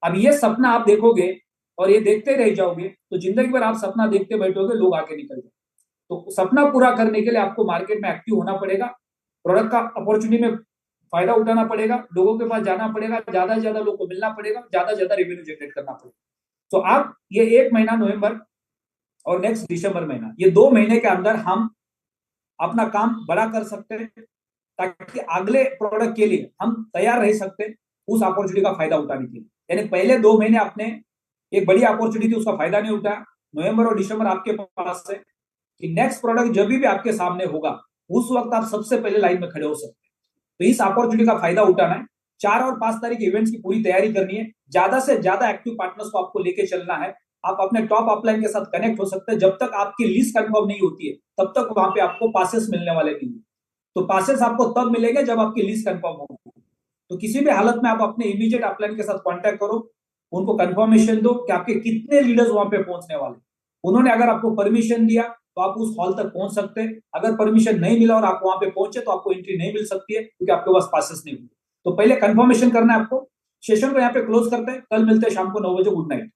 अब ये सपना आप देखोगे और ये देखते रह जाओगे तो जिंदगी भर आप सपना देखते बैठोगे, लोग आके निकल जाए। तो सपना पूरा करने के लिए आपको मार्केट में एक्टिव होना पड़ेगा, प्रोडक्ट का अपॉर्चुनिटी में फायदा उठाना पड़ेगा, लोगों के पास जाना पड़ेगा, ज्यादा से ज्यादा लोग को मिलना पड़ेगा, ज्यादा से ज्यादा रेवेन्यू जनरेट करना पड़ेगा। तो आप ये 1 महीना नवंबर और नेक्स्ट दिसंबर महीना, ये 2 महीने के अंदर हम अपना काम बड़ा कर सकते हैं ताकि अगले प्रोडक्ट के लिए हम तैयार रह सकते हैं उस अपॉर्चुनिटी का फायदा उठाने के लिए। यानी पहले 2 महीने आपने एक बड़ी अपॉर्चुनिटी थी, उसका फायदा नहीं उठाया। नवंबर और दिसंबर आपके पास है कि नेक्स्ट प्रोडक्ट जब भी आपके सामने होगा उस वक्त आप सबसे पहले लाइन में खड़े हो सकते हैं। तो इस अपॉर्चुनिटी का फायदा उठाना है। 4 और 5 तारीख इवेंट्स की पूरी तैयारी करनी है, ज्यादा से ज्यादा एक्टिव पार्टनर्स को आपको लेके चलना है। आप अपने टॉप अपलाइन के साथ कनेक्ट हो सकते हैं। जब तक आपकी लिस्ट कंफर्म नहीं होती है तब तक वहां पे आपको पासेस मिलने वाले नहीं है। तो पासेस आपको तब मिलेंगे जब आपकी लिस्ट कंफर्म होगी। तो किसी भी हालत में आप अपने इमीडिएट अपलाइन के साथ कांटेक्ट करो, उनको कंफर्मेशन दो कि आपके कितने लीडर्स वहां पे पहुंचने वाले। उन्होंने अगर आपको परमिशन दिया तो आप उस हॉल तक पहुंच सकते हैं। अगर परमिशन नहीं मिला और आप वहां पे पहुंचे तो आपको एंट्री नहीं मिल सकती है क्योंकि आपके पास पासेस नहीं हुए। तो पहले कंफर्मेशन करना है आपको। सेशन को यहाँ पे क्लोज करते हैं, कल मिलते हैं शाम को 9 बजे। Good night.